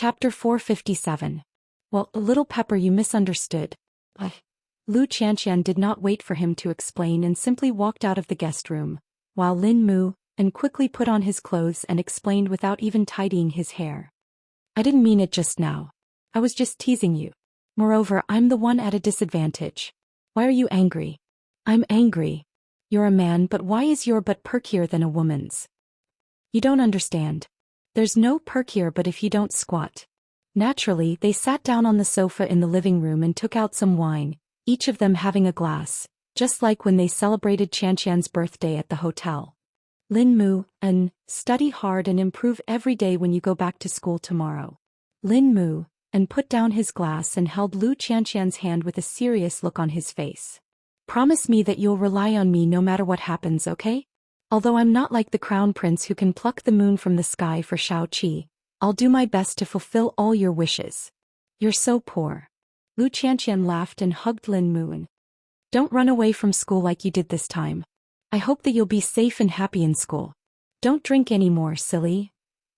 Chapter 457. Well, little Pepper, you misunderstood. Lu Xianxian did not wait for him to explain and simply walked out of the guest room, while Lin Mu and quickly put on his clothes and explained without even tidying his hair. I didn't mean it just now. I was just teasing you. Moreover, I'm the one at a disadvantage. Why are you angry? I'm angry. You're a man, but why is your butt perkier than a woman's? You don't understand. There's no perkier but if you don't squat. Naturally, they sat down on the sofa in the living room and took out some wine, each of them having a glass, just like when they celebrated Xianxian's birthday at the hotel. Lin Mu, study hard and improve every day when you go back to school tomorrow. Lin Mu, put down his glass and held Lu Xianxian's hand with a serious look on his face. Promise me that you'll rely on me no matter what happens, okay? Although I'm not like the crown prince who can pluck the moon from the sky for Shao-Chi, I'll do my best to fulfill all your wishes. You're so poor. Lu Xianxian laughed and hugged Lin Mu. Don't run away from school like you did this time. I hope that you'll be safe and happy in school. Don't drink anymore, silly.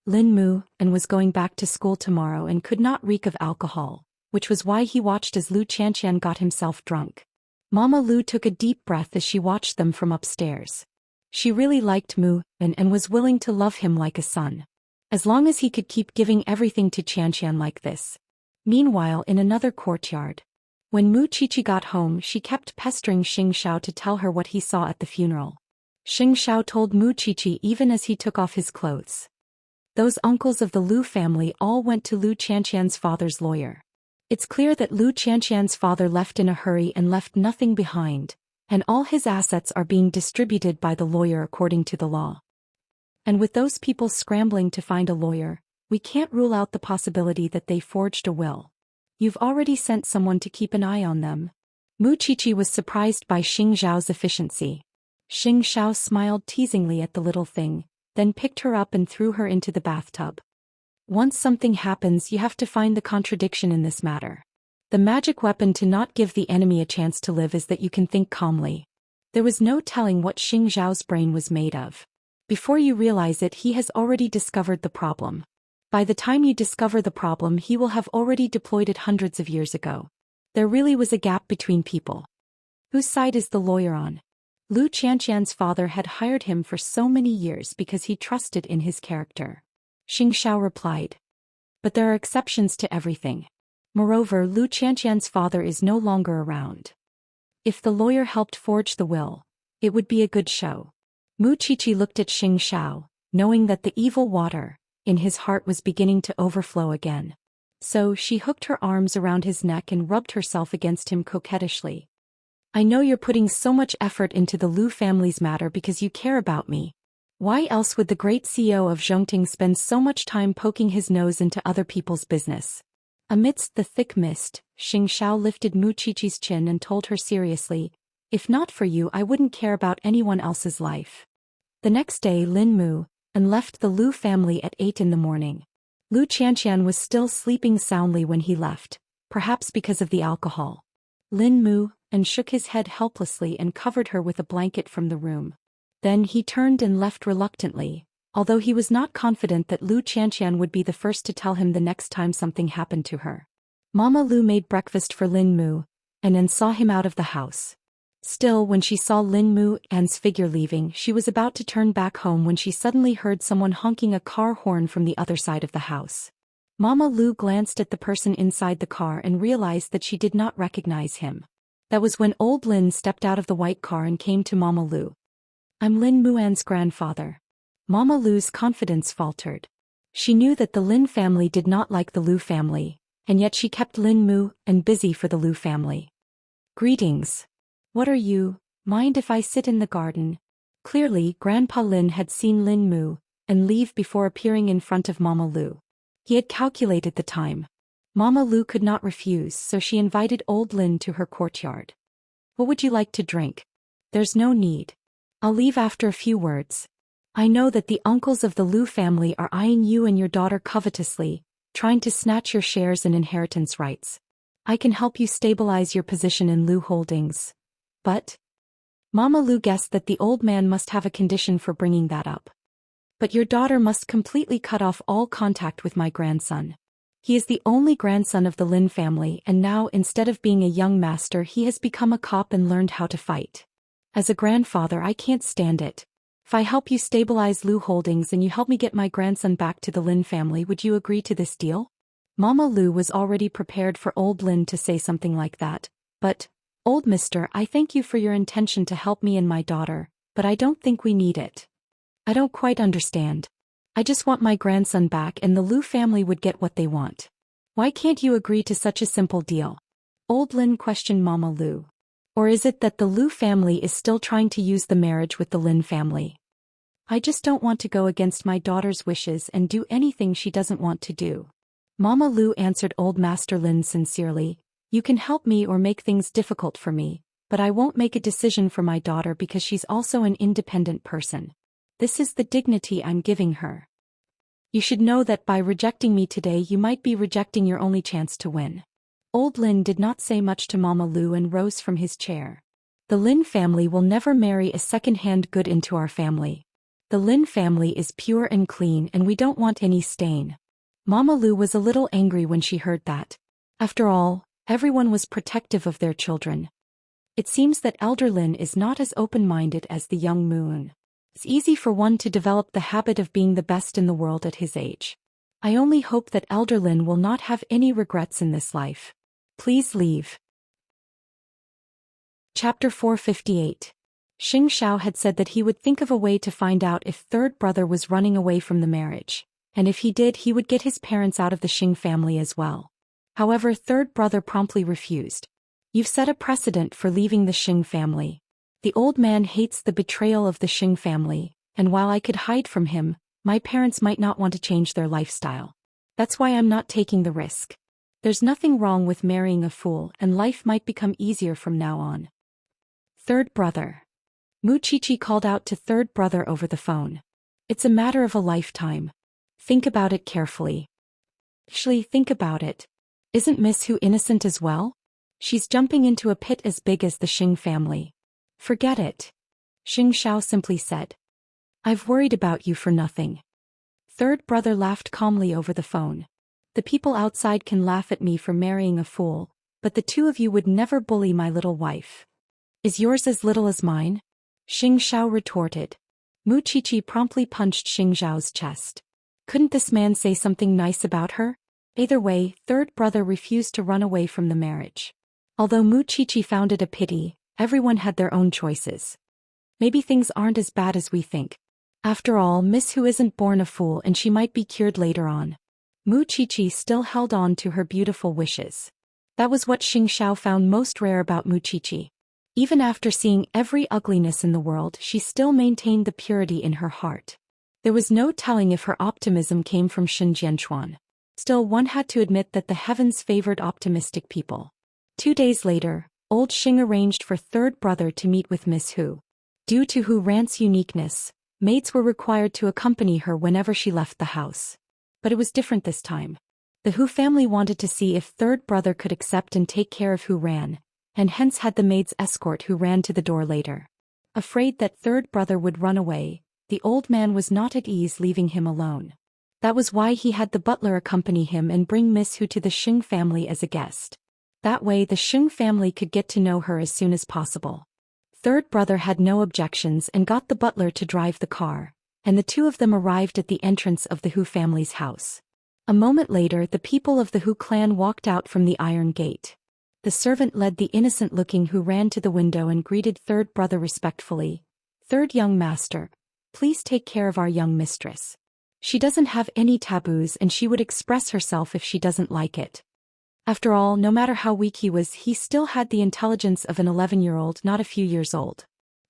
Lin Mu was going back to school tomorrow and could not reek of alcohol, which was why he watched as Lu Xianxian got himself drunk. Mama Lu took a deep breath as she watched them from upstairs. She really liked Mu and was willing to love him like a son. As long as he could keep giving everything to Xianxian like this. Meanwhile, in another courtyard. When Mu Qiqi got home, she kept pestering Xianxia to tell her what he saw at the funeral. Xianxia told Mu Qiqi even as he took off his clothes. Those uncles of the Lu family all went to Lu Qianxian's father's lawyer. It's clear that Lu Qianxian's father left in a hurry and left nothing behind, and all his assets are being distributed by the lawyer according to the law. And with those people scrambling to find a lawyer, we can't rule out the possibility that they forged a will. You've already sent someone to keep an eye on them. Mu Qiqi was surprised by Xing Zhao's efficiency. Xing Zhao smiled teasingly at the little thing, then picked her up and threw her into the bathtub. Once something happens, you have to find the contradiction in this matter. The magic weapon to not give the enemy a chance to live is that you can think calmly. There was no telling what Xing Zhao's brain was made of. Before you realize it, he has already discovered the problem. By the time you discover the problem, he will have already deployed it hundreds of years ago. There really was a gap between people. Whose side is the lawyer on? Lu Qianxian's father had hired him for so many years because he trusted in his character. Xing Zhao replied. But there are exceptions to everything. Moreover, Lu Qianxian's father is no longer around. If the lawyer helped forge the will, it would be a good show. Mu Qiqi looked at Xing Zhao, knowing that the evil water in his heart was beginning to overflow again. So she hooked her arms around his neck and rubbed herself against him coquettishly. I know you're putting so much effort into the Lu family's matter because you care about me. Why else would the great CEO of Zhongting spend so much time poking his nose into other people's business? Amidst the thick mist, Xing Zhao lifted Mu Qiqi's chin and told her seriously, if not for you, I wouldn't care about anyone else's life. The next day, Lin Mu left the Lu family at 8 in the morning. Lu Qianxian was still sleeping soundly when he left, perhaps because of the alcohol. Lin Mu shook his head helplessly and covered her with a blanket from the room. Then he turned and left reluctantly, although he was not confident that Lu Qianxian would be the first to tell him the next time something happened to her. Mama Lu made breakfast for Lin Mu, and then saw him out of the house. Still, when she saw Lin Mu's figure leaving, she was about to turn back home when she suddenly heard someone honking a car horn from the other side of the house. Mama Lu glanced at the person inside the car and realized that she did not recognize him. That was when old Lin stepped out of the white car and came to Mama Lu. I'm Lin Muan's grandfather. Mama Lu's confidence faltered. She knew that the Lin family did not like the Lu family, and yet she kept Lin Mu busy for the Lu family. Greetings. What are you? Mind if I sit in the garden? Clearly, Grandpa Lin had seen Lin Mu leave before appearing in front of Mama Lu. He had calculated the time. Mama Lu could not refuse, so she invited old Lin to her courtyard. What would you like to drink? There's no need. I'll leave after a few words. I know that the uncles of the Lu family are eyeing you and your daughter covetously, trying to snatch your shares and inheritance rights. I can help you stabilize your position in Lu Holdings. But Mama Lu guessed that the old man must have a condition for bringing that up. But your daughter must completely cut off all contact with my grandson. He is the only grandson of the Lin family, and now instead of being a young master he has become a cop and learned how to fight. As a grandfather I can't stand it. If I help you stabilize Lu Holdings and you help me get my grandson back to the Lin family, would you agree to this deal? Mama Lu was already prepared for old Lin to say something like that, but, old mister, I thank you for your intention to help me and my daughter, but I don't think we need it. I don't quite understand. I just want my grandson back and the Lu family would get what they want. Why can't you agree to such a simple deal? Old Lin questioned Mama Lu. Or is it that the Lu family is still trying to use the marriage with the Lin family? I just don't want to go against my daughter's wishes and do anything she doesn't want to do. Mama Lu answered Old Master Lin sincerely, you can help me or make things difficult for me, but I won't make a decision for my daughter because she's also an independent person. This is the dignity I'm giving her. You should know that by rejecting me today you might be rejecting your only chance to win. Old Lin did not say much to Mama Lu and rose from his chair. The Lin family will never marry a second-hand good into our family. The Lin family is pure and clean and we don't want any stain. Mama Lu was a little angry when she heard that. After all, everyone was protective of their children. It seems that Elder Lin is not as open-minded as the young moon. It's easy for one to develop the habit of being the best in the world at his age. I only hope that Elder Lin will not have any regrets in this life. Please leave. Chapter 458. Xianxia had said that he would think of a way to find out if third brother was running away from the marriage, and if he did he would get his parents out of the Xing family as well. However, third brother promptly refused. You've set a precedent for leaving the Xing family. The old man hates the betrayal of the Xing family, and while I could hide from him, my parents might not want to change their lifestyle. That's why I'm not taking the risk. There's nothing wrong with marrying a fool and life might become easier from now on. Third brother. Mu Chichi called out to third brother over the phone. It's a matter of a lifetime. Think about it carefully. Actually, think about it. Isn't Miss Hu innocent as well? She's jumping into a pit as big as the Xing family. Forget it. Xianxia simply said. I've worried about you for nothing. Third brother laughed calmly over the phone. The people outside can laugh at me for marrying a fool, but the two of you would never bully my little wife. Is yours as little as mine? Xianxia retorted. Mu Chichi promptly punched Xiangxiao's chest. Couldn't this man say something nice about her? Either way, third brother refused to run away from the marriage. Although Mu Chichi found it a pity, everyone had their own choices. Maybe things aren't as bad as we think. After all, Miss Hu isn't born a fool and she might be cured later on. Mu Chichi still held on to her beautiful wishes. That was what Xianxia found most rare about Mu Chichi. Even after seeing every ugliness in the world, she still maintained the purity in her heart. There was no telling if her optimism came from Shenzhen. Still, one had to admit that the heavens favored optimistic people. 2 days later, old Xing arranged for third brother to meet with Miss Hu. Due to Hu Ran's uniqueness, maids were required to accompany her whenever she left the house. But it was different this time. The Hu family wanted to see if third brother could accept and take care of Hu Ran, and hence had the maids escort Hu Ran to the door later. Afraid that third brother would run away, the old man was not at ease leaving him alone. That was why he had the butler accompany him and bring Miss Hu to the Xing family as a guest. That way the Xing family could get to know her as soon as possible. Third brother had no objections and got the butler to drive the car, and the two of them arrived at the entrance of the Hu family's house. A moment later the people of the Hu clan walked out from the iron gate. The servant led the innocent-looking Hu Ran to the window and greeted third brother respectfully. Third young master, please take care of our young mistress. She doesn't have any taboos and she would express herself if she doesn't like it. After all, no matter how weak he was, he still had the intelligence of an 11-year-old, not a few years old.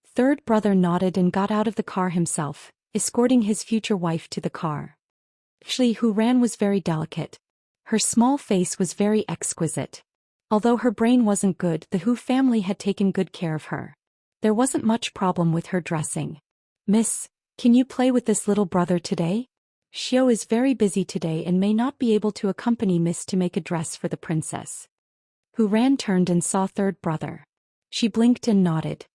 Third brother nodded and got out of the car himself, escorting his future wife to the car. Actually, Hu Ran was very delicate. Her small face was very exquisite. Although her brain wasn't good, the Hu family had taken good care of her. There wasn't much problem with her dressing. Miss, can you play with this little brother today? Xiao is very busy today and may not be able to accompany Miss to make a dress for the princess. Hu Ran turned and saw third brother. She blinked and nodded.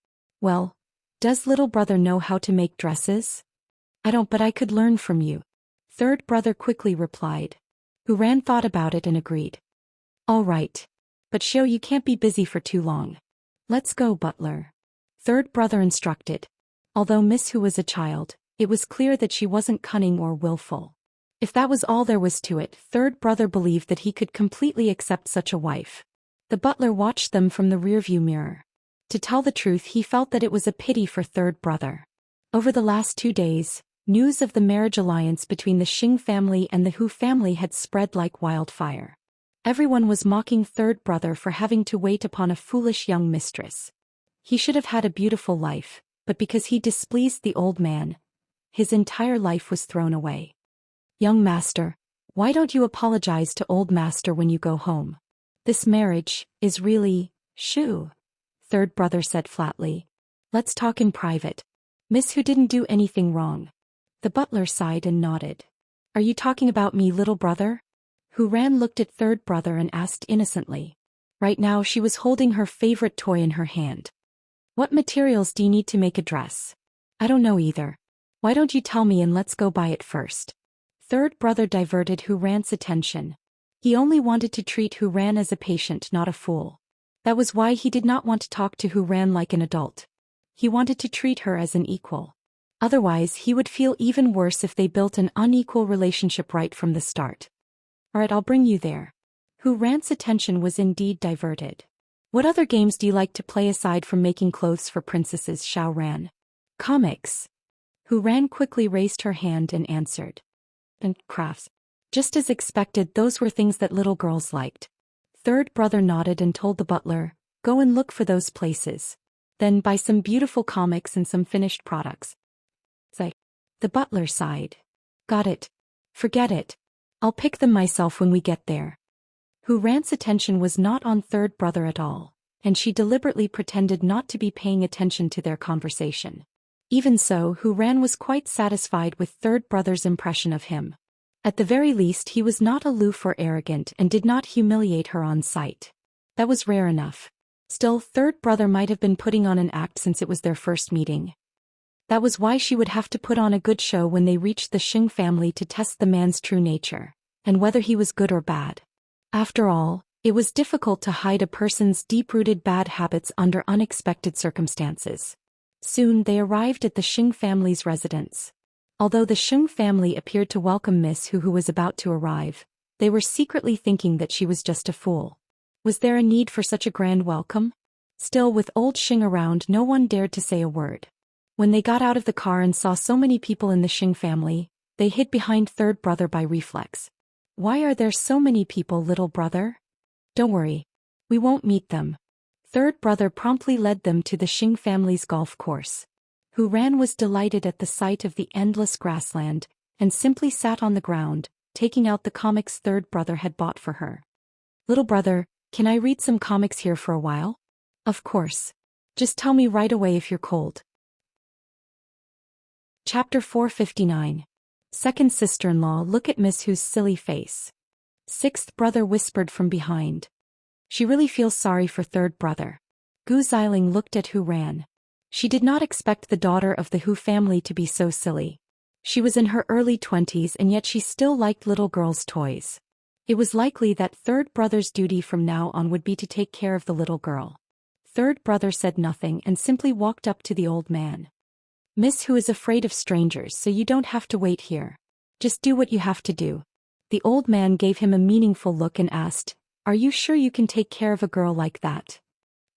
Well, does little brother know how to make dresses? I don't, but I could learn from you. Third brother quickly replied. Hu Ran thought about it and agreed. All right. But Xiao, you can't be busy for too long. Let's go, butler. Third brother instructed. Although Miss Hu was a child, it was clear that she wasn't cunning or willful. If that was all there was to it, third brother believed that he could completely accept such a wife. The butler watched them from the rearview mirror. To tell the truth, he felt that it was a pity for third brother. Over the last 2 days, news of the marriage alliance between the Xing family and the Hu family had spread like wildfire. Everyone was mocking third brother for having to wait upon a foolish young mistress. He should have had a beautiful life, but because he displeased the old man, his entire life was thrown away. Young master, why don't you apologize to old master when you go home? This marriage is really, shoo, third brother said flatly. Let's talk in private. Miss Hu didn't do anything wrong. The butler sighed and nodded. Are you talking about me, little brother? Hu Ran looked at third brother and asked innocently. Right now she was holding her favorite toy in her hand. What materials do you need to make a dress? I don't know either. Why don't you tell me and let's go buy it first? Third brother diverted Hu Ran's attention. He only wanted to treat Hu Ran as a patient, not a fool. That was why he did not want to talk to Hu Ran like an adult. He wanted to treat her as an equal. Otherwise he would feel even worse if they built an unequal relationship right from the start. Alright, I'll bring you there. Hu Ran's attention was indeed diverted. What other games do you like to play aside from making clothes for princesses, Xiao Ran? Comics. Hu Ran quickly raised her hand and answered. And crafts. Just as expected, those were things that little girls liked. Third brother nodded and told the butler, go and look for those places. Then buy some beautiful comics and some finished products. The butler sighed. Got it. Forget it. I'll pick them myself when we get there. Hu Ran's attention was not on third brother at all, and she deliberately pretended not to be paying attention to their conversation. Even so, Hu Ran was quite satisfied with third brother's impression of him. At the very least, he was not aloof or arrogant and did not humiliate her on sight. That was rare enough. Still, third brother might have been putting on an act since it was their first meeting. That was why she would have to put on a good show when they reached the Xing family to test the man's true nature, and whether he was good or bad. After all, it was difficult to hide a person's deep-rooted bad habits under unexpected circumstances. Soon they arrived at the Xing family's residence. Although the Xing family appeared to welcome Miss Hu, who was about to arrive, they were secretly thinking that she was just a fool. Was there a need for such a grand welcome? Still, with old Xing around, no one dared to say a word. When they got out of the car and saw so many people in the Xing family, they hid behind third brother by reflex. Why are there so many people, little brother? Don't worry. We won't meet them. Third brother promptly led them to the Xing family's golf course. Hu Ran was delighted at the sight of the endless grassland, and simply sat on the ground, taking out the comics third brother had bought for her. Little brother, can I read some comics here for a while? Of course. Just tell me right away if you're cold. Chapter 459. Second sister-in-law, look at Miss Hu's silly face. Sixth brother whispered from behind. She really feels sorry for third brother. Gu Xiling looked at Hu Ran. She did not expect the daughter of the Hu family to be so silly. She was in her early 20s and yet she still liked little girls' toys. It was likely that third brother's duty from now on would be to take care of the little girl. Third brother said nothing and simply walked up to the old man. Miss Hu is afraid of strangers, so you don't have to wait here. Just do what you have to do. The old man gave him a meaningful look and asked, are you sure you can take care of a girl like that?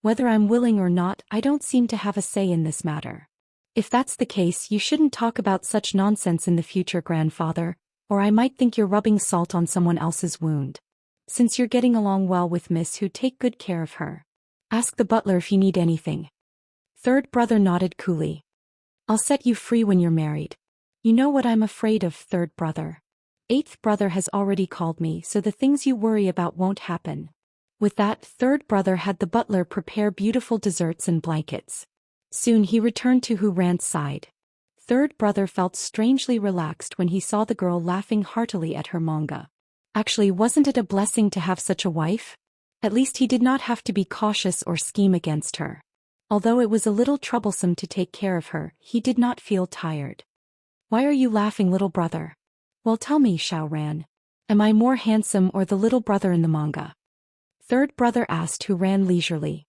Whether I'm willing or not, I don't seem to have a say in this matter. If that's the case, you shouldn't talk about such nonsense in the future, grandfather, or I might think you're rubbing salt on someone else's wound. Since you're getting along well with Miss Hu, take good care of her. Ask the butler if you need anything. Third brother nodded coolly. I'll set you free when you're married. You know what I'm afraid of, third brother. Eighth brother has already called me, so the things you worry about won't happen. With that, third brother had the butler prepare beautiful desserts and blankets. Soon he returned to Hu Ran's side. Third brother felt strangely relaxed when he saw the girl laughing heartily at her manga. Actually, wasn't it a blessing to have such a wife? At least he did not have to be cautious or scheme against her. Although it was a little troublesome to take care of her, he did not feel tired. Why are you laughing, little brother? Well, tell me, Xiao Ran. Am I more handsome or the little brother in the manga? Third brother asked, who ran leisurely.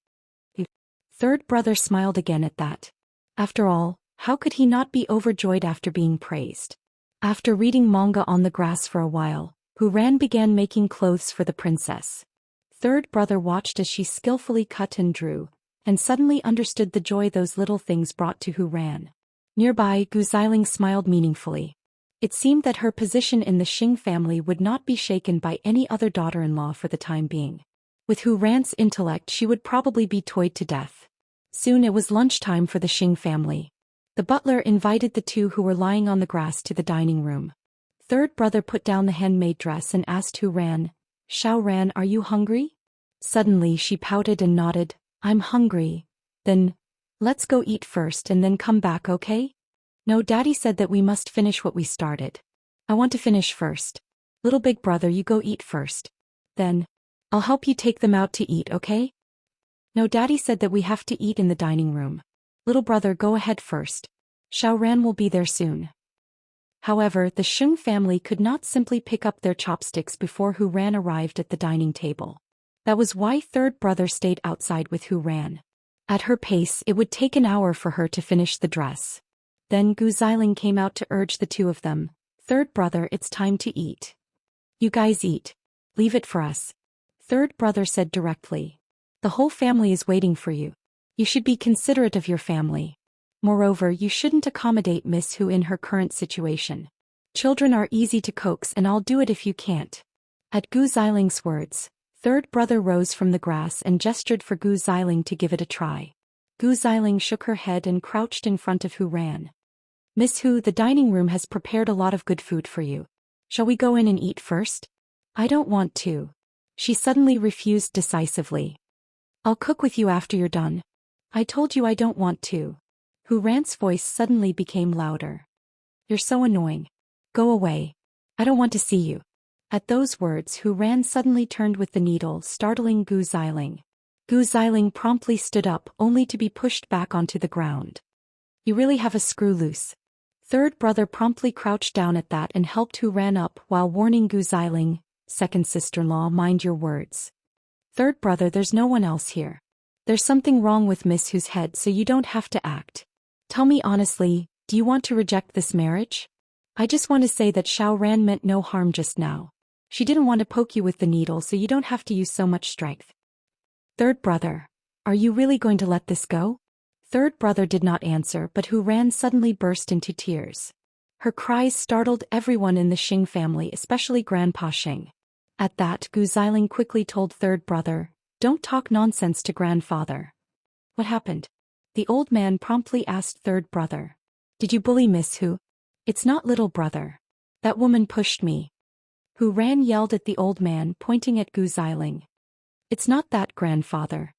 Third brother smiled again at that. After all, how could he not be overjoyed after being praised? After reading manga on the grass for a while, Who Ran began making clothes for the princess. Third brother watched as she skillfully cut and drew, and suddenly understood the joy those little things brought to Who Ran. Nearby, Gu Xiling smiled meaningfully. It seemed that her position in the Xing family would not be shaken by any other daughter-in-law for the time being. With Who Ran's intellect, she would probably be toyed to death. Soon it was lunchtime for the Xing family. The butler invited the two who were lying on the grass to the dining room. Third brother put down the handmade dress and asked Who Ran, "Xiao Ran, are you hungry?" Suddenly she pouted and nodded. "I'm hungry." "Then, let's go eat first and then come back, okay?" "No, Daddy said that we must finish what we started." "I want to finish first." "Little big brother, you go eat first. Then, I'll help you take them out to eat, okay?" "No, Daddy said that we have to eat in the dining room." "Little brother, go ahead first. Xiao Ran will be there soon." However, the Xing family could not simply pick up their chopsticks before Who Ran arrived at the dining table. That was why third brother stayed outside with Who Ran. At her pace, it would take an hour for her to finish the dress. Then Gu Xiling came out to urge the two of them. "Third brother, it's time to eat. You guys eat. Leave it for us." Third brother said directly. "The whole family is waiting for you. You should be considerate of your family. Moreover, you shouldn't accommodate Miss Hu in her current situation. Children are easy to coax and I'll do it if you can't." At Gu Xiling's words, third brother rose from the grass and gestured for Gu Xiling to give it a try. Gu Xiling shook her head and crouched in front of Who Ran. "Miss Hu, the dining room has prepared a lot of good food for you. Shall we go in and eat first?" "I don't want to." She suddenly refused decisively. "I'll cook with you after you're done." "I told you I don't want to." Who Ran's voice suddenly became louder. "You're so annoying. Go away. I don't want to see you." At those words, Who Ran suddenly turned with the needle, startling Gu Xiling. Gu Xiling promptly stood up, only to be pushed back onto the ground. "You really have a screw loose." Third brother promptly crouched down at that and helped Who Ran up while warning Gu Xiling, "Second sister-in-law, mind your words." "Third brother, there's no one else here. There's something wrong with Miss Hu's head, so you don't have to act. Tell me honestly, do you want to reject this marriage?" "I just want to say that Xiao Ran meant no harm just now. She didn't want to poke you with the needle, so you don't have to use so much strength." "Third brother, are you really going to let this go?" Third brother did not answer, but Who Ran suddenly burst into tears. Her cries startled everyone in the Xing family, especially Grandpa Xing. At that, Gu Xiling quickly told third brother, "Don't talk nonsense to grandfather." "What happened?" The old man promptly asked third brother. "Did you bully Miss Hu?" "It's not little brother. That woman pushed me." Who Ran yelled at the old man, pointing at Gu Xiling. "It's not that, grandfather.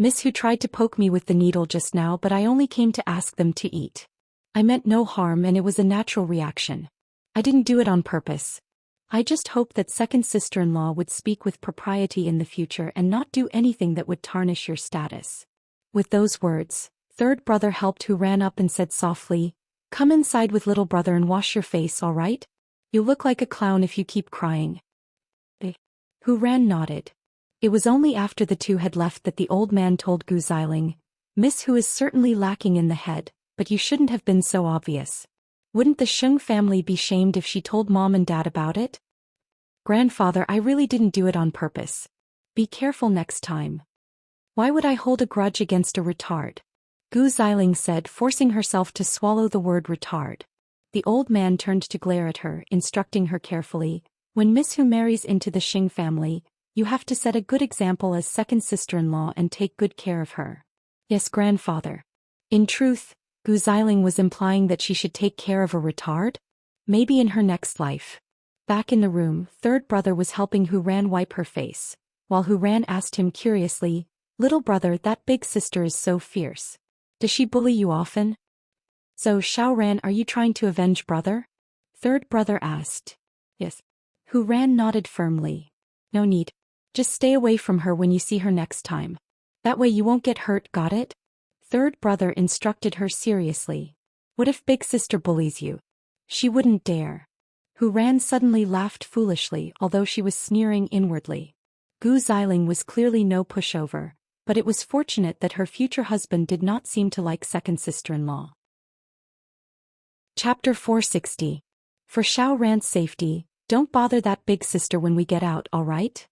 Miss Hu tried to poke me with the needle just now, but I only came to ask them to eat. I meant no harm and it was a natural reaction. I didn't do it on purpose. I just hoped that second sister-in-law would speak with propriety in the future and not do anything that would tarnish your status." With those words, third brother helped Who Ran up and said softly, "Come inside with little brother and wash your face, all right? You look like a clown if you keep crying." Who Ran nodded. It was only after the two had left that the old man told Gu Xiling, "Miss Hu is certainly lacking in the head, but you shouldn't have been so obvious. Wouldn't the Xing family be shamed if she told mom and dad about it?" "Grandfather, I really didn't do it on purpose. Be careful next time." "Why would I hold a grudge against a retard?" Gu Xiling said, forcing herself to swallow the word retard. The old man turned to glare at her, instructing her carefully, "When Miss Hu marries into the Xing family, you have to set a good example as second sister-in-law and take good care of her." "Yes, grandfather." In truth, Gu Xiling was implying that she should take care of a retard? Maybe in her next life. Back in the room, third brother was helping Who Ran wipe her face, while Who Ran asked him curiously, "Little brother, that big sister is so fierce. Does she bully you often?" "So, Xiao Ran, are you trying to avenge brother?" Third brother asked. "Yes." Who Ran nodded firmly. "No need. Just stay away from her when you see her next time. That way you won't get hurt, got it?" Third brother instructed her seriously. "What if big sister bullies you?" "She wouldn't dare." Hu Ran suddenly laughed foolishly, although she was sneering inwardly. Gu Xiling was clearly no pushover, but it was fortunate that her future husband did not seem to like second sister-in-law. Chapter 460. For Xiao Ran's safety, don't bother that big sister when we get out, alright?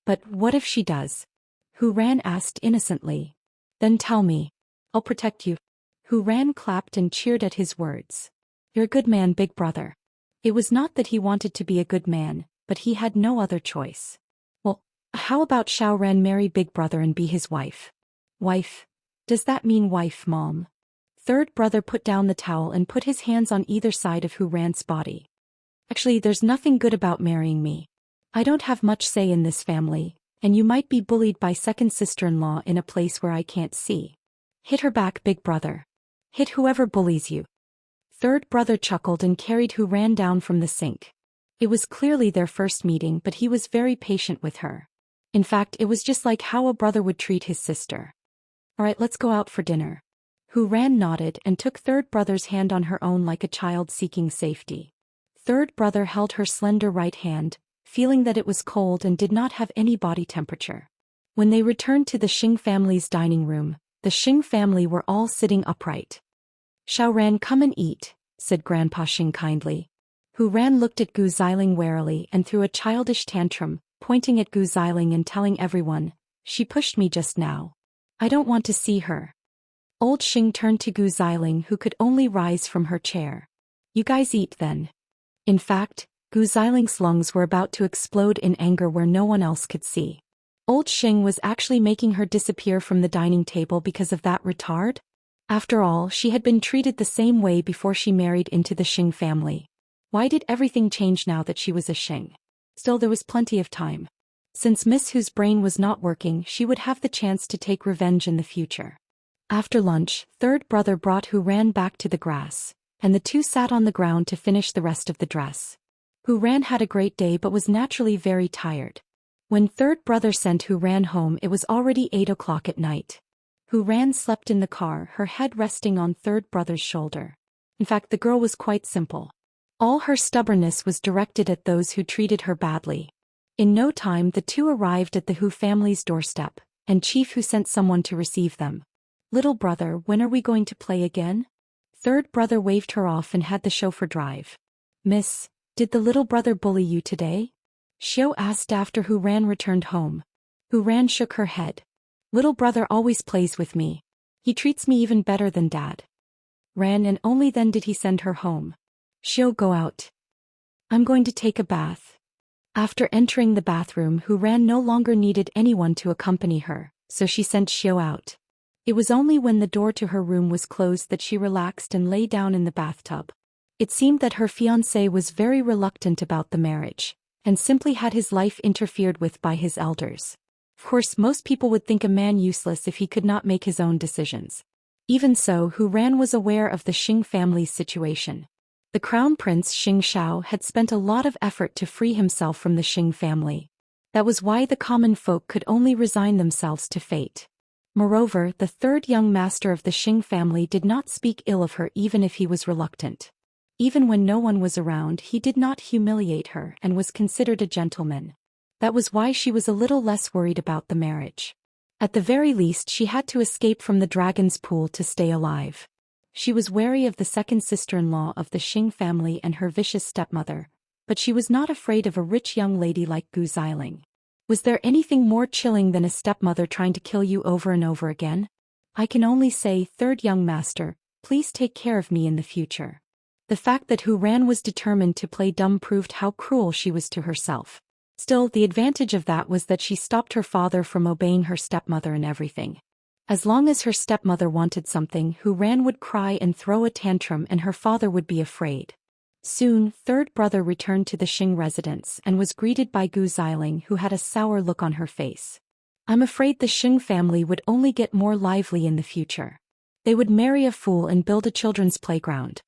But what if she does? Hu Ran asked innocently. Then tell me. I'll protect you. Hu Ran clapped and cheered at his words. You're a good man, big brother. It was not that he wanted to be a good man, but he had no other choice. Well, how about Xiao Ran marry big brother and be his wife? Wife? Does that mean wife, Mom? Third brother put down the towel and put his hands on either side of Hu Ran's body. Actually, there's nothing good about marrying me. I don't have much say in this family, and you might be bullied by second sister-in-law in a place where I can't see. Hit her back, big brother. Hit whoever bullies you. Third brother chuckled and carried Hu Ran down from the sink. It was clearly their first meeting, but he was very patient with her. In fact, it was just like how a brother would treat his sister. Alright, let's go out for dinner. Hu Ran nodded and took third brother's hand on her own like a child seeking safety. Third brother held her slender right hand, feeling that it was cold and did not have any body temperature. When they returned to the Xing family's dining room, the Xing family were all sitting upright. Xiao Ran, come and eat, said Grandpa Xing kindly. Hu Ran looked at Gu Xiling warily and threw a childish tantrum, pointing at Gu Xiling and telling everyone, she pushed me just now. I don't want to see her. Old Xing turned to Gu Xiling, who could only rise from her chair. You guys eat then. In fact, Gu Xiling's lungs were about to explode in anger where no one else could see. Old Xing was actually making her disappear from the dining table because of that retard? After all, she had been treated the same way before she married into the Xing family. Why did everything change now that she was a Xing? Still, there was plenty of time. Since Miss Hu's brain was not working, she would have the chance to take revenge in the future. After lunch, third brother brought Hu Ran back to the grass, and the two sat on the ground to finish the rest of the dress. Hu Ran had a great day but was naturally very tired. When third brother sent Hu Ran home, it was already 8 o'clock at night. Hu Ran slept in the car, her head resting on third brother's shoulder. In fact, the girl was quite simple. All her stubbornness was directed at those who treated her badly. In no time the two arrived at the Hu family's doorstep, and Chief Hu sent someone to receive them. Little brother, when are we going to play again? Third brother waved her off and had the chauffeur drive. Miss, did the little brother bully you today? Xiao asked after Hu Ran returned home. Hu Ran shook her head. Little brother always plays with me. He treats me even better than dad. Ran, and only then did he send her home. Xiao, go out. I'm going to take a bath. After entering the bathroom, Hu Ran no longer needed anyone to accompany her, so she sent Xiao out. It was only when the door to her room was closed that she relaxed and lay down in the bathtub. It seemed that her fiancé was very reluctant about the marriage, and simply had his life interfered with by his elders. Of course, most people would think a man useless if he could not make his own decisions. Even so, Hu Ran was aware of the Xing family's situation. The crown prince Xianxia had spent a lot of effort to free himself from the Xing family. That was why the common folk could only resign themselves to fate. Moreover, the third young master of the Xing family did not speak ill of her even if he was reluctant. Even when no one was around, he did not humiliate her and was considered a gentleman. That was why she was a little less worried about the marriage. At the very least, she had to escape from the dragon's pool to stay alive. She was wary of the second sister-in-law of the Xing family and her vicious stepmother, but she was not afraid of a rich young lady like Gu Xiling. Was there anything more chilling than a stepmother trying to kill you over and over again? I can only say, third young master, please take care of me in the future. The fact that Hu Ran was determined to play dumb proved how cruel she was to herself. Still, the advantage of that was that she stopped her father from obeying her stepmother in everything. As long as her stepmother wanted something, Hu Ran would cry and throw a tantrum and her father would be afraid. Soon, third brother returned to the Xing residence and was greeted by Gu Xiling, who had a sour look on her face. I'm afraid the Xing family would only get more lively in the future. They would marry a fool and build a children's playground.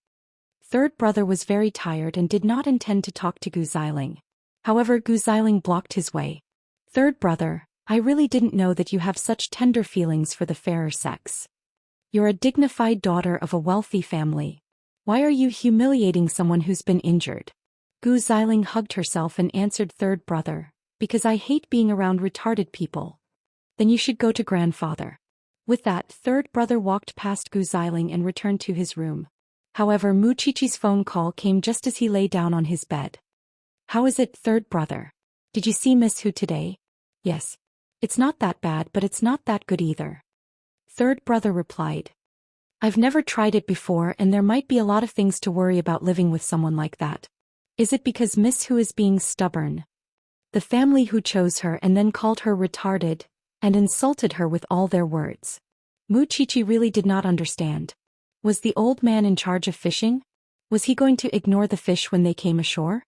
Third brother was very tired and did not intend to talk to Gu Xiling. However, Gu Xiling blocked his way. Third brother, I really didn't know that you have such tender feelings for the fairer sex. You're a dignified daughter of a wealthy family. Why are you humiliating someone who's been injured? Gu Xiling hugged herself and answered third brother, because I hate being around retarded people. Then you should go to grandfather. With that, third brother walked past Gu Xiling and returned to his room. However, Mu Qiqi's phone call came just as he lay down on his bed. How is it, third brother? Did you see Miss Hu today? Yes. It's not that bad, but it's not that good either. Third brother replied. I've never tried it before and there might be a lot of things to worry about living with someone like that. Is it because Miss Hu is being stubborn? The family who chose her and then called her retarded, and insulted her with all their words. Mu Qiqi really did not understand. Was the old man in charge of fishing? Was he going to ignore the fish when they came ashore?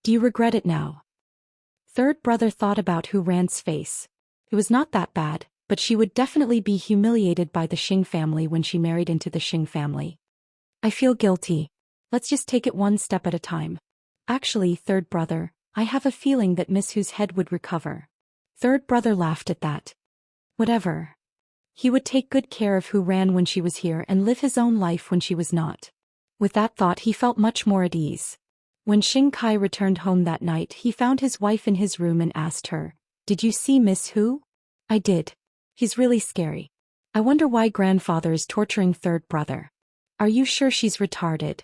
Do you regret it now? Third brother thought about Hu Ran's face. It was not that bad, but she would definitely be humiliated by the Xing family when she married into the Xing family. I feel guilty. Let's just take it one step at a time. Actually, third brother, I have a feeling that Miss Hu's head would recover. Third brother laughed at that. Whatever. He would take good care of Hu Ran when she was here and live his own life when she was not. With that thought he felt much more at ease. When Xing Kai returned home that night he found his wife in his room and asked her, Did you see Miss Hu? I did. He's really scary. I wonder why grandfather is torturing third brother. Are you sure she's retarded?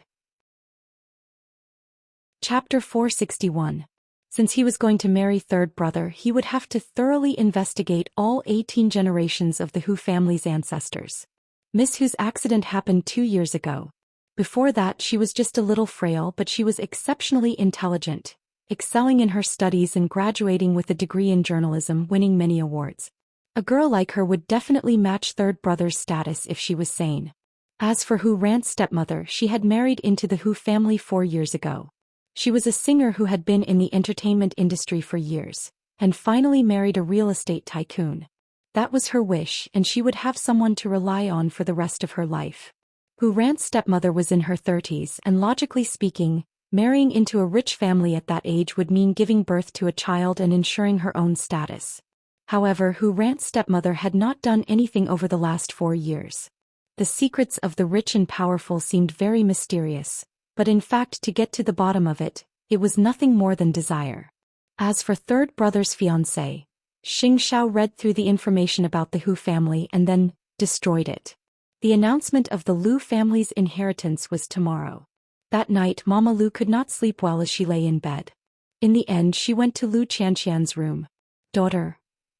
Chapter 461. Since he was going to marry third brother, he would have to thoroughly investigate all 18 generations of the Hu family's ancestors. Miss Hu's accident happened 2 years ago. Before that she was just a little frail, but she was exceptionally intelligent, excelling in her studies and graduating with a degree in journalism, winning many awards. A girl like her would definitely match third brother's status if she was sane. As for Hu Ran's stepmother, she had married into the Hu family 4 years ago. She was a singer who had been in the entertainment industry for years, and finally married a real estate tycoon. That was her wish, and she would have someone to rely on for the rest of her life. Hu Ran's stepmother was in her 30s, and logically speaking, marrying into a rich family at that age would mean giving birth to a child and ensuring her own status. However, Hu Ran's stepmother had not done anything over the last 4 years. The secrets of the rich and powerful seemed very mysterious. But in fact, to get to the bottom of it, it was nothing more than desire. As for third brother's fiancée, Xianxia read through the information about the Hu family and then destroyed it. The announcement of the Lu family's inheritance was tomorrow. That night Mama Lu could not sleep well as she lay in bed. In the end she went to Lu Qianxian's room. Daughter,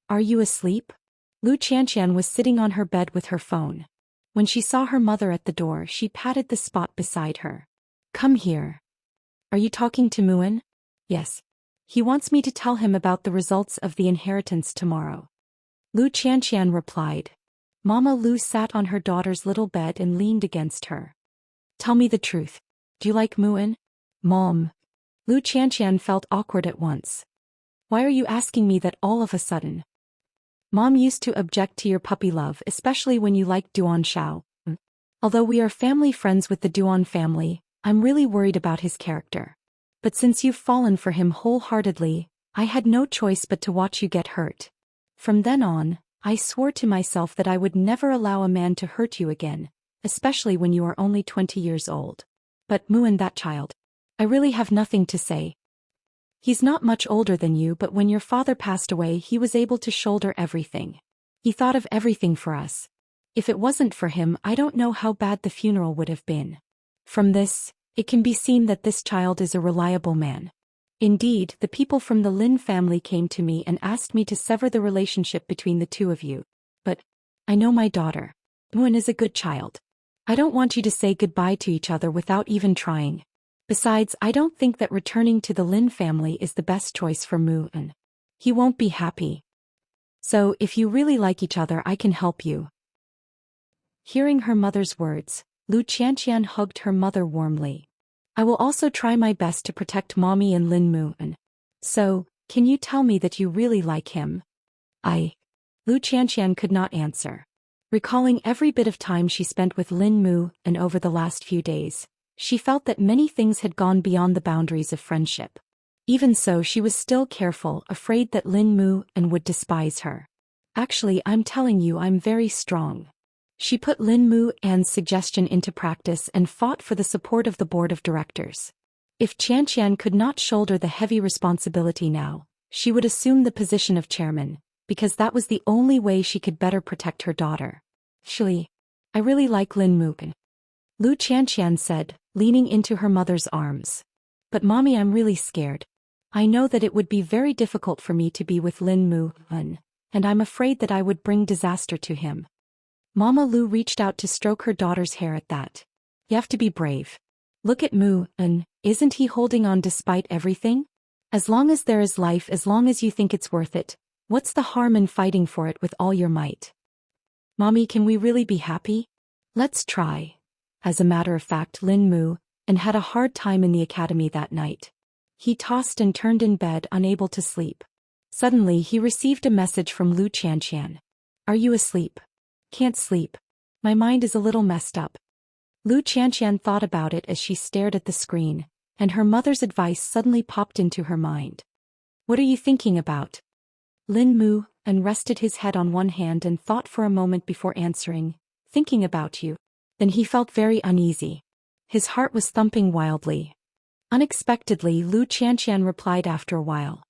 are you asleep? Lu Qianxian was sitting on her bed with her phone. When she saw her mother at the door, she patted the spot beside her. Come here. Are you talking to Muan? Yes. He wants me to tell him about the results of the inheritance tomorrow. Lu Qianxian replied. Mama Lu sat on her daughter's little bed and leaned against her. Tell me the truth. Do you like Muan? Mom. Lu Qianxian felt awkward at once. Why are you asking me that all of a sudden? Mom used to object to your puppy love, especially when you liked Duan Shao. Although we are family friends with the Duan family, I'm really worried about his character. But since you've fallen for him wholeheartedly, I had no choice but to watch you get hurt. From then on, I swore to myself that I would never allow a man to hurt you again, especially when you are only 20 years old. But Muan, that child. I really have nothing to say. He's not much older than you, but when your father passed away he was able to shoulder everything. He thought of everything for us. If it wasn't for him, I don't know how bad the funeral would have been. From this, it can be seen that this child is a reliable man. Indeed, the people from the Lin family came to me and asked me to sever the relationship between the two of you. But I know my daughter. Muan is a good child. I don't want you to say goodbye to each other without even trying. Besides, I don't think that returning to the Lin family is the best choice for Muan. He won't be happy. So, if you really like each other, I can help you. Hearing her mother's words, Lu Qianxian hugged her mother warmly. I will also try my best to protect Mommy and Lin Muan. So, can you tell me that you really like him? Lu Qianxian could not answer. Recalling every bit of time she spent with Lin Mu and over the last few days, she felt that many things had gone beyond the boundaries of friendship. Even so, she was still careful, afraid that Lin Mu and would despise her. Actually, I'm telling you, I'm very strong. She put Lin Mu An's suggestion into practice and fought for the support of the board of directors. If Xianxia could not shoulder the heavy responsibility now, she would assume the position of chairman, because that was the only way she could better protect her daughter. Actually, I really like Lin Mu. Lu Xianxian said, leaning into her mother's arms. But mommy, I'm really scared. I know that it would be very difficult for me to be with Lin Mu, and I'm afraid that I would bring disaster to him. Mama Lu reached out to stroke her daughter's hair at that. You have to be brave. Look at Mu, and isn't he holding on despite everything? As long as there is life, as long as you think it's worth it, what's the harm in fighting for it with all your might? Mommy, can we really be happy? Let's try. As a matter of fact, Lin Mu had a hard time in the academy that night. He tossed and turned in bed, unable to sleep. Suddenly he received a message from Lu Xianxian. Are you asleep? Can't sleep. My mind is a little messed up. Lu Xianxian thought about it as she stared at the screen, and her mother's advice suddenly popped into her mind. What are you thinking about? Lin Mu rested his head on one hand and thought for a moment before answering. Thinking about you. Then he felt very uneasy. His heart was thumping wildly. Unexpectedly, Lu Xianxian replied after a while.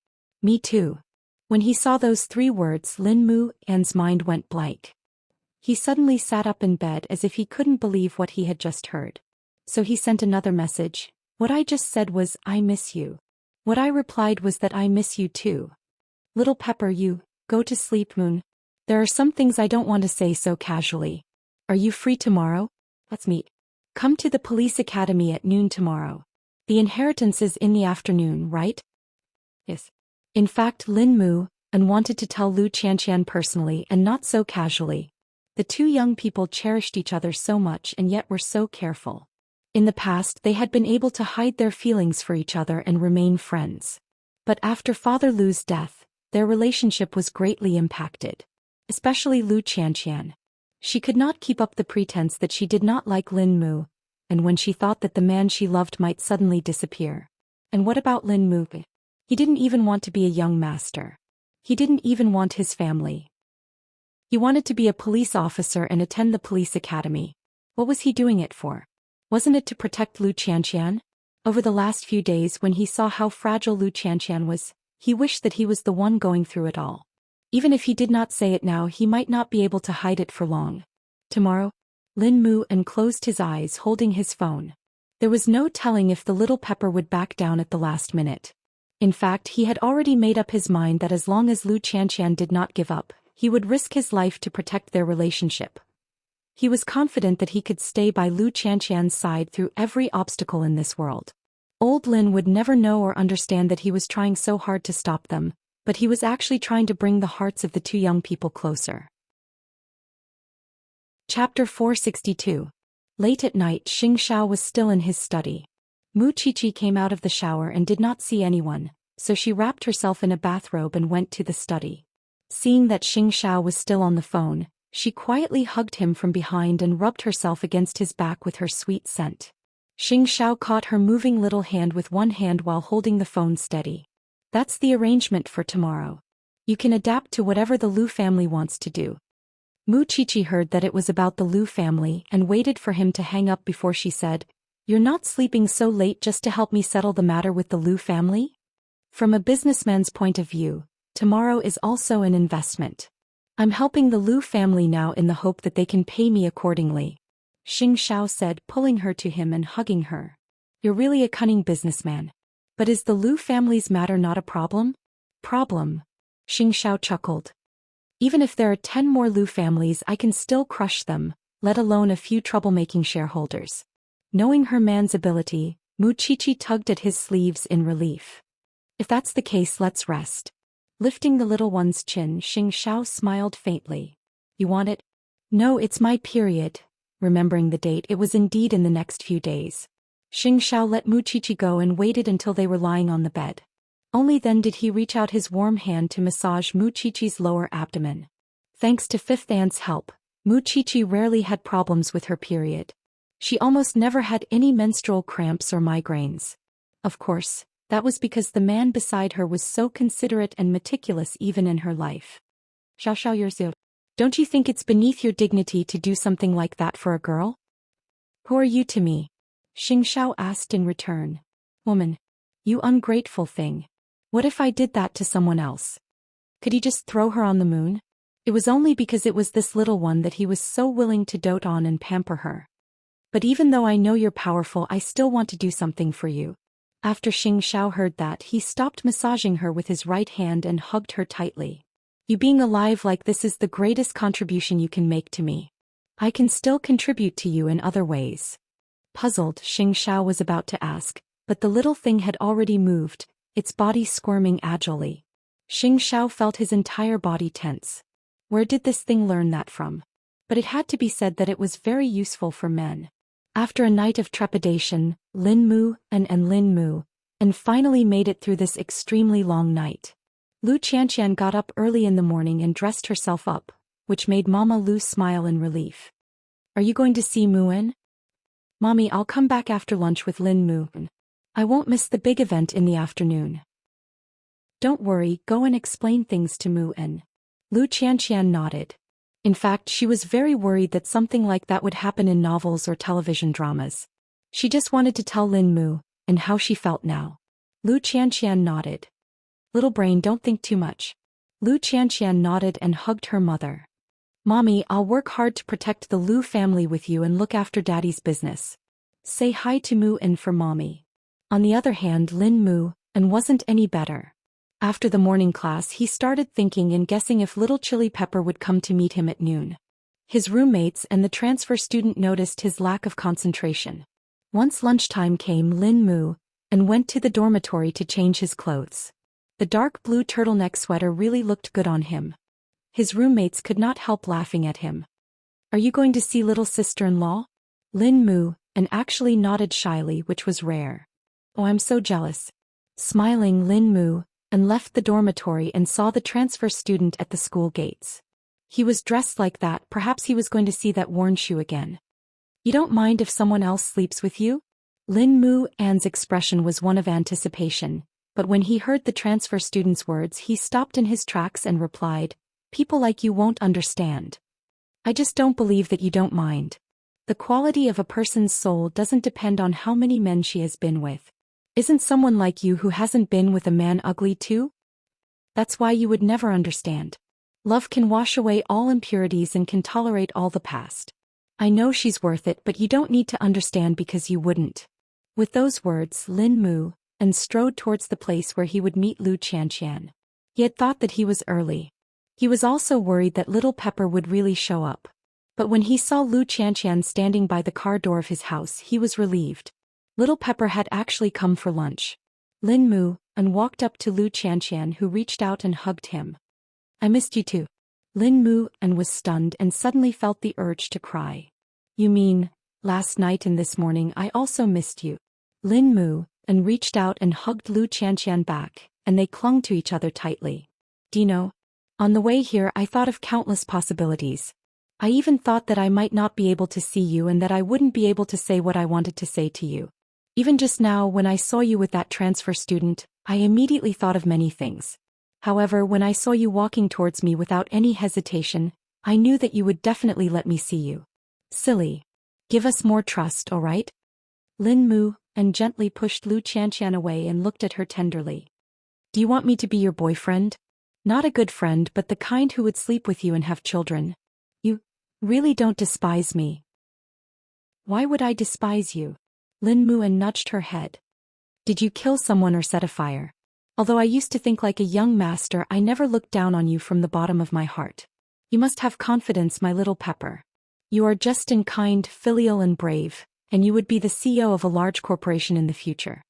Me too. When he saw those 3 words, Lin Mu's mind went blank. He suddenly sat up in bed as if he couldn't believe what he had just heard. So he sent another message. What I just said was, I miss you. What I replied was that I miss you too. Little Pepper, you, go to sleep, Moon. There are some things I don't want to say so casually. Are you free tomorrow? Let's meet. Come to the police academy at noon tomorrow. The inheritance is in the afternoon, right? Yes. In fact, Lin Mu wanted to tell Lu Xianxian personally and not so casually. The 2 young people cherished each other so much and yet were so careful. In the past, they had been able to hide their feelings for each other and remain friends. But after Father Lu's death, their relationship was greatly impacted. Especially Lu Xianxian. She could not keep up the pretense that she did not like Lin Mu, and when she thought that the man she loved might suddenly disappear. And what about Lin Mu? He didn't even want to be a young master. He didn't even want his family. He wanted to be a police officer and attend the police academy. What was he doing it for? Wasn't it to protect Lu Xianxian? Over the last few days, when he saw how fragile Lu Xianxian was, he wished that he was the one going through it all. Even if he did not say it now, he might not be able to hide it for long. Tomorrow? Lin Mu closed his eyes, holding his phone. There was no telling if the little Pepper would back down at the last minute. In fact, he had already made up his mind that as long as Lu Xianxian did not give up, he would risk his life to protect their relationship. He was confident that he could stay by Lu Xianxian's side through every obstacle in this world. Old Lin would never know or understand that he was trying so hard to stop them, but he was actually trying to bring the hearts of the 2 young people closer. Chapter 462. Late at night, Xianxia was still in his study. Mu Qiqi came out of the shower and did not see anyone, so she wrapped herself in a bathrobe and went to the study. Seeing that Xianxia was still on the phone, she quietly hugged him from behind and rubbed herself against his back with her sweet scent. Xianxia caught her moving little hand with one hand while holding the phone steady. That's the arrangement for tomorrow. You can adapt to whatever the Lu family wants to do. Mu Qiqi heard that it was about the Lu family and waited for him to hang up before she said, You're not sleeping so late just to help me settle the matter with the Lu family? From a businessman's point of view, tomorrow is also an investment. I'm helping the Lu family now in the hope that they can pay me accordingly. Xianxia said, pulling her to him and hugging her. You're really a cunning businessman. But is the Lu family's matter not a problem? Problem? Xianxia chuckled. Even if there are 10 more Lu families, I can still crush them, let alone a few troublemaking shareholders. Knowing her man's ability, Mu Qiqi tugged at his sleeves in relief. If that's the case, let's rest. Lifting the little one's chin, Xianxia smiled faintly. You want it? No, it's my period. Remembering the date, it was indeed in the next few days. Xianxia let Mu Qiqi go and waited until they were lying on the bed. Only then did he reach out his warm hand to massage Mu Qiqi's lower abdomen. Thanks to Fifth Aunt's help, Mu Qiqi rarely had problems with her period. She almost never had any menstrual cramps or migraines. Of course, that was because the man beside her was so considerate and meticulous even in her life. Xiao Yerzu, don't you think it's beneath your dignity to do something like that for a girl? Who are you to me? Xianxia asked in return. Woman. You ungrateful thing. What if I did that to someone else? Could he just throw her on the moon? It was only because it was this little one that he was so willing to dote on and pamper her. But even though I know you're powerful, I still want to do something for you. After Xianxia heard that, he stopped massaging her with his right hand and hugged her tightly. You being alive like this is the greatest contribution you can make to me. I can still contribute to you in other ways. Puzzled, Xianxia was about to ask, but the little thing had already moved, its body squirming agilely. Xianxia felt his entire body tense. Where did this thing learn that from? But it had to be said that it was very useful for men. After a night of trepidation, Lin Mu and finally made it through this extremely long night. Lu Xianxian got up early in the morning and dressed herself up, which made Mama Lu smile in relief. Are you going to see Muan? Mommy, I'll come back after lunch with Lin Mu. I won't miss the big event in the afternoon. Don't worry, go and explain things to Muan. Lu Xianxian nodded. In fact, she was very worried that something like that would happen in novels or television dramas. She just wanted to tell Lin Mu, and how she felt now. Lu Xianxian nodded. Little brain, don't think too much. Lu Xianxian nodded and hugged her mother. Mommy, I'll work hard to protect the Lu family with you and look after Daddy's business. Say hi to Muan for Mommy. On the other hand, Lin Mu wasn't any better. After the morning class, he started thinking and guessing if little Chili Pepper would come to meet him at noon. His roommates and the transfer student noticed his lack of concentration. Once lunchtime came, Lin Mu went to the dormitory to change his clothes. The dark blue turtleneck sweater really looked good on him. His roommates could not help laughing at him. Are you going to see little sister-in-law? Lin Mu actually nodded shyly, which was rare. Oh, I'm so jealous. Smiling, Lin Mu left the dormitory and saw the transfer student at the school gates. He was dressed like that, perhaps he was going to see that worn shoe again. You don't mind if someone else sleeps with you? Lin Muan's expression was one of anticipation, but when he heard the transfer student's words, he stopped in his tracks and replied, People like you won't understand. I just don't believe that you don't mind. The quality of a person's soul doesn't depend on how many men she has been with. Isn't someone like you who hasn't been with a man ugly too? That's why you would never understand. Love can wash away all impurities and can tolerate all the past. I know she's worth it, but you don't need to understand because you wouldn't. With those words, Lin Mu strode towards the place where he would meet Lu Xianxian. He had thought that he was early. He was also worried that little Pepper would really show up. But when he saw Lu Xianxian standing by the car door of his house, he was relieved. Little Pepper had actually come for lunch. Lin Mu walked up to Lu Xianxian, who reached out and hugged him. I missed you too. Lin Mu was stunned and suddenly felt the urge to cry. You mean, last night and this morning I also missed you. Lin Mu reached out and hugged Lu Xianxian back, and they clung to each other tightly. Do you know? On the way here I thought of countless possibilities. I even thought that I might not be able to see you and that I wouldn't be able to say what I wanted to say to you. Even just now when I saw you with that transfer student, I immediately thought of many things. However, when I saw you walking towards me without any hesitation, I knew that you would definitely let me see you. Silly. Give us more trust, all right? Lin Mu gently pushed Lu Xianxian away and looked at her tenderly. Do you want me to be your boyfriend? Not a good friend, but the kind who would sleep with you and have children. You really don't despise me. Why would I despise you? Lin Mu nudged her head. Did you kill someone or set a fire? Although I used to think like a young master, I never looked down on you from the bottom of my heart. You must have confidence, my little Pepper. You are just and kind, filial and brave, and you would be the CEO of a large corporation in the future.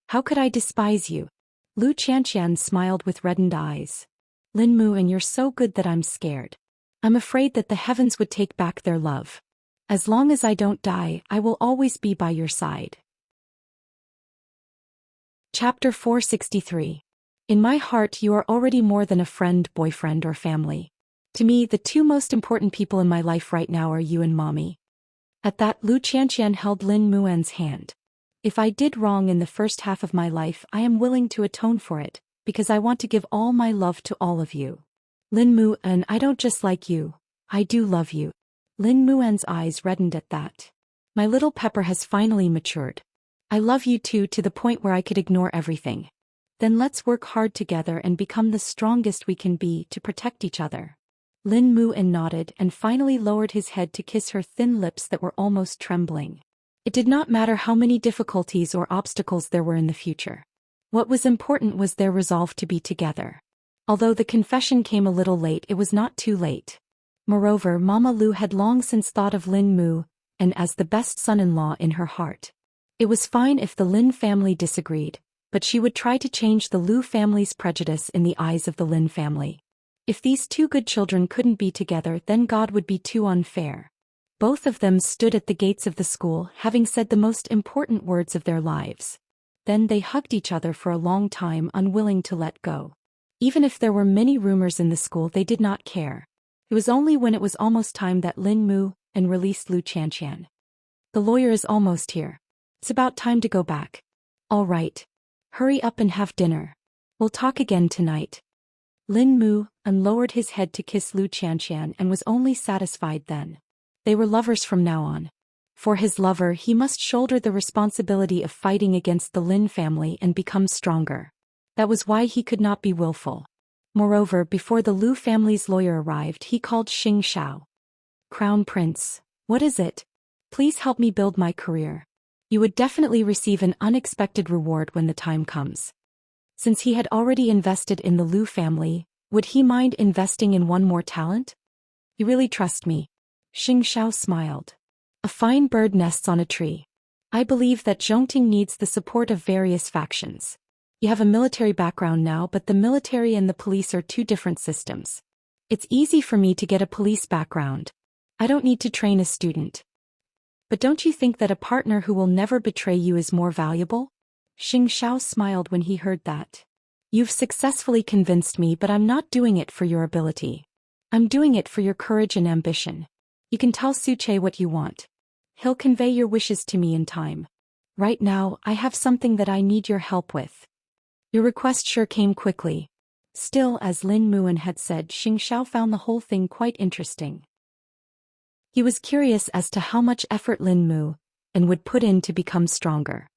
How could I despise you? Lu Xianxian smiled with reddened eyes. Lin Mu, you're so good that I'm scared. I'm afraid that the heavens would take back their love. As long as I don't die, I will always be by your side. Chapter 463. In my heart you are already more than a friend, boyfriend, or family. To me, the two most important people in my life right now are you and Mommy. At that, Lu Xianxian held Lin Muan's hand. If I did wrong in the first half of my life, I am willing to atone for it, because I want to give all my love to all of you. Lin Muan, I don't just like you, I do love you. Lin Muan's eyes reddened at that. My little Pepper has finally matured. I love you too, to the point where I could ignore everything. Then let's work hard together and become the strongest we can be to protect each other. Lin Mu nodded and finally lowered his head to kiss her thin lips that were almost trembling. It did not matter how many difficulties or obstacles there were in the future. What was important was their resolve to be together. Although the confession came a little late, it was not too late. Moreover, Mama Lu had long since thought of Lin Mu, and as the best son-in-law in her heart. It was fine if the Lin family disagreed, but she would try to change the Lu family's prejudice in the eyes of the Lin family. If these two good children couldn't be together, then God would be too unfair. Both of them stood at the gates of the school, having said the most important words of their lives. Then they hugged each other for a long time, unwilling to let go. Even if there were many rumors in the school, they did not care. It was only when it was almost time that Lin Mu released Zhou Xian. The lawyer is almost here. It's about time to go back. All right. Hurry up and have dinner. We'll talk again tonight. Lin Mu lowered his head to kiss Zhou Xian and was only satisfied then. They were lovers from now on. For his lover, he must shoulder the responsibility of fighting against the Lin family and become stronger. That was why he could not be willful. Moreover, before the Lu family's lawyer arrived, he called Xianxia. Crown Prince, what is it? Please help me build my career. You would definitely receive an unexpected reward when the time comes. Since he had already invested in the Lu family, would he mind investing in one more talent? You really trust me? Xianxia smiled. A fine bird nests on a tree. I believe that Zhongting needs the support of various factions. You have a military background now, but the military and the police are two different systems. It's easy for me to get a police background. I don't need to train a student. But don't you think that a partner who will never betray you is more valuable? Xianxia smiled when he heard that. You've successfully convinced me, but I'm not doing it for your ability. I'm doing it for your courage and ambition. You can tell Suche what you want. He'll convey your wishes to me in time. Right now, I have something that I need your help with. Your request sure came quickly. Still, as Lin Mu had said, Xianxia found the whole thing quite interesting. He was curious as to how much effort Lin Mu would put in to become stronger.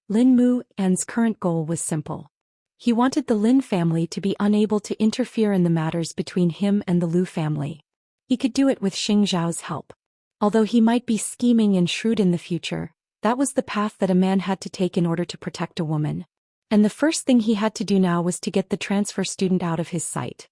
Lin Mu's current goal was simple. He wanted the Lin family to be unable to interfere in the matters between him and the Lu family. He could do it with Xianxia's help. Although he might be scheming and shrewd in the future, that was the path that a man had to take in order to protect a woman. And the first thing he had to do now was to get the transfer student out of his sight.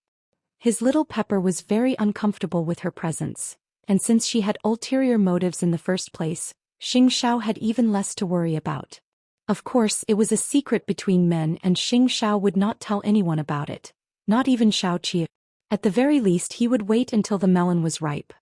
His little Pepper was very uncomfortable with her presence, and since she had ulterior motives in the first place, Xianxia had even less to worry about. Of course, it was a secret between men, and Xianxia would not tell anyone about it, not even Xiaoqi. At the very least, he would wait until the melon was ripe.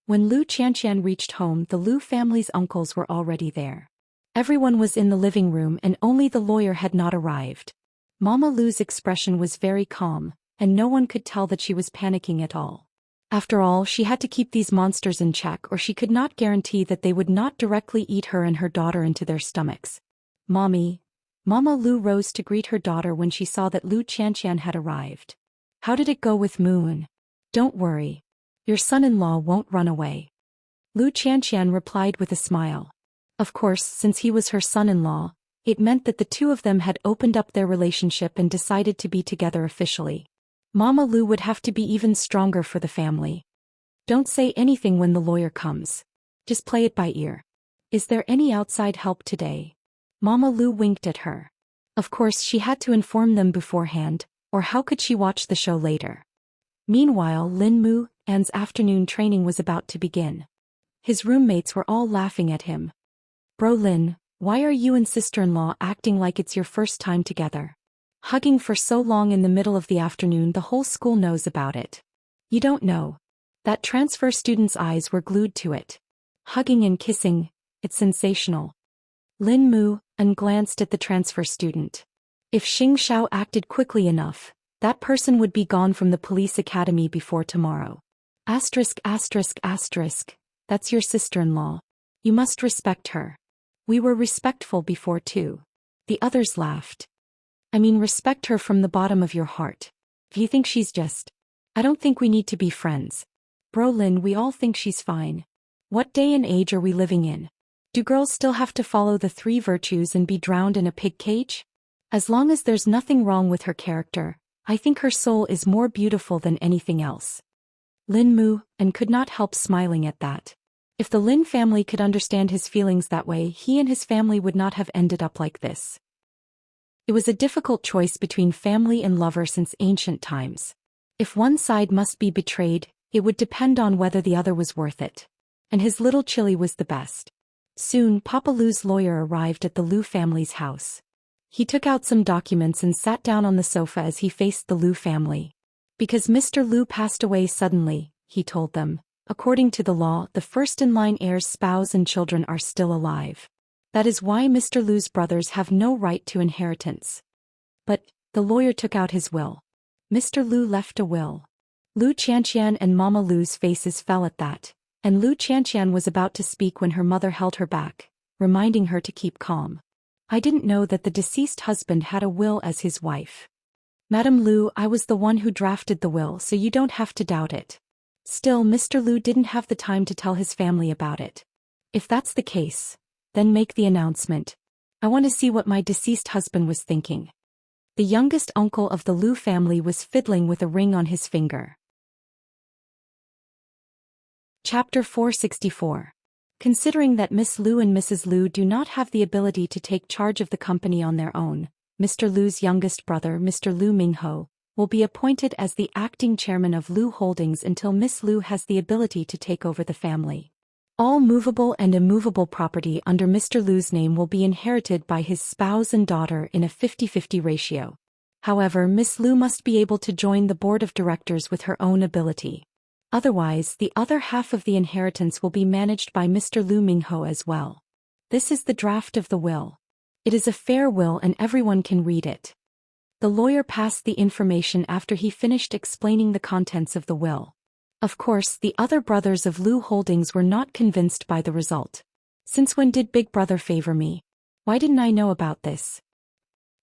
When Lu Qianqian reached home, the Lu family's uncles were already there. Everyone was in the living room and only the lawyer had not arrived. Mama Lu's expression was very calm, and no one could tell that she was panicking at all. After all, she had to keep these monsters in check, or she could not guarantee that they would not directly eat her and her daughter into their stomachs. Mommy. Mama Lu rose to greet her daughter when she saw that Lu Qianqian had arrived. How did it go with Moon? Don't worry. Your son-in-law won't run away. Lu Qianqian replied with a smile. Of course, since he was her son-in-law, it meant that the two of them had opened up their relationship and decided to be together officially. Mama Lu would have to be even stronger for the family. Don't say anything when the lawyer comes. Just play it by ear. Is there any outside help today? Mama Lu winked at her. Of course, she had to inform them beforehand, or how could she watch the show later? Meanwhile, Lin Mu's afternoon training was about to begin. His roommates were all laughing at him. Bro Lin, why are you and sister-in-law acting like it's your first time together? Hugging for so long in the middle of the afternoon, the whole school knows about it. You don't know. That transfer student's eyes were glued to it. Hugging and kissing, it's sensational. Lin Mu glanced at the transfer student. If Xianxia acted quickly enough, that person would be gone from the police academy before tomorrow. Asterisk asterisk asterisk, that's your sister-in-law. You must respect her. We were respectful before too. The others laughed. I mean, respect her from the bottom of your heart. If you think she's just... I don't think we need to be friends. Bro Lin, we all think she's fine. What day and age are we living in? Do girls still have to follow the 3 virtues and be drowned in a pig cage? As long as there's nothing wrong with her character, I think her soul is more beautiful than anything else. Lin moved and could not help smiling at that. If the Lin family could understand his feelings that way, he and his family would not have ended up like this. It was a difficult choice between family and lover since ancient times. If one side must be betrayed, it would depend on whether the other was worth it. And his little Chili was the best. Soon, Papa Lu's lawyer arrived at the Lu family's house. He took out some documents and sat down on the sofa as he faced the Lu family. Because Mr. Lu passed away suddenly, he told them, according to the law, the first-in-line heir's spouse and children are still alive. That is why Mr. Lu's brothers have no right to inheritance. But, the lawyer took out his will. Mr. Lu left a will. Lu Xianxian and Mama Lu's faces fell at that, and Lu Xianxian was about to speak when her mother held her back, reminding her to keep calm. I didn't know that the deceased husband had a will as his wife. Madam Lu, I was the one who drafted the will, so you don't have to doubt it. Still, Mr. Lu didn't have the time to tell his family about it. If that's the case, then make the announcement. I want to see what my deceased husband was thinking. The youngest uncle of the Lu family was fiddling with a ring on his finger. Chapter 464. Considering that Miss Lu and Mrs. Lu do not have the ability to take charge of the company on their own, Mr. Lu's youngest brother, Mr. Lu Mingho, will be appointed as the acting chairman of Lu Holdings until Miss Lu has the ability to take over the family. All movable and immovable property under Mr. Lu's name will be inherited by his spouse and daughter in a 50-50 ratio. However, Miss Lu must be able to join the board of directors with her own ability. Otherwise, the other half of the inheritance will be managed by Mr. Lu Mingho as well. This is the draft of the will. It is a fair will and everyone can read it. The lawyer passed the information after he finished explaining the contents of the will. Of course, the other brothers of Lu Holdings were not convinced by the result. Since when did Big Brother favor me? Why didn't I know about this?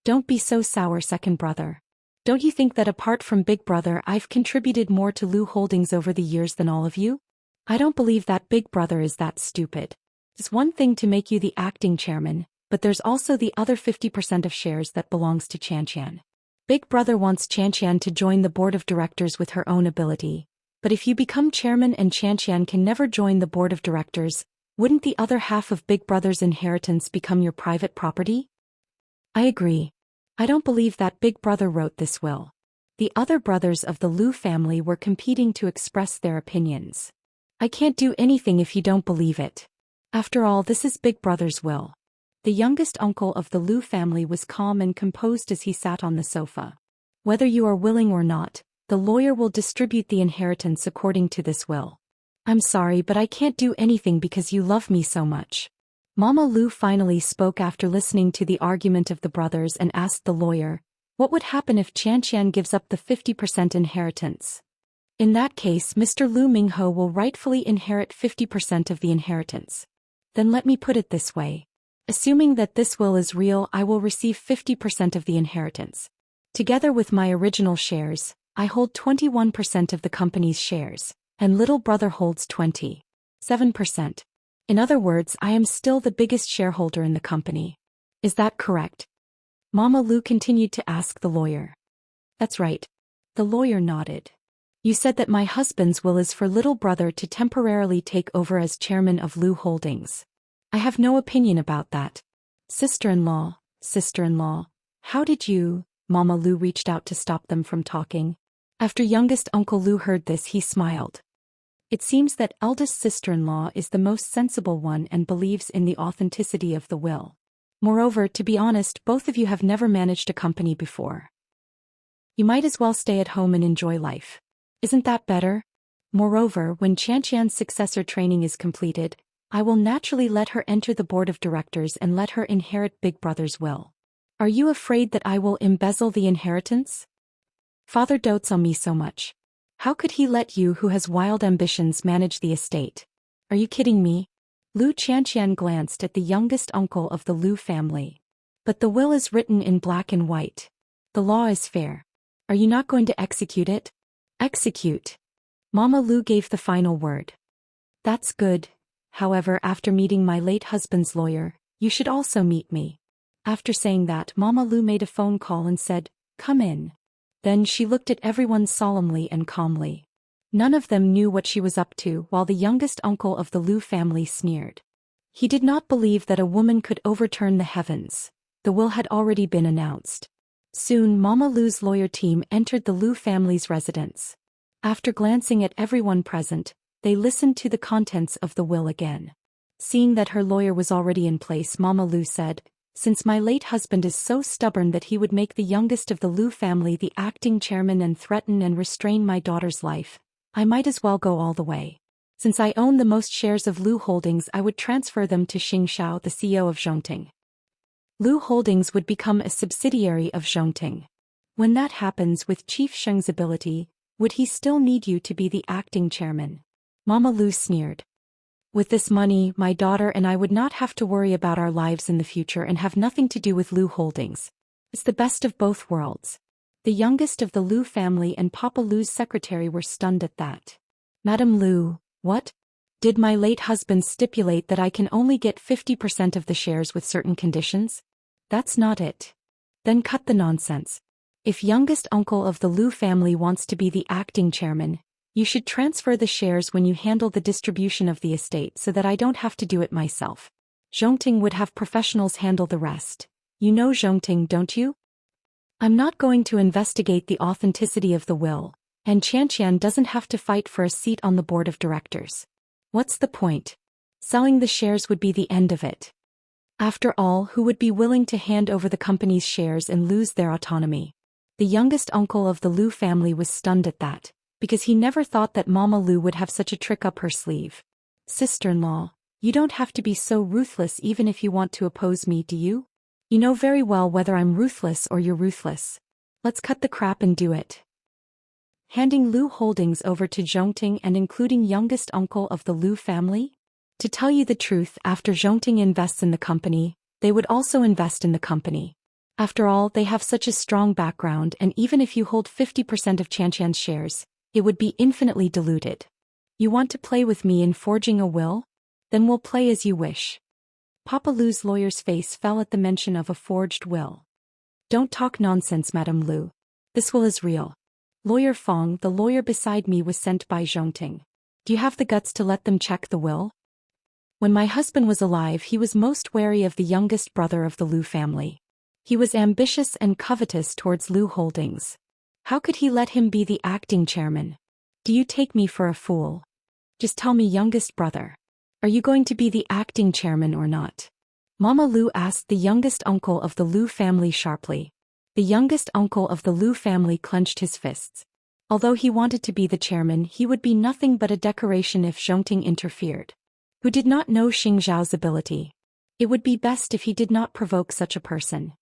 Don't be so sour, second brother. Don't you think that apart from Big Brother, I've contributed more to Lu Holdings over the years than all of you? I don't believe that Big Brother is that stupid. It's one thing to make you the acting chairman, but there's also the other 50% of shares that belongs to Xianxia. Big Brother wants Xianxia to join the board of directors with her own ability, but if you become chairman and Xianxia can never join the board of directors, wouldn't the other half of Big Brother's inheritance become your private property? I agree. I don't believe that Big Brother wrote this will. The other brothers of the Lu family were competing to express their opinions. I can't do anything if you don't believe it. After all, this is Big Brother's will. The youngest uncle of the Lu family was calm and composed as he sat on the sofa. Whether you are willing or not, the lawyer will distribute the inheritance according to this will. I'm sorry, but I can't do anything because you love me so much. Mama Lu finally spoke after listening to the argument of the brothers and asked the lawyer, what would happen if Xianxia gives up the 50% inheritance? In that case, Mr. Lu Mingho will rightfully inherit 50% of the inheritance. Then let me put it this way. Assuming that this will is real, I will receive 50% of the inheritance. Together with my original shares, I hold 21% of the company's shares, and little brother holds 27%. In other words, I am still the biggest shareholder in the company. Is that correct? Mama Lu continued to ask the lawyer. That's right. The lawyer nodded. You said that my husband's will is for little brother to temporarily take over as chairman of Lu Holdings. I have no opinion about that. Sister-in-law, how did you? Mama Lu reached out to stop them from talking. After youngest Uncle Lu heard this, he smiled. It seems that eldest sister-in-law is the most sensible one and believes in the authenticity of the will. Moreover, to be honest, both of you have never managed a company before. You might as well stay at home and enjoy life. Isn't that better? Moreover, when Xianxian's successor training is completed, I will naturally let her enter the board of directors and let her inherit Big Brother's will. Are you afraid that I will embezzle the inheritance? Father dotes on me so much. How could he let you, who has wild ambitions, manage the estate? Are you kidding me? Lu Xianxian glanced at the youngest uncle of the Lu family. But the will is written in black and white. The law is fair. Are you not going to execute it? Execute. Mama Lu gave the final word. That's good. However, after meeting my late husband's lawyer, you should also meet me. After saying that, Mama Lu made a phone call and said, "Come in." Then she looked at everyone solemnly and calmly. None of them knew what she was up to, while the youngest uncle of the Lu family sneered. He did not believe that a woman could overturn the heavens. The will had already been announced. Soon Mama Lu's lawyer team entered the Lu family's residence. After glancing at everyone present, they listened to the contents of the will again. Seeing that her lawyer was already in place, Mama Lu said, "Since my late husband is so stubborn that he would make the youngest of the Lu family the acting chairman and threaten and restrain my daughter's life, I might as well go all the way. Since I own the most shares of Lu Holdings, I would transfer them to Xianxia, the CEO of Zhongting. Lu Holdings would become a subsidiary of Zhongting. When that happens, with Chief Sheng's ability, would he still need you to be the acting chairman?" Mama Lu sneered. "With this money, my daughter and I would not have to worry about our lives in the future and have nothing to do with Lu Holdings. It's the best of both worlds." The youngest of the Lu family and Papa Lu's secretary were stunned at that. "Madam Lu, what? Did my late husband stipulate that I can only get 50% of the shares with certain conditions? That's not it. Then cut the nonsense. If youngest uncle of the Lu family wants to be the acting chairman, you should transfer the shares when you handle the distribution of the estate so that I don't have to do it myself. Zhongting would have professionals handle the rest. You know Zhongting, don't you? I'm not going to investigate the authenticity of the will, and Xianxia doesn't have to fight for a seat on the board of directors. What's the point? Selling the shares would be the end of it. After all, who would be willing to hand over the company's shares and lose their autonomy?" The youngest uncle of the Lu family was stunned at that, because he never thought that Mama Lu would have such a trick up her sleeve. "Sister-in-law, you don't have to be so ruthless even if you want to oppose me, do you? You know very well whether I'm ruthless or you're ruthless. Let's cut the crap and do it." Handing Lu Holdings over to Zhongting and including youngest uncle of the Lu family? To tell you the truth, after Zhongting invests in the company, they would also invest in the company. After all, they have such a strong background, and even if you hold 50% of Xianxia's shares, it would be infinitely diluted. You want to play with me in forging a will? Then we'll play as you wish. Papa Lu's lawyer's face fell at the mention of a forged will. "Don't talk nonsense, Madam Lu. This will is real. Lawyer Fong, the lawyer beside me, was sent by Zhongting. Do you have the guts to let them check the will? When my husband was alive, he was most wary of the youngest brother of the Lu family. He was ambitious and covetous towards Lu Holdings. How could he let him be the acting chairman? Do you take me for a fool? Just tell me, youngest brother. Are you going to be the acting chairman or not?" Mama Lu asked the youngest uncle of the Lu family sharply. The youngest uncle of the Lu family clenched his fists. Although he wanted to be the chairman, he would be nothing but a decoration if Zhongting interfered. Who did not know Xing Zhao's ability? It would be best if he did not provoke such a person.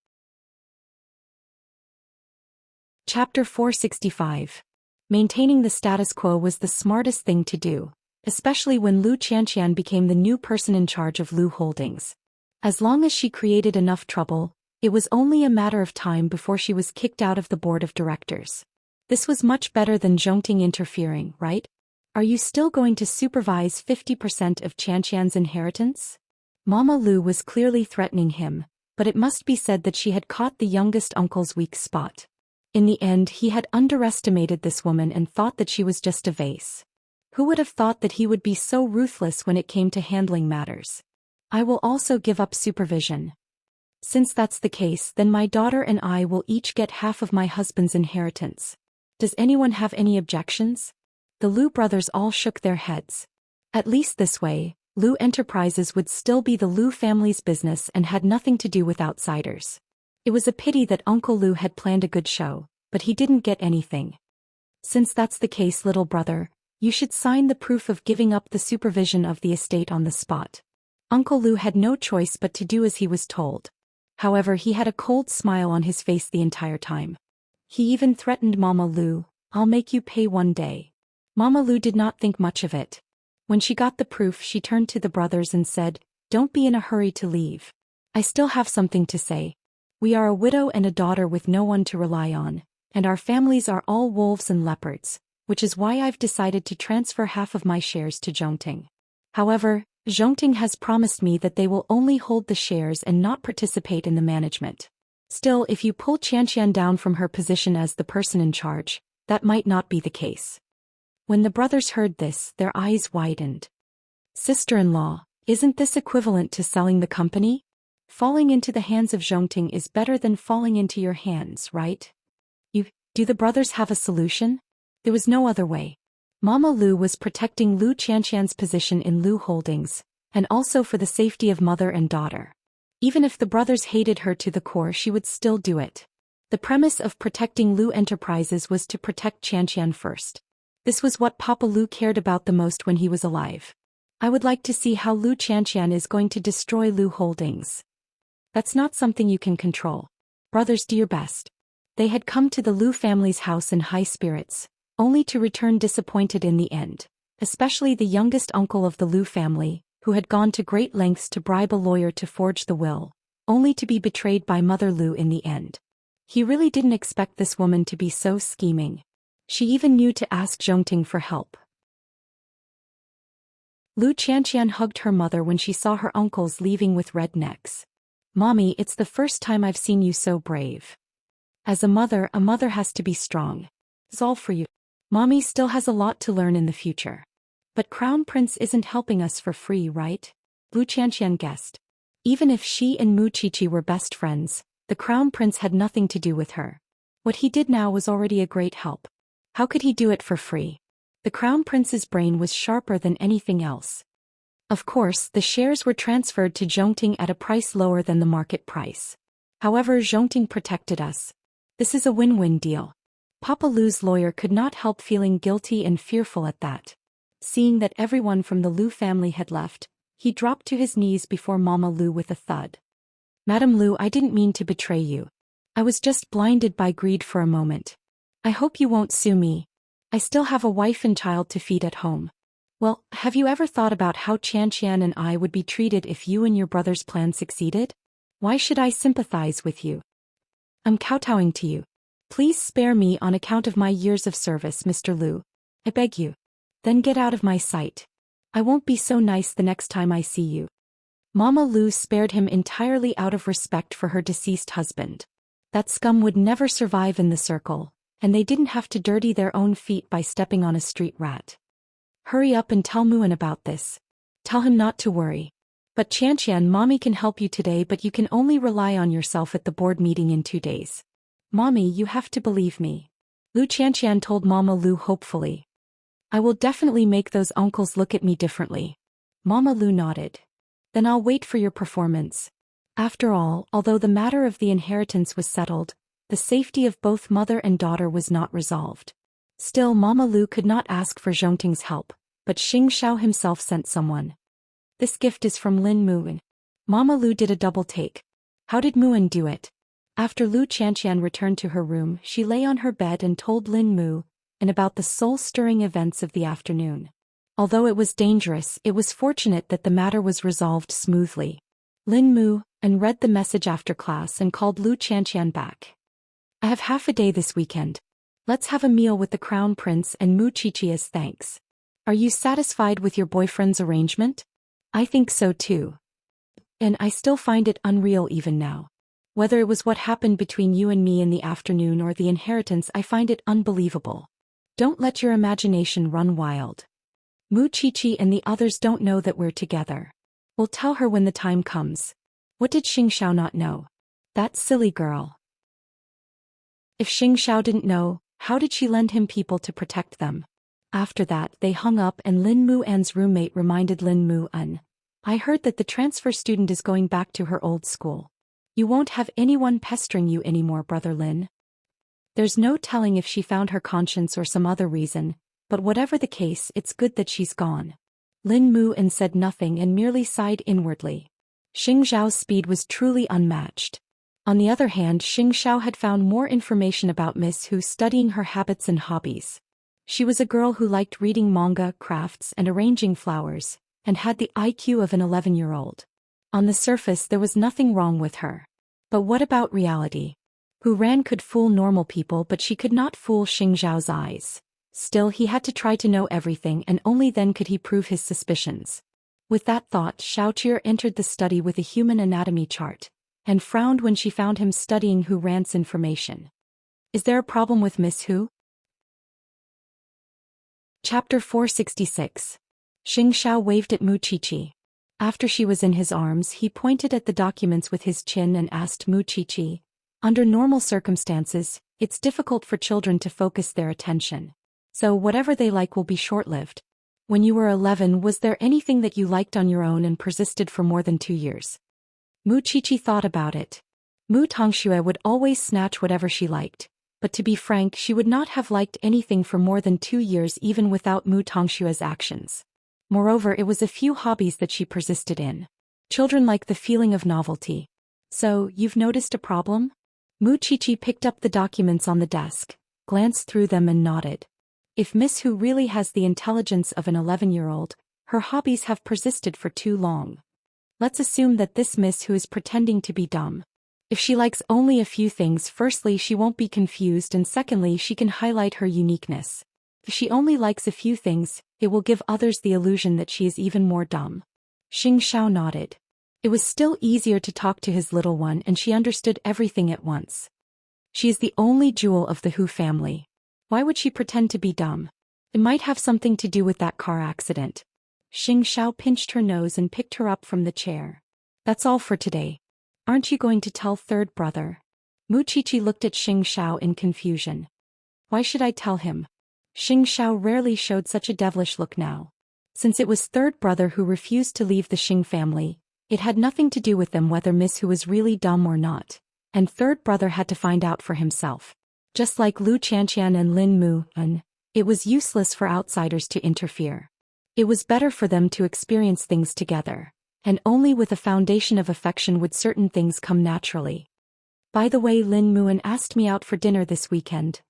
Chapter 465. Maintaining the status quo was the smartest thing to do, especially when Lu Qianxian became the new person in charge of Lu Holdings. As long as she created enough trouble, it was only a matter of time before she was kicked out of the board of directors. This was much better than Zhongting interfering, right? Are you still going to supervise 50% of Qianxian's inheritance? Mama Lu was clearly threatening him, but it must be said that she had caught the youngest uncle's weak spot. In the end, he had underestimated this woman and thought that she was just a vase. Who would have thought that he would be so ruthless when it came to handling matters? "I will also give up supervision. Since that's the case, then my daughter and I will each get half of my husband's inheritance. Does anyone have any objections?" The Lu brothers all shook their heads. At least this way, Lu Enterprises would still be the Lu family's business and had nothing to do with outsiders. It was a pity that Uncle Lu had planned a good show, but he didn't get anything. "Since that's the case, little brother, you should sign the proof of giving up the supervision of the estate on the spot." Uncle Lu had no choice but to do as he was told. However, he had a cold smile on his face the entire time. He even threatened Mama Lu, "I'll make you pay one day." Mama Lu did not think much of it. When she got the proof, she turned to the brothers and said, "Don't be in a hurry to leave. I still have something to say. We are a widow and a daughter with no one to rely on, and our families are all wolves and leopards, which is why I've decided to transfer half of my shares to Zhongting. However, Zhongting has promised me that they will only hold the shares and not participate in the management. Still, if you pull Xianxia down from her position as the person in charge, that might not be the case. When the brothers heard this, their eyes widened. Sister-in-law, isn't this equivalent to selling the company? Falling into the hands of Zhongting is better than falling into your hands, right? Do the brothers have a solution? There was no other way. Mama Lu was protecting Lu Qianqian's position in Lu Holdings, and also for the safety of mother and daughter. Even if the brothers hated her to the core, she would still do it. The premise of protecting Lu Enterprises was to protect Qianqian first. This was what Papa Lu cared about the most when he was alive. I would like to see how Lu Qianqian is going to destroy Lu Holdings. That's not something you can control. Brothers, do your best. They had come to the Lu family's house in high spirits, only to return disappointed in the end, especially the youngest uncle of the Lu family, who had gone to great lengths to bribe a lawyer to forge the will, only to be betrayed by Mother Lu in the end. He really didn't expect this woman to be so scheming. She even knew to ask Zhongting for help. Lu Qianqian hugged her mother when she saw her uncles leaving with red necks. "Mommy, it's the first time I've seen you so brave. As a mother has to be strong. It's all for you. Mommy still has a lot to learn in the future. But Crown Prince isn't helping us for free, right?" Lu Qianqian guessed. Even if she and Mu Qiqi were best friends, the Crown Prince had nothing to do with her. What he did now was already a great help. How could he do it for free? The Crown Prince's brain was sharper than anything else. Of course, the shares were transferred to Zhongting at a price lower than the market price. However, Zhongting protected us. This is a win-win deal. Papa Lu's lawyer could not help feeling guilty and fearful at that. Seeing that everyone from the Lu family had left, he dropped to his knees before Mama Lu with a thud. "Madam Lu, I didn't mean to betray you. I was just blinded by greed for a moment. I hope you won't sue me. I still have a wife and child to feed at home. Well, have you ever thought about how Qianqian and I would be treated if you and your brother's plan succeeded? Why should I sympathize with you? I'm kowtowing to you. Please spare me on account of my years of service, Mr. Lu. I beg you. Then get out of my sight. I won't be so nice the next time I see you." Mama Lu spared him entirely out of respect for her deceased husband. That scum would never survive in the circle, and they didn't have to dirty their own feet by stepping on a street rat. "Hurry up and tell Muan about this. Tell him not to worry. But Qianqian, Mommy can help you today, but you can only rely on yourself at the board meeting in 2 days. Mommy, you have to believe me." Lu Qianqian told Mama Lu hopefully. "I will definitely make those uncles look at me differently." Mama Lu nodded. "Then I'll wait for your performance." After all, although the matter of the inheritance was settled, the safety of both mother and daughter was not resolved. Still, Mama Lu could not ask for Zhongting's help, but Xianxia himself sent someone. "This gift is from Lin Muan." Mama Lu did a double take. How did Muan do it? After Lu Qianqian returned to her room, she lay on her bed and told Lin Mu and about the soul-stirring events of the afternoon. Although it was dangerous, it was fortunate that the matter was resolved smoothly. Lin Mu and read the message after class and called Lu Qianqian back. "I have half a day this weekend. Let's have a meal with the Crown Prince and Mu Qiqi as thanks. Are you satisfied with your boyfriend's arrangement?" "I think so too. And I still find it unreal even now. Whether it was what happened between you and me in the afternoon or the inheritance, I find it unbelievable. Don't let your imagination run wild. Mu Qiqi and the others don't know that we're together. We'll tell her when the time comes." What did Xianxia not know? That silly girl. If Xianxia didn't know, how did she lend him people to protect them? After that, they hung up and Lin Muan's roommate reminded Lin Muan, "I heard that the transfer student is going back to her old school. You won't have anyone pestering you anymore, Brother Lin." There's no telling if she found her conscience or some other reason, but whatever the case, it's good that she's gone. Lin Muan said nothing and merely sighed inwardly. Xianxiao's speed was truly unmatched. On the other hand, Xianxia had found more information about Miss Hu, studying her habits and hobbies. She was a girl who liked reading manga, crafts, and arranging flowers, and had the IQ of an 11-year-old. On the surface, there was nothing wrong with her. But what about reality? Hu Ran could fool normal people, but she could not fool Xianxiao's eyes. Still, he had to try to know everything, and only then could he prove his suspicions. With that thought, Xianxia entered the study with a human anatomy chart, and frowned when she found him studying Hu Ran's information. Is there a problem with Miss Hu? Chapter 466. Xianxia waved at Mu Qiqi. After she was in his arms, he pointed at the documents with his chin and asked Mu Qiqi, "Under normal circumstances, it's difficult for children to focus their attention. So whatever they like will be short-lived. When you were 11, was there anything that you liked on your own and persisted for more than 2 years?" Mu Qiqi thought about it. Mu Tongxue would always snatch whatever she liked, but to be frank, she would not have liked anything for more than 2 years even without Mu Tongshue's actions. Moreover, it was a few hobbies that she persisted in. Children like the feeling of novelty. "So, you've noticed a problem?" Mu Qiqi picked up the documents on the desk, glanced through them and nodded. If Miss Hu really has the intelligence of an 11-year-old, her hobbies have persisted for too long. Let's assume that this Miss Hu is pretending to be dumb. If she likes only a few things, firstly, she won't be confused, and secondly, she can highlight her uniqueness. If she only likes a few things, it will give others the illusion that she is even more dumb. Xianxia nodded. It was still easier to talk to his little one, and she understood everything at once. She is the only jewel of the Hu family. Why would she pretend to be dumb? It might have something to do with that car accident. Xianxia pinched her nose and picked her up from the chair. That's all for today. Aren't you going to tell third brother? Mu Qiqi looked at Xianxia in confusion. Why should I tell him? Xianxia rarely showed such a devilish look now. Since it was third brother who refused to leave the Xing family, it had nothing to do with them whether Miss Hu was really dumb or not, and third brother had to find out for himself. Just like Lu Qianqian and Lin Mu, it was useless for outsiders to interfere. It was better for them to experience things together, and only with a foundation of affection would certain things come naturally. By the way, Lin Muan asked me out for dinner this weekend.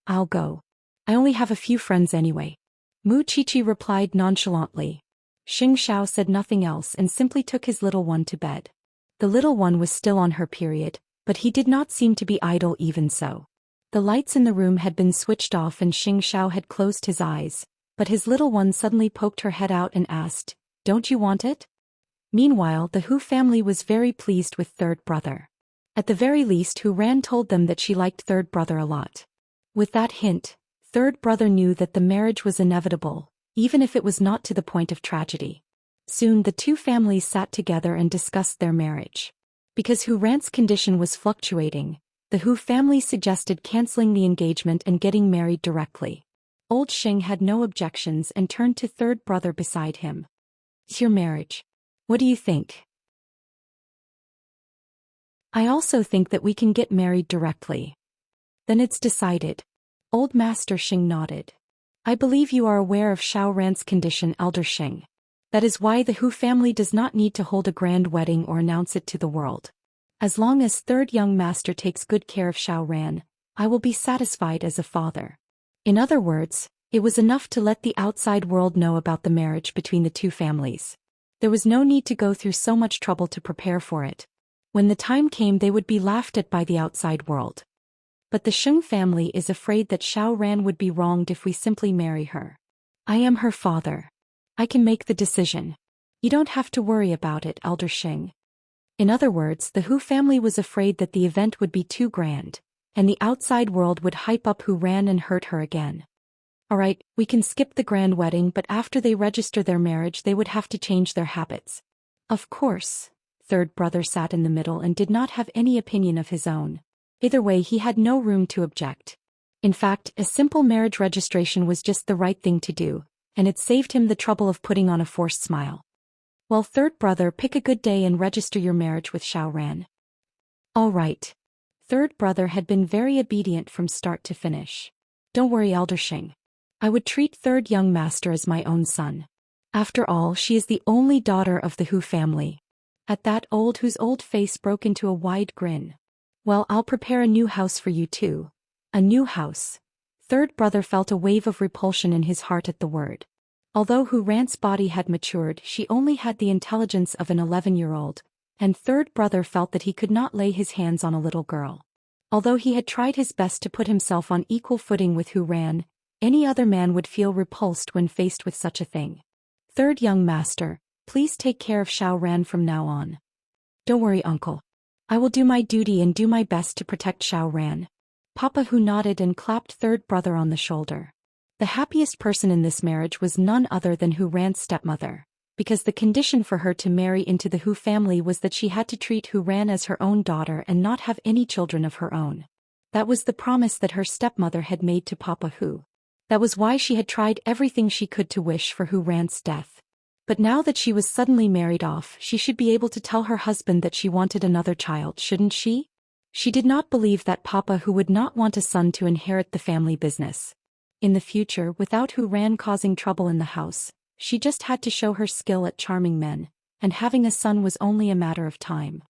I'll go. I only have a few friends anyway. Mu Qiqi replied nonchalantly. Xianxia said nothing else and simply took his little one to bed. The little one was still on her period, but he did not seem to be idle even so. The lights in the room had been switched off and Xianxia had closed his eyes, but his little one suddenly poked her head out and asked, "Don't you want it?" Meanwhile, the Hu family was very pleased with third brother. At the very least, Hu Ran told them that she liked third brother a lot. With that hint, third brother knew that the marriage was inevitable, even if it was not to the point of tragedy. Soon the two families sat together and discussed their marriage. Because Hu Ran's condition was fluctuating, the Hu family suggested canceling the engagement and getting married directly. Old Xing had no objections and turned to third brother beside him. "It's your marriage. What do you think?" "I also think that we can get married directly." "Then it's decided." Old Master Xing nodded. "I believe you are aware of Xiao Ran's condition, Elder Xing. That is why the Hu family does not need to hold a grand wedding or announce it to the world. As long as third young master takes good care of Xiao Ran, I will be satisfied as a father." In other words, it was enough to let the outside world know about the marriage between the two families. There was no need to go through so much trouble to prepare for it. When the time came, they would be laughed at by the outside world. But the Sheng family is afraid that Xiao Ran would be wronged if we simply marry her. I am her father. I can make the decision. You don't have to worry about it, Elder Xing. In other words, the Hu family was afraid that the event would be too grand, and the outside world would hype up Hu Ran and hurt her again. Alright, we can skip the grand wedding, but after they register their marriage they would have to change their habits. Of course. Third brother sat in the middle and did not have any opinion of his own. Either way, he had no room to object. In fact, a simple marriage registration was just the right thing to do, and it saved him the trouble of putting on a forced smile. "Well, third brother, pick a good day and register your marriage with Xiao Ran." "All right." Third brother had been very obedient from start to finish. "Don't worry, Elder Xing. I would treat third young master as my own son. After all, she is the only daughter of the Hu family." At that, whose old face broke into a wide grin. "Well, I'll prepare a new house for you too." A new house. Third brother felt a wave of repulsion in his heart at the word. Although Hu Ran's body had matured, she only had the intelligence of an 11-year-old, and third brother felt that he could not lay his hands on a little girl. Although he had tried his best to put himself on equal footing with Hu Ran, any other man would feel repulsed when faced with such a thing. "Third young master, please take care of Xiao Ran from now on. Don't worry, uncle. I will do my duty and do my best to protect Xiao Ran. Papa Hu nodded and clapped third brother on the shoulder. The happiest person in this marriage was none other than Hu Ran's stepmother, because the condition for her to marry into the Hu family was that she had to treat Hu Ran as her own daughter and not have any children of her own. That was the promise that her stepmother had made to Papa Hu. That was why she had tried everything she could to wish for Hu Ran's death. But now that she was suddenly married off, she should be able to tell her husband that she wanted another child, shouldn't she? She did not believe that Papa Hu would not want a son to inherit the family business. In the future, without Hu Ran causing trouble in the house, she just had to show her skill at charming men, and having a son was only a matter of time.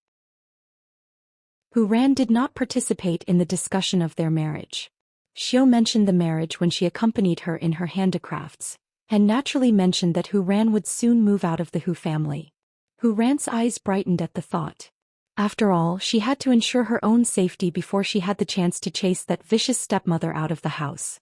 Hu Ran did not participate in the discussion of their marriage. Xiao mentioned the marriage when she accompanied her in her handicrafts, and naturally mentioned that Hu Ran would soon move out of the Hu family. Hu Ran's eyes brightened at the thought. After all, she had to ensure her own safety before she had the chance to chase that vicious stepmother out of the house.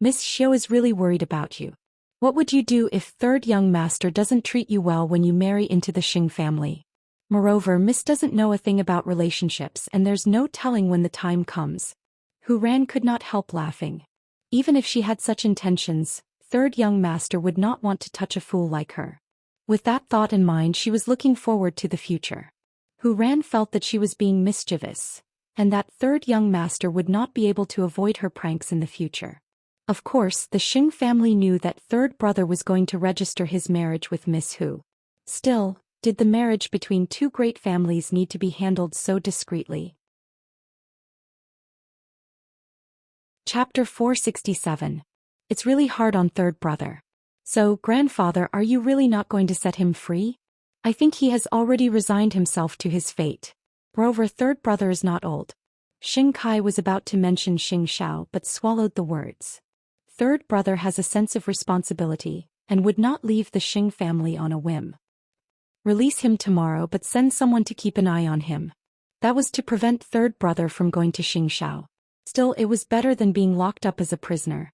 Miss Xiao is really worried about you. What would you do if third young master doesn't treat you well when you marry into the Xing family? Moreover, Miss doesn't know a thing about relationships and there's no telling when the time comes. Hu Ran could not help laughing. Even if she had such intentions, third young master would not want to touch a fool like her. With that thought in mind, she was looking forward to the future. Hu Ran felt that she was being mischievous, and that third young master would not be able to avoid her pranks in the future. Of course, the Xing family knew that third brother was going to register his marriage with Miss Hu. Still, did the marriage between two great families need to be handled so discreetly? Chapter 467. It's really hard on third brother. So, grandfather, are you really not going to set him free? I think he has already resigned himself to his fate. Moreover, third brother is not old. Xing Kai was about to mention Xiao but swallowed the words. Third brother has a sense of responsibility, and would not leave the Xing family on a whim. Release him tomorrow but send someone to keep an eye on him. That was to prevent third brother from going to Xiao. Still, it was better than being locked up as a prisoner.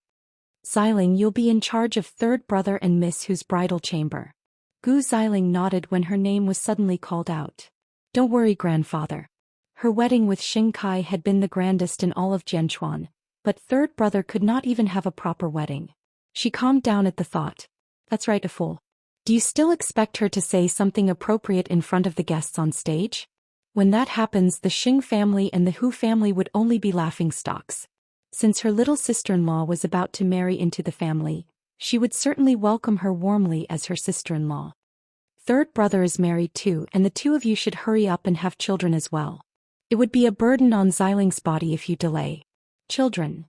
Xiling, you'll be in charge of third brother and Miss Hu's bridal chamber. Gu Xiling nodded when her name was suddenly called out. Don't worry, grandfather. Her wedding with Xing Kai had been the grandest in all of Jianchuan, but third brother could not even have a proper wedding. She calmed down at the thought. That's right, a fool. Do you still expect her to say something appropriate in front of the guests on stage? When that happens, the Xing family and the Hu family would only be laughingstocks. Since her little sister-in-law was about to marry into the family, she would certainly welcome her warmly as her sister-in-law. Third brother is married too, and the two of you should hurry up and have children as well. It would be a burden on Xiling's body if you delay. Children.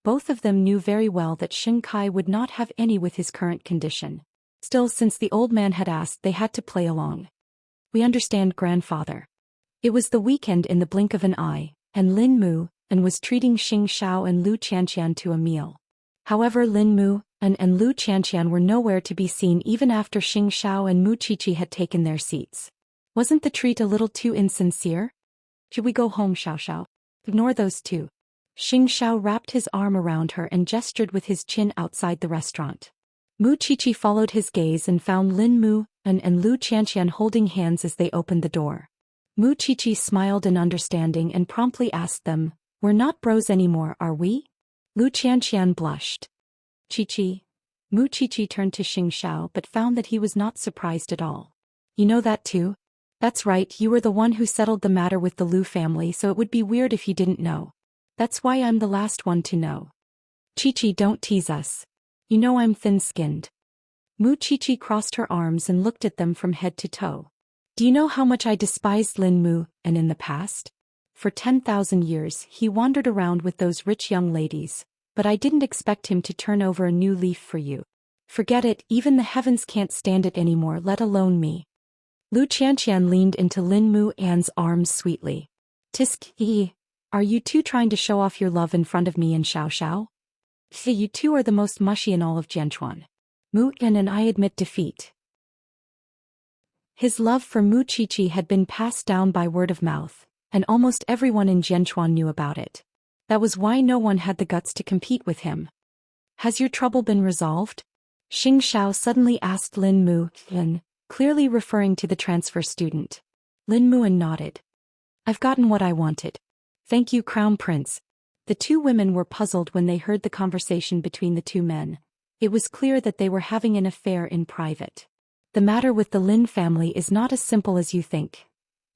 Both of them knew very well that Xing Kai would not have any with his current condition. Still, since the old man had asked, they had to play along. We understand, grandfather. It was the weekend in the blink of an eye, and Lin Mu and was treating Xing Xiao and Lu Qianxian to a meal. However, Lin Mu and Lu Qianxian were nowhere to be seen even after Xing Xiao and Mu Qiqi had taken their seats. Wasn't the treat a little too insincere? Should we go home, Xiao? Ignore those two. Xing Xiao wrapped his arm around her and gestured with his chin outside the restaurant. Mu Qiqi followed his gaze and found Lin Mu and Lu Qianxian holding hands as they opened the door. Mu Qiqi smiled in understanding and promptly asked them, "We're not bros anymore, are we?" Lu Qianxian blushed. Qiqi. Mu Qiqi turned to Xing Xiao but found that he was not surprised at all. You know that too? That's right, you were the one who settled the matter with the Lu family, so it would be weird if you didn't know. That's why I'm the last one to know. Qiqi, don't tease us. You know I'm thin-skinned. Mu Qiqi crossed her arms and looked at them from head to toe. Do you know how much I despised Lin Mu, and in the past? For 10,000 years he wandered around with those rich young ladies, but I didn't expect him to turn over a new leaf for you. Forget it, even the heavens can't stand it anymore, let alone me. Lu Qianxian leaned into Lin Mu An's arms sweetly. Tisk, are you two trying to show off your love in front of me and Xiao? You two are the most mushy in all of Jianchuan. Mu An and I admit defeat. His love for Mu Qiqi had been passed down by word of mouth, and almost everyone in Jianchuan knew about it. That was why no one had the guts to compete with him. Has your trouble been resolved? Xing Xiao suddenly asked Lin Mu, clearly referring to the transfer student. Lin Muan nodded. I've gotten what I wanted. Thank you, Crown Prince. The two women were puzzled when they heard the conversation between the two men. It was clear that they were having an affair in private. The matter with the Lin family is not as simple as you think.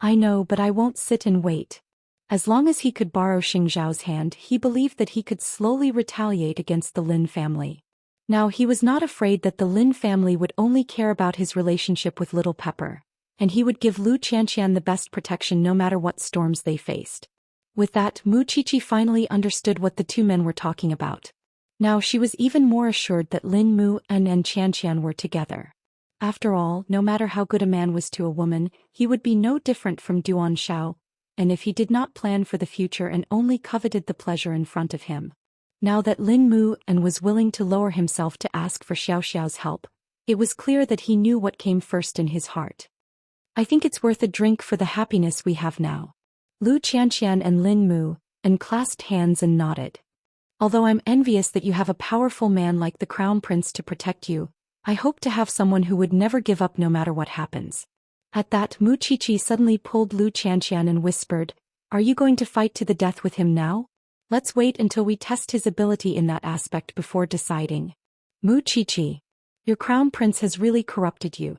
I know, but I won't sit and wait. As long as he could borrow Xingzhao's hand, he believed that he could slowly retaliate against the Lin family. Now he was not afraid that the Lin family would only care about his relationship with Little Pepper, and he would give Lu Xianxian the best protection no matter what storms they faced. With that, Mu Qiqi finally understood what the two men were talking about. Now she was even more assured that Lin Mu and Xianxian were together. After all, no matter how good a man was to a woman, he would be no different from Duan Shao, and if he did not plan for the future and only coveted the pleasure in front of him. Now that Lin Mu and was willing to lower himself to ask for Xiaoxiao's help, it was clear that he knew what came first in his heart. I think it's worth a drink for the happiness we have now. Lu Qianxian and Lin Mu, and clasped hands and nodded. Although I'm envious that you have a powerful man like the Crown Prince to protect you, I hope to have someone who would never give up no matter what happens. At that, Mu Qiqi suddenly pulled Lu Qianxian and whispered, Are you going to fight to the death with him now? Let's wait until we test his ability in that aspect before deciding. Mu Qiqi, your Crown Prince has really corrupted you.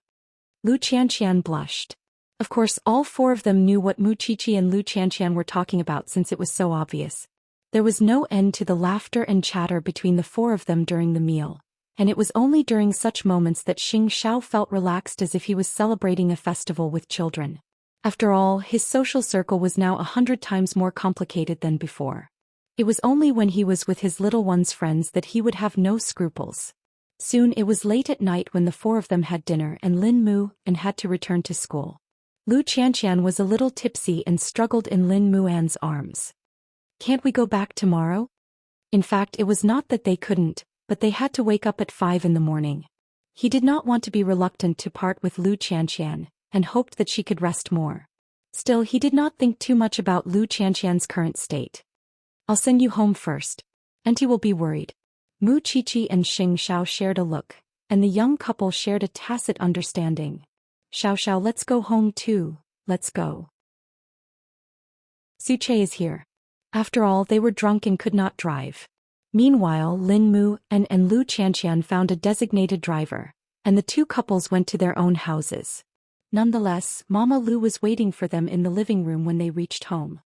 Lu Qianxian blushed. Of course, all four of them knew what Mu Qiqi and Lu Qianxian were talking about since it was so obvious. There was no end to the laughter and chatter between the four of them during the meal, and it was only during such moments that Xingzhao felt relaxed as if he was celebrating a festival with children. After all, his social circle was now 100 times more complicated than before. It was only when he was with his little one's friends that he would have no scruples. Soon it was late at night when the four of them had dinner and Lin Mu and had to return to school. Lu Qianxian was a little tipsy and struggled in Lin Muan's arms. Can't we go back tomorrow? In fact, it was not that they couldn't, but they had to wake up at 5 in the morning. He did not want to be reluctant to part with Lu Qianxian, and hoped that she could rest more. Still, he did not think too much about Lu Qianxian's current state. I'll send you home first. Auntie will be worried. Mu Qiqi and Xingzhao shared a look, and the young couple shared a tacit understanding. Xiao, let's go home too, let's go. Su Che is here. After all, they were drunk and could not drive. Meanwhile, Lin Mu and Lu Qianxian found a designated driver, and the two couples went to their own houses. Nonetheless, Mama Lu was waiting for them in the living room when they reached home.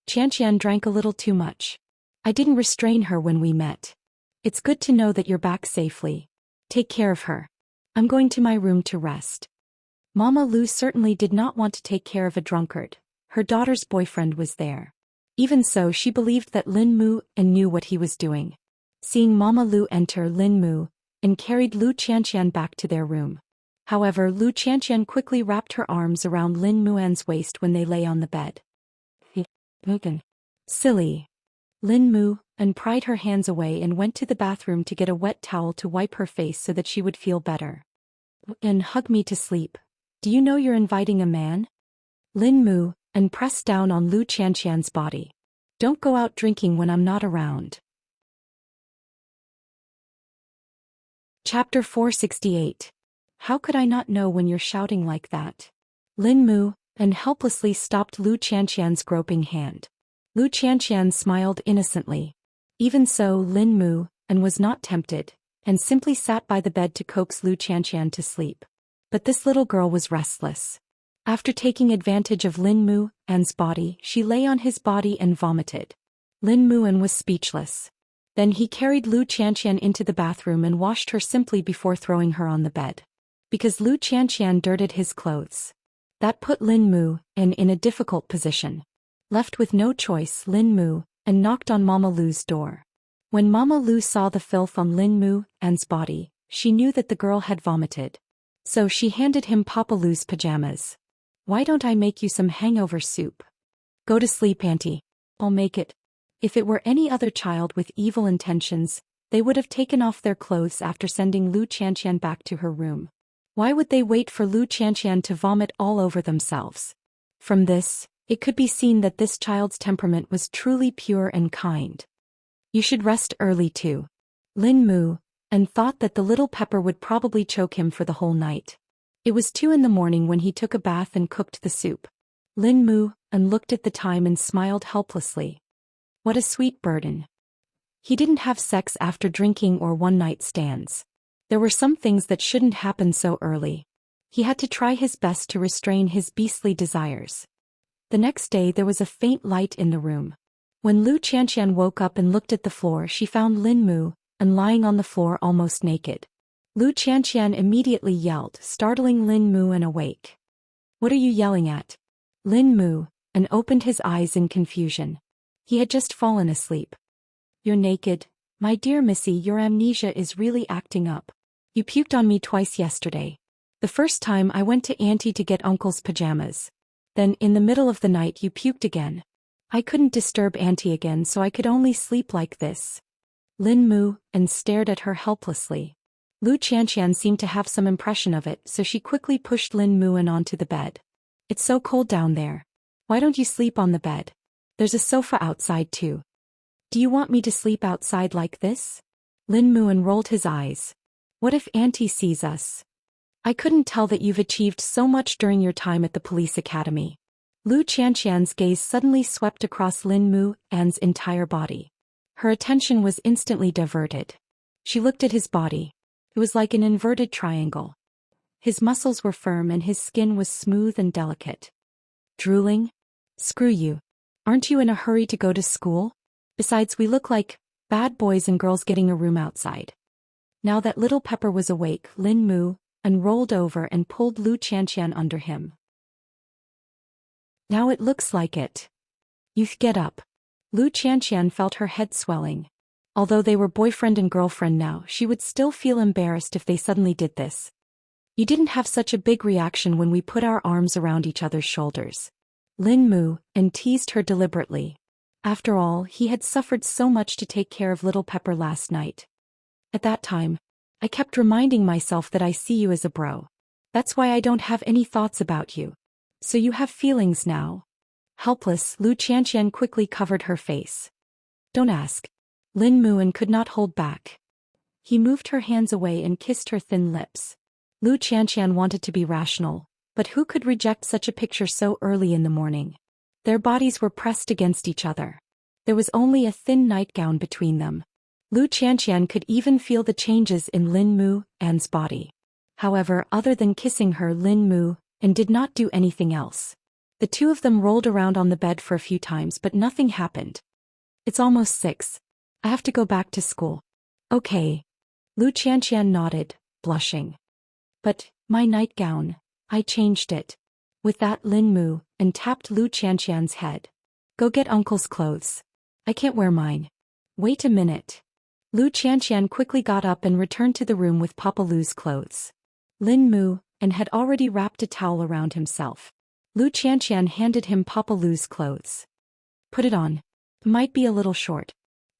Qianxian drank a little too much. I didn't restrain her when we met. It's good to know that you're back safely. Take care of her. I'm going to my room to rest. Mama Lu certainly did not want to take care of a drunkard. Her daughter's boyfriend was there. Even so, she believed that Lin Mu and knew what he was doing. Seeing Mama Lu enter, Lin Mu and carried Lu Qianxian back to their room. However, Lu Qianxian quickly wrapped her arms around Lin Muan's waist when they lay on the bed. Silly. Lin Mu and pried her hands away and went to the bathroom to get a wet towel to wipe her face so that she would feel better. And hug me to sleep. Do you know you're inviting a man? Lin Mu and pressed down on Lu Qianxian's body. Don't go out drinking when I'm not around. Chapter 468. How could I not know when you're shouting like that? Lin Mu and helplessly stopped Lu Qianxian's groping hand. Lu Qianxian smiled innocently. Even so, Lin Mu and was not tempted, and simply sat by the bed to coax Lu Qianxian to sleep. But this little girl was restless. After taking advantage of Lin Mu and's body, she lay on his body and vomited. Lin Muan was speechless. Then he carried Lu Qianxian into the bathroom and washed her simply before throwing her on the bed. Because Lu Qianxian dirtied his clothes. That put Lin Mu in a difficult position. Left with no choice, Lin Mu and knocked on Mama Lu's door. When Mama Lu saw the filth on Lin Mu and's body, she knew that the girl had vomited. So she handed him Papa Lu's pajamas. Why don't I make you some hangover soup? Go to sleep, Auntie. I'll make it. If it were any other child with evil intentions, they would have taken off their clothes after sending Lu Qianxian back to her room. Why would they wait for Lu Qianxian to vomit all over themselves? From this, it could be seen that this child's temperament was truly pure and kind. You should rest early too. Lin Mu and thought that the little pepper would probably choke him for the whole night. It was 2 in the morning when he took a bath and cooked the soup. Lin Mu and looked at the time and smiled helplessly. What a sweet burden. He didn't have sex after drinking or one-night stands. There were some things that shouldn't happen so early. He had to try his best to restrain his beastly desires. The next day there was a faint light in the room. When Xianxia woke up and looked at the floor, she found Lin Mu and lying on the floor almost naked. Xianxia immediately yelled, startling Lin Mu and awake. What are you yelling at? Lin Mu and opened his eyes in confusion. He had just fallen asleep. You're naked. My dear Missy, your amnesia is really acting up. You puked on me twice yesterday. The first time I went to Auntie to get Uncle's pajamas. Then in the middle of the night you puked again. I couldn't disturb Auntie again, so I could only sleep like this. Lin Mu and stared at her helplessly. Xianxia seemed to have some impression of it, so she quickly pushed Lin Mu onto the bed. It's so cold down there. Why don't you sleep on the bed? There's a sofa outside too. Do you want me to sleep outside like this? Lin Mu rolled his eyes. What if Auntie sees us? I couldn't tell that you've achieved so much during your time at the police academy. Xianxia's gaze suddenly swept across Lin Mu's entire body. Her attention was instantly diverted. She looked at his body. It was like an inverted triangle. His muscles were firm and his skin was smooth and delicate. Drooling? Screw you. Aren't you in a hurry to go to school? Besides, we look like bad boys and girls getting a room outside. Now that little Pepper was awake, Lin Mu rolled over and pulled Xianxia under him. Now it looks like it. You get up. Xianxia felt her head swelling. Although they were boyfriend and girlfriend now, she would still feel embarrassed if they suddenly did this. You didn't have such a big reaction when we put our arms around each other's shoulders. Lin Mu teased her deliberately. After all, he had suffered so much to take care of little Pepper last night. At that time, I kept reminding myself that I see you as a bro. That's why I don't have any thoughts about you. So you have feelings now. Helpless, Xianxia quickly covered her face. Don't ask. Lin Mu could not hold back. He moved her hands away and kissed her thin lips. Xianxia wanted to be rational, but who could reject such a picture so early in the morning? Their bodies were pressed against each other. There was only a thin nightgown between them. Xianxia could even feel the changes in Lin Mu's body. However, other than kissing her, Lin Mu did not do anything else. The two of them rolled around on the bed for a few times, but nothing happened. It's almost 6. I have to go back to school. Okay. Xianxia nodded, blushing. But, my nightgown, I changed it. With that, Lin Mu tapped Xianxia's head. Go get Uncle's clothes. I can't wear mine. Wait a minute. Xianxia quickly got up and returned to the room with Papa Lu's clothes. Lin Mu had already wrapped a towel around himself. Xianxia handed him Papa Lu's clothes. Put it on. It might be a little short.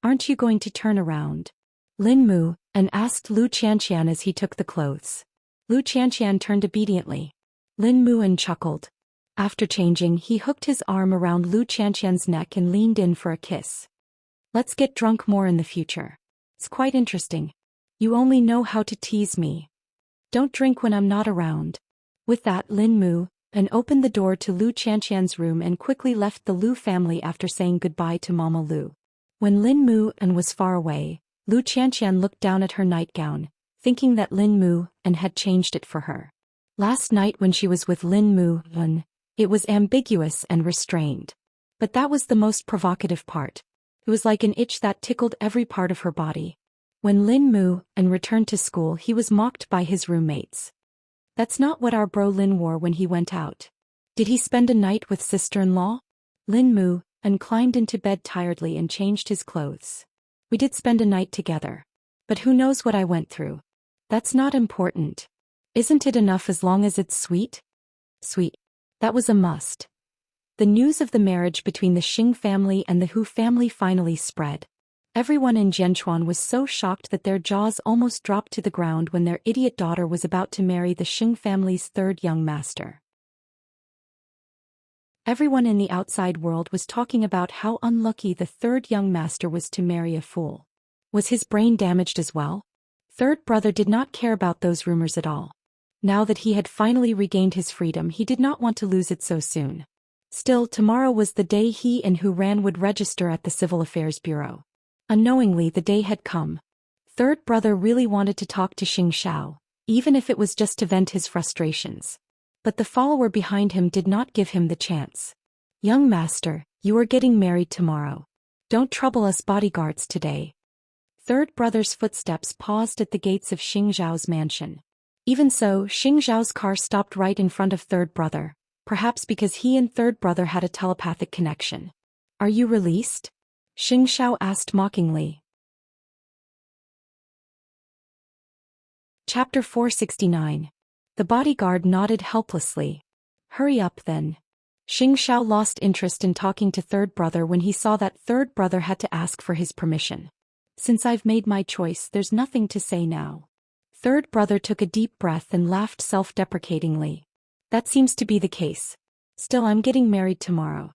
Aren't you going to turn around? Lin Mu asked Xianxia as he took the clothes. Xianxia turned obediently. Lin Mu chuckled. After changing, he hooked his arm around Xianxia's neck and leaned in for a kiss. Let's get drunk more in the future. It's quite interesting. You only know how to tease me. Don't drink when I'm not around. With that, Lin Mu opened the door to Xianxia's room and quickly left the Lu family after saying goodbye to Mama Lu. When Lin Mu was far away, Xianxia looked down at her nightgown, thinking that Lin Mu had changed it for her. Last night when she was with Lin Mu, it was ambiguous and restrained. But that was the most provocative part. It was like an itch that tickled every part of her body. When Lin Mu returned to school, he was mocked by his roommates. That's not what our bro Lin wore when he went out. Did he spend a night with sister-in-law? Lin Mu climbed into bed tiredly and changed his clothes. We did spend a night together. But who knows what I went through? That's not important. Isn't it enough as long as it's sweet? Sweet. That was a must. The news of the marriage between the Xing family and the Hu family finally spread. Everyone in Zhenchuan was so shocked that their jaws almost dropped to the ground when their idiot daughter was about to marry the Xing family's third young master. Everyone in the outside world was talking about how unlucky the third young master was to marry a fool. Was his brain damaged as well? Third brother did not care about those rumors at all. Now that he had finally regained his freedom, he did not want to lose it so soon. Still, tomorrow was the day he and Hu Ran would register at the Civil Affairs Bureau. Unknowingly, the day had come. Third brother really wanted to talk to Xianxia, even if it was just to vent his frustrations. But the follower behind him did not give him the chance. "Young master, you are getting married tomorrow. Don't trouble us bodyguards today." Third brother's footsteps paused at the gates of Xianxia's mansion. Even so, Xianxia's car stopped right in front of third brother, perhaps because he and third brother had a telepathic connection. "Are you released?" Xianxia asked mockingly. Chapter 469. The bodyguard nodded helplessly. "Hurry up then." Xianxia lost interest in talking to third brother when he saw that third brother had to ask for his permission. "Since I've made my choice, there's nothing to say now." Third brother took a deep breath and laughed self-deprecatingly. "That seems to be the case. Still, I'm getting married tomorrow.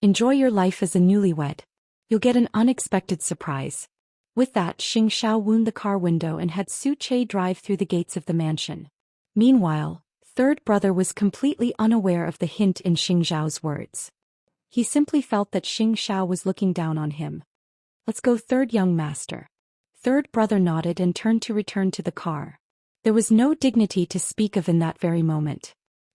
Enjoy your life as a newlywed. You'll get an unexpected surprise." With that, Xianxia wound the car window and had Su Che drive through the gates of the mansion. Meanwhile, third brother was completely unaware of the hint in Xianxia's words. He simply felt that Xianxia was looking down on him. "Let's go, third young master." Third brother nodded and turned to return to the car. There was no dignity to speak of in that very moment.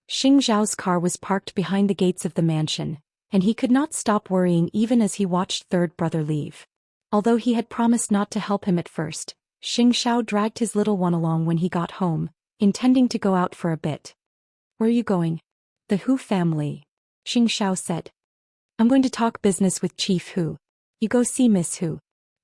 Xianxia's car was parked behind the gates of the mansion, and he could not stop worrying even as he watched third brother leave. Although he had promised not to help him at first, Xianxia dragged his little one along when he got home, intending to go out for a bit. "Where are you going?" "The Hu family," Xianxia said. "I'm going to talk business with Chief Hu. You go see Miss Hu."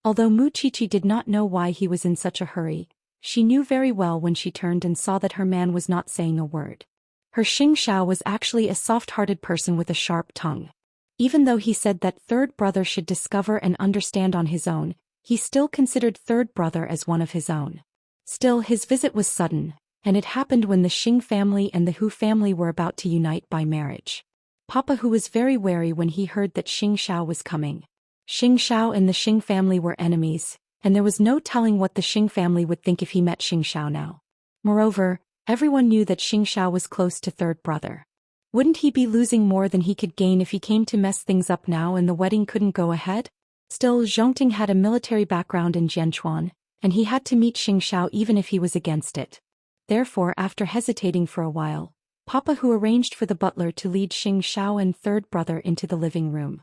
Although Mu Chichi did not know why he was in such a hurry, she knew very well when she turned and saw that her man was not saying a word. Her Xianxia was actually a soft-hearted person with a sharp tongue. Even though he said that third brother should discover and understand on his own, he still considered third brother as one of his own. Still, his visit was sudden, and it happened when the Xing family and the Hu family were about to unite by marriage. Papa Hu was very wary when he heard that Xianxia was coming. Xianxia and the Xing family were enemies, and there was no telling what the Xing family would think if he met Xianxia now. Moreover, everyone knew that Xianxia was close to third brother. Wouldn't he be losing more than he could gain if he came to mess things up now and the wedding couldn't go ahead? Still, Zhongting had a military background in Jianchuan, and he had to meet Xianxia even if he was against it. Therefore, after hesitating for a while, Papa Hu arranged for the butler to lead Xianxia and third brother into the living room.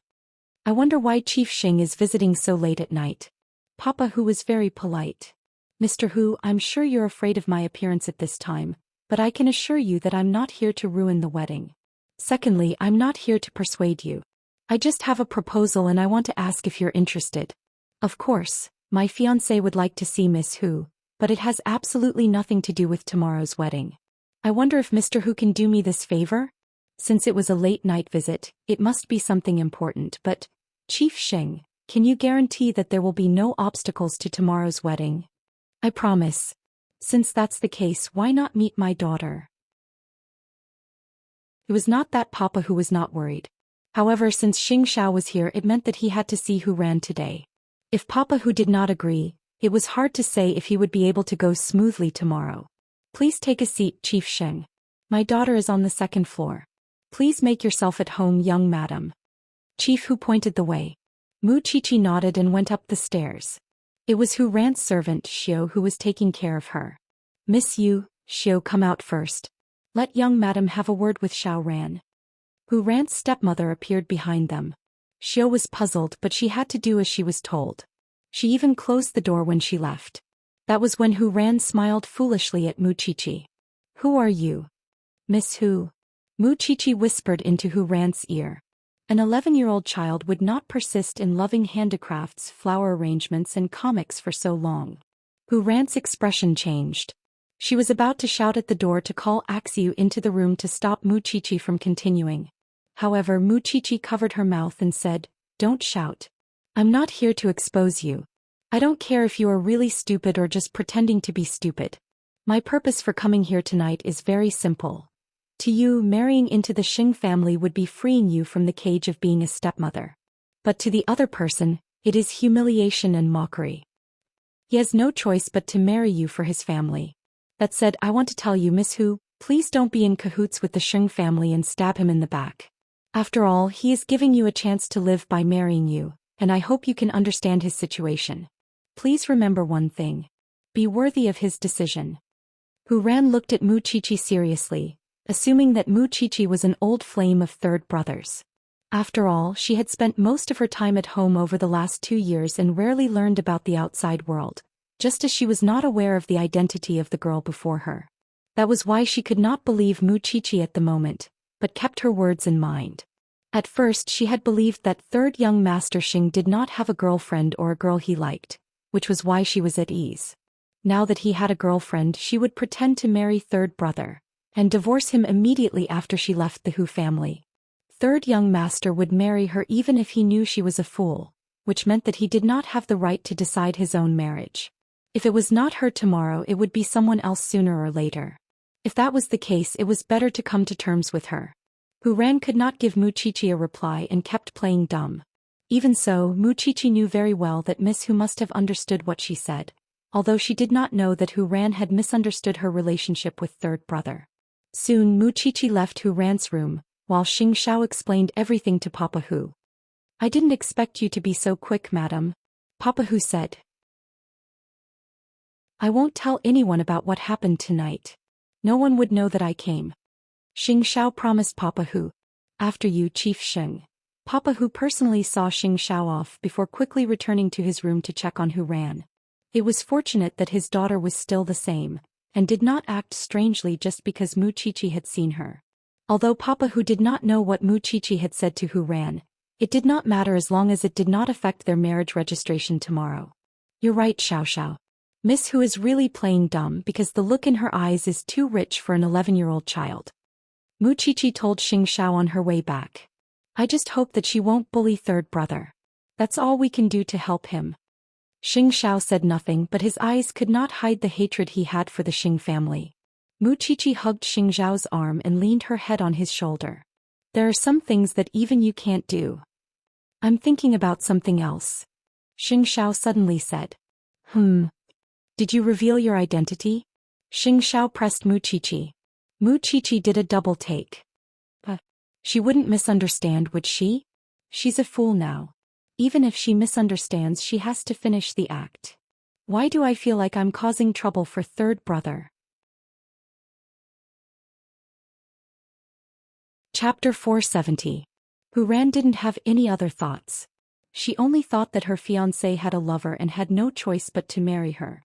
"I wonder why Chief Xing is visiting so late at night." Papa Hu was very polite. "Mr. Hu, I'm sure you're afraid of my appearance at this time, but I can assure you that I'm not here to ruin the wedding. Secondly, I'm not here to persuade you. I just have a proposal and I want to ask if you're interested. Of course, my fiancé would like to see Miss Hu, but it has absolutely nothing to do with tomorrow's wedding. I wonder if Mr. Hu can do me this favor? Since it was a late-night visit, it must be something important, but, Chief Xing, can you guarantee that there will be no obstacles to tomorrow's wedding?" "I promise. Since that's the case, why not meet my daughter?" It was not that Papa Hu was not worried. However, since Xianxia was here, it meant that he had to see Hu Ran today. If Papa Hu did not agree, it was hard to say if he would be able to go smoothly tomorrow. "Please take a seat, Chief Xing. My daughter is on the second floor. Please make yourself at home, young madam." Chief Hu pointed the way. Mu Chichi nodded and went up the stairs. It was Hu Ran's servant, Xiao, who was taking care of her. "Miss Yu, Xiao, come out first. Let young madam have a word with Xiao Ran." Hu Ran's stepmother appeared behind them. Xiao was puzzled, but she had to do as she was told. She even closed the door when she left. That was when Hu Ran smiled foolishly at Mu Chichi. "Who are you?" "Miss Hu." Mu Chichi whispered into Hu Ran's ear. An 11-year-old child would not persist in loving handicrafts, flower arrangements and comics for so long. Hu Ran's expression changed. She was about to shout at the door to call Axiu into the room to stop Mu Chichi from continuing. However, Mu Chichi covered her mouth and said, "Don't shout. I'm not here to expose you. I don't care if you are really stupid or just pretending to be stupid. My purpose for coming here tonight is very simple. To you, marrying into the Xing family would be freeing you from the cage of being a stepmother. But to the other person, it is humiliation and mockery. He has no choice but to marry you for his family. That said, I want to tell you, Miss Hu, please don't be in cahoots with the Sheng family and stab him in the back. After all, he is giving you a chance to live by marrying you, and I hope you can understand his situation. Please remember one thing. Be worthy of his decision. Hu Ran looked at Mu Qiqi seriously, assuming that Mu Qiqi was an old flame of third brothers. After all, she had spent most of her time at home over the last 2 years and rarely learned about the outside world, just as she was not aware of the identity of the girl before her. That was why she could not believe Mu Qiqi at the moment, but kept her words in mind. At first she had believed that third young master Xing did not have a girlfriend or a girl he liked, which was why she was at ease. Now that he had a girlfriend, she would pretend to marry third brother, and divorce him immediately after she left the Hu family. Third young master would marry her even if he knew she was a fool, which meant that he did not have the right to decide his own marriage. If it was not her tomorrow, it would be someone else sooner or later. If that was the case, it was better to come to terms with her. Hu Ran could not give Mu Qiqi a reply and kept playing dumb. Even so, Mu Qiqi knew very well that Miss Hu must have understood what she said, although she did not know that Hu Ran had misunderstood her relationship with third brother. Soon Mu Qiqi left Hu Ran's room, while Xianxia explained everything to Papa Hu. I didn't expect you to be so quick, madam, Papa Hu said. I won't tell anyone about what happened tonight. No one would know that I came. Xianxia promised Papa Hu. After you, Chief Sheng. Papa Hu personally saw Xianxia off before quickly returning to his room to check on Hu Ran. It was fortunate that his daughter was still the same, and did not act strangely just because Mu Qiqi had seen her. Although Papa Hu did not know what Mu Qiqi had said to Hu Ran, it did not matter as long as it did not affect their marriage registration tomorrow. You're right, Xiao. Miss Hu is really playing dumb because the look in her eyes is too rich for an 11-year-old child. Mu Qiqi told Xianxia on her way back. I just hope that she won't bully third brother. That's all we can do to help him. Xianxia said nothing, but his eyes could not hide the hatred he had for the Xing family. Mu Qiqi hugged Xianxiao's arm and leaned her head on his shoulder. There are some things that even you can't do. I'm thinking about something else. Xianxia suddenly said. Did you reveal your identity? Xianxia pressed Mu Qiqi. Mu Qiqi did a double take. She wouldn't misunderstand, would she? She's a fool now. Even if she misunderstands, she has to finish the act. Why do I feel like I'm causing trouble for third brother? Chapter 470. Hu Ran didn't have any other thoughts. She only thought that her fiancé had a lover and had no choice but to marry her.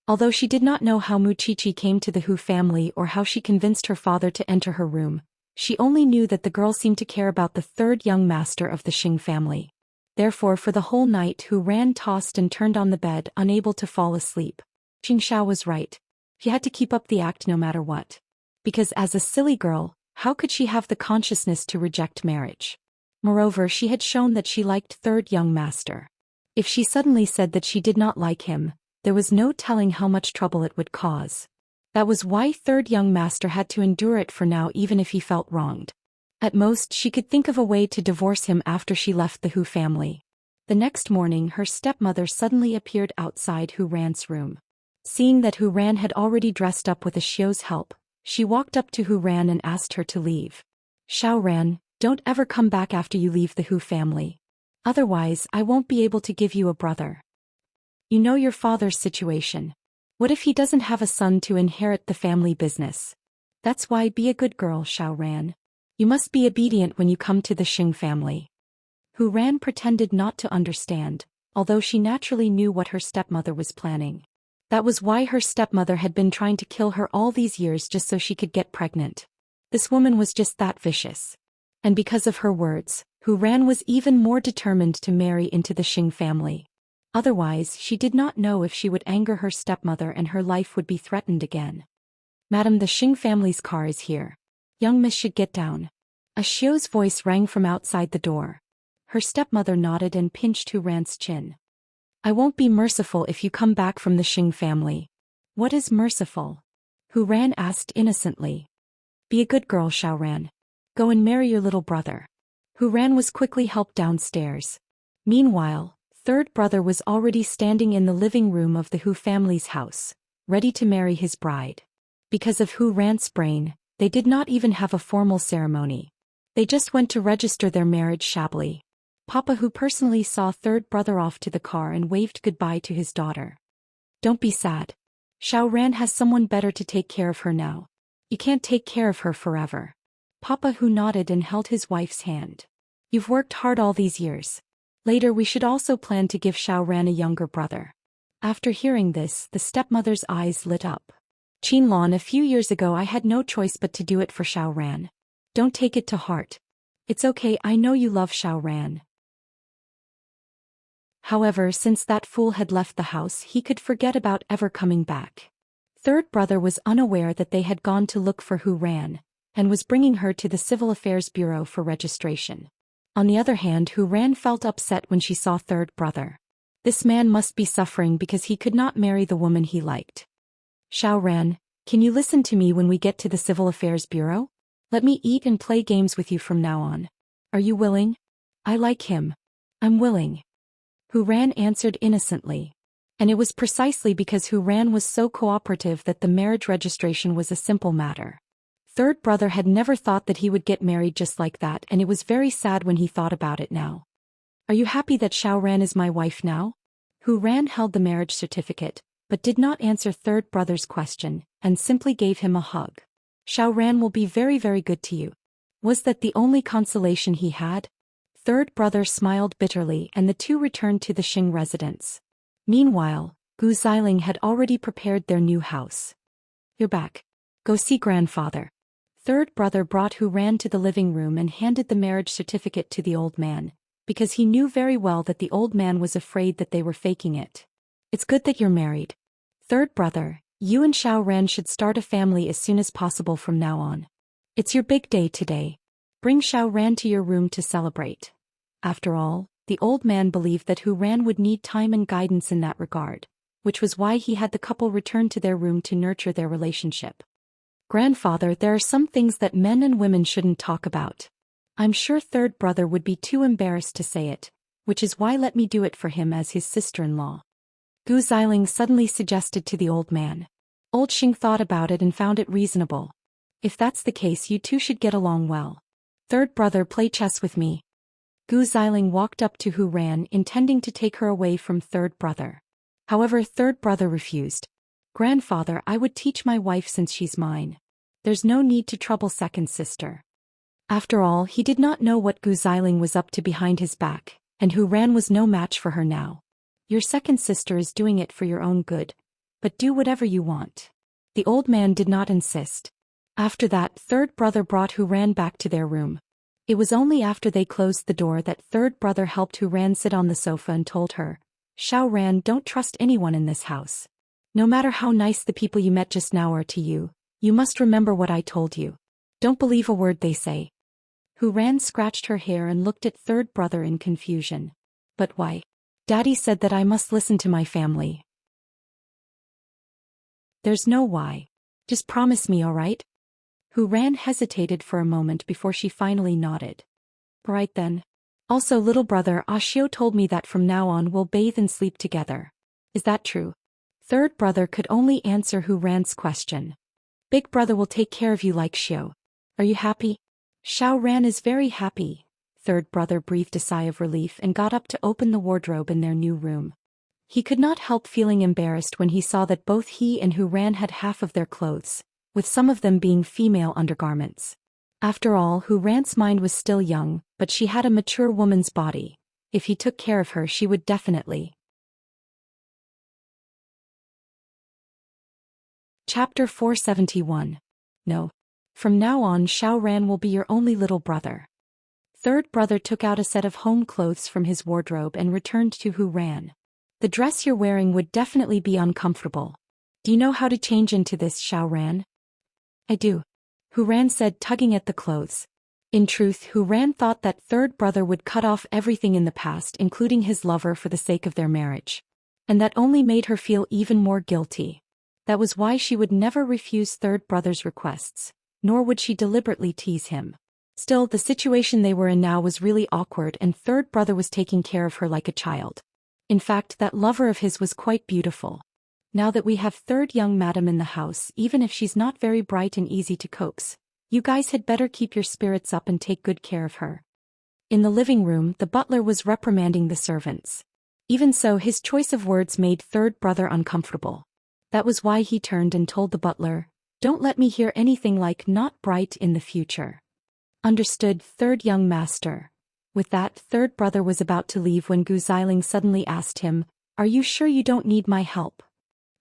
Although she did not know how Mu Qiqi came to the Hu family or how she convinced her father to enter her room, she only knew that the girl seemed to care about the third young master of the Xing family. Therefore, for the whole night Hu Ran tossed and turned on the bed, unable to fall asleep. Xianxia was right. She had to keep up the act no matter what. Because as a silly girl, how could she have the consciousness to reject marriage? Moreover, she had shown that she liked third young master. If she suddenly said that she did not like him, there was no telling how much trouble it would cause. That was why third young master had to endure it for now, even if he felt wronged. At most, she could think of a way to divorce him after she left the Hu family. The next morning, her stepmother suddenly appeared outside Hu Ran's room. Seeing that Hu Ran had already dressed up with a Xiu's help, she walked up to Hu Ran and asked her to leave. Xiao Ran, don't ever come back after you leave the Hu family. Otherwise, I won't be able to give you a brother. You know your father's situation. What if he doesn't have a son to inherit the family business? That's why be a good girl, Xiao Ran. You must be obedient when you come to the Xing family. Hu Ran pretended not to understand, although she naturally knew what her stepmother was planning. That was why her stepmother had been trying to kill her all these years just so she could get pregnant. This woman was just that vicious. And because of her words, Hu Ran was even more determined to marry into the Xing family. Otherwise, she did not know if she would anger her stepmother and her life would be threatened again. Madam, the Xing family's car is here. Young miss should get down. A Xiu's voice rang from outside the door. Her stepmother nodded and pinched Hu Ran's chin. I won't be merciful if you come back from the Xing family. What is merciful? Hu Ran asked innocently. Be a good girl, Xiao Ran. Go and marry your little brother. Hu Ran was quickly helped downstairs. Meanwhile, third brother was already standing in the living room of the Hu family's house, ready to marry his bride. Because of Hu Ran's brain, they did not even have a formal ceremony. They just went to register their marriage shabbily. Papa Hu personally saw third brother off to the car and waved goodbye to his daughter. Don't be sad. Xiao Ran has someone better to take care of her now. You can't take care of her forever. Papa Hu nodded and held his wife's hand. You've worked hard all these years. Later we should also plan to give Xiao Ran a younger brother. After hearing this, the stepmother's eyes lit up. Qinlan, a few years ago I had no choice but to do it for Xiao Ran. Don't take it to heart. It's okay, I know you love Xiao Ran. However, since that fool had left the house, he could forget about ever coming back. Third brother was unaware that they had gone to look for Hu Ran, and was bringing her to the Civil Affairs Bureau for registration. On the other hand, Hu Ran felt upset when she saw third brother. This man must be suffering because he could not marry the woman he liked. Xiao Ran, can you listen to me when we get to the Civil Affairs Bureau? Let me eat and play games with you from now on. Are you willing? I like him. I'm willing. Hu Ran answered innocently. And it was precisely because Hu Ran was so cooperative that the marriage registration was a simple matter. Third brother had never thought that he would get married just like that, and it was very sad when he thought about it now. Are you happy that Xiao Ran is my wife now? Hu Ran held the marriage certificate, but did not answer third brother's question, and simply gave him a hug. Xiao Ran will be very, very good to you. Was that the only consolation he had? Third brother smiled bitterly, and the two returned to the Xing residence. Meanwhile, Gu Xiling had already prepared their new house. You're back. Go see grandfather. Third brother brought Hu Ran to the living room and handed the marriage certificate to the old man, because he knew very well that the old man was afraid that they were faking it. It's good that you're married. Third brother, you and Xiao Ran should start a family as soon as possible from now on. It's your big day today. Bring Xiao Ran to your room to celebrate. After all, the old man believed that Hu Ran would need time and guidance in that regard, which was why he had the couple return to their room to nurture their relationship. Grandfather, there are some things that men and women shouldn't talk about. I'm sure third brother would be too embarrassed to say it, which is why let me do it for him as his sister-in-law. Gu Xiling suddenly suggested to the old man. Old Xing thought about it and found it reasonable. If that's the case, you two should get along well. Third brother, play chess with me. Gu Xiling walked up to Hu Ran, intending to take her away from third brother. However, third brother refused. Grandfather, I would teach my wife since she's mine. There's no need to trouble second sister. After all, he did not know what Gu Xiling was up to behind his back, and Hu Ran was no match for her now. Your second sister is doing it for your own good, but do whatever you want. The old man did not insist. After that, third brother brought Hu Ran back to their room. It was only after they closed the door that third brother helped Hu Ran sit on the sofa and told her, Xiao Ran, don't trust anyone in this house. No matter how nice the people you met just now are to you, you must remember what I told you. Don't believe a word they say. Hu Ran scratched her hair and looked at third brother in confusion. But why? Daddy said that I must listen to my family. There's no why. Just promise me, all right? Hu Ran hesitated for a moment before she finally nodded. Right then. Also, little brother, Xiao told me that from now on we'll bathe and sleep together. Is that true? Third brother could only answer Hu Ran's question. Big brother will take care of you like Xiao. Are you happy? Xiao Ran is very happy. Third brother breathed a sigh of relief and got up to open the wardrobe in their new room. He could not help feeling embarrassed when he saw that both he and Hu Ran had half of their clothes, with some of them being female undergarments. After all, Hu Ran's mind was still young, but she had a mature woman's body. If he took care of her, she would definitely. Chapter 471. No. From now on, Xiao Ran will be your only little brother. Third brother took out a set of home clothes from his wardrobe and returned to Hu Ran. The dress you're wearing would definitely be uncomfortable. Do you know how to change into this, Xiao Ran? I do. Hu Ran said, tugging at the clothes. In truth, Hu Ran thought that third brother would cut off everything in the past, including his lover, for the sake of their marriage. And that only made her feel even more guilty. That was why she would never refuse third brother's requests, nor would she deliberately tease him. Still, the situation they were in now was really awkward, and third brother was taking care of her like a child. In fact, that lover of his was quite beautiful. Now that we have third young madam in the house, even if she's not very bright and easy to coax, you guys had better keep your spirits up and take good care of her. In the living room, the butler was reprimanding the servants. Even so, his choice of words made third brother uncomfortable. That was why he turned and told the butler, "Don't let me hear anything like 'not bright' in the future." Understood, third young master. With that, third brother was about to leave when Gu Xiling suddenly asked him, "Are you sure you don't need my help?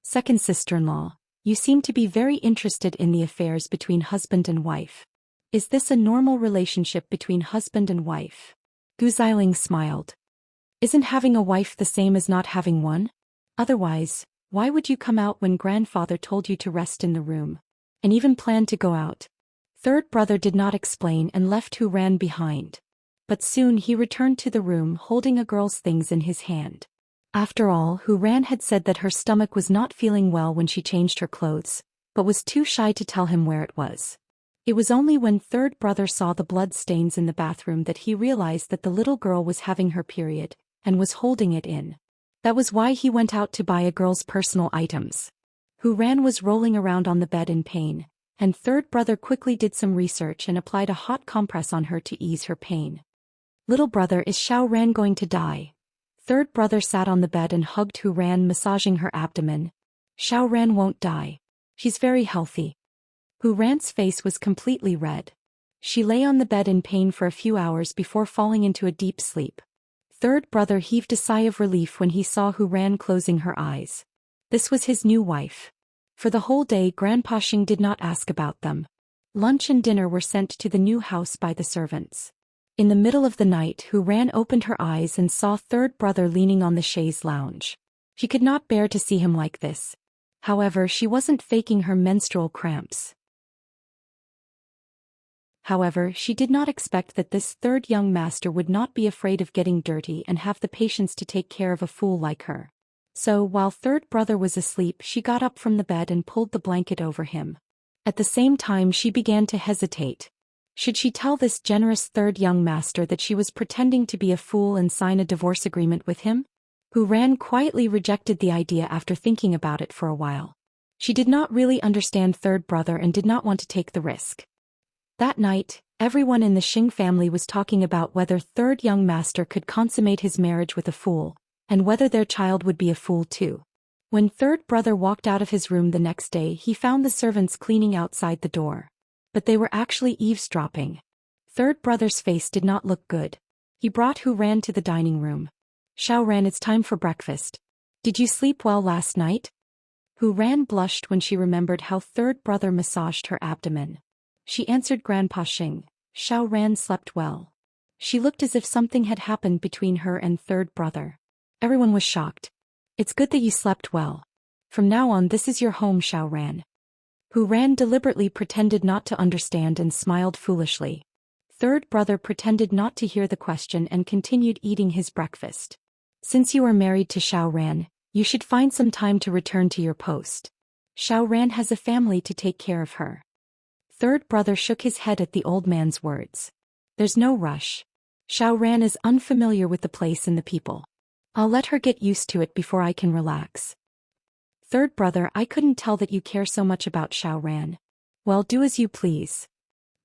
Second sister-in-law, you seem to be very interested in the affairs between husband and wife. Is this a normal relationship between husband and wife?" Gu Xiling smiled. "Isn't having a wife the same as not having one? Otherwise, why would you come out when grandfather told you to rest in the room? And even plan to go out?" Third brother did not explain and left Hu Ran behind. But soon he returned to the room holding a girl's things in his hand. After all, Hu Ran had said that her stomach was not feeling well when she changed her clothes, but was too shy to tell him where it was. It was only when third brother saw the blood stains in the bathroom that he realized that the little girl was having her period, and was holding it in. That was why he went out to buy a girl's personal items. Hu Ran was rolling around on the bed in pain, and third brother quickly did some research and applied a hot compress on her to ease her pain. "Little brother, is Xiao Ran going to die?" Third brother sat on the bed and hugged Hu Ran, massaging her abdomen. "Xiao Ran won't die. She's very healthy." Hu Ran's face was completely red. She lay on the bed in pain for a few hours before falling into a deep sleep. Third brother heaved a sigh of relief when he saw Hu Ran closing her eyes. This was his new wife. For the whole day, Grandpa Xing did not ask about them. Lunch and dinner were sent to the new house by the servants. In the middle of the night, Hu Ran opened her eyes and saw third brother leaning on the chaise lounge. She could not bear to see him like this. However, she wasn't faking her menstrual cramps. However, she did not expect that this third young master would not be afraid of getting dirty and have the patience to take care of a fool like her. So, while third brother was asleep, she got up from the bed and pulled the blanket over him. At the same time, she began to hesitate. Should she tell this generous third young master that she was pretending to be a fool and sign a divorce agreement with him? Hu Ran quietly rejected the idea after thinking about it for a while. She did not really understand third brother and did not want to take the risk. That night, everyone in the Xing family was talking about whether third young master could consummate his marriage with a fool, and whether their child would be a fool too. When third brother walked out of his room the next day, he found the servants cleaning outside the door. But they were actually eavesdropping. Third brother's face did not look good. He brought Hu Ran to the dining room. "Xiao Ran, it's time for breakfast. Did you sleep well last night?" Hu Ran blushed when she remembered how third brother massaged her abdomen. She answered Grandpa Xing, "Xiao Ran slept well." She looked as if something had happened between her and third brother. Everyone was shocked. "It's good that you slept well. From now on, this is your home, Xiao Ran." Hu Ran deliberately pretended not to understand and smiled foolishly. Third brother pretended not to hear the question and continued eating his breakfast. "Since you are married to Xiao Ran, you should find some time to return to your post. Xiao Ran has a family to take care of her." Third brother shook his head at the old man's words. "There's no rush. Xiao Ran is unfamiliar with the place and the people. I'll let her get used to it before I can relax." "Third brother, I couldn't tell that you care so much about Xiao Ran." "Well, do as you please."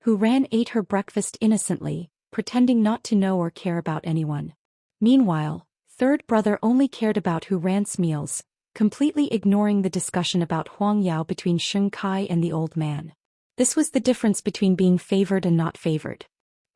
Hu Ran ate her breakfast innocently, pretending not to know or care about anyone. Meanwhile, third brother only cared about Hu Ran's meals, completely ignoring the discussion about Huang Yao between Sheng Kai and the old man. This was the difference between being favored and not favored.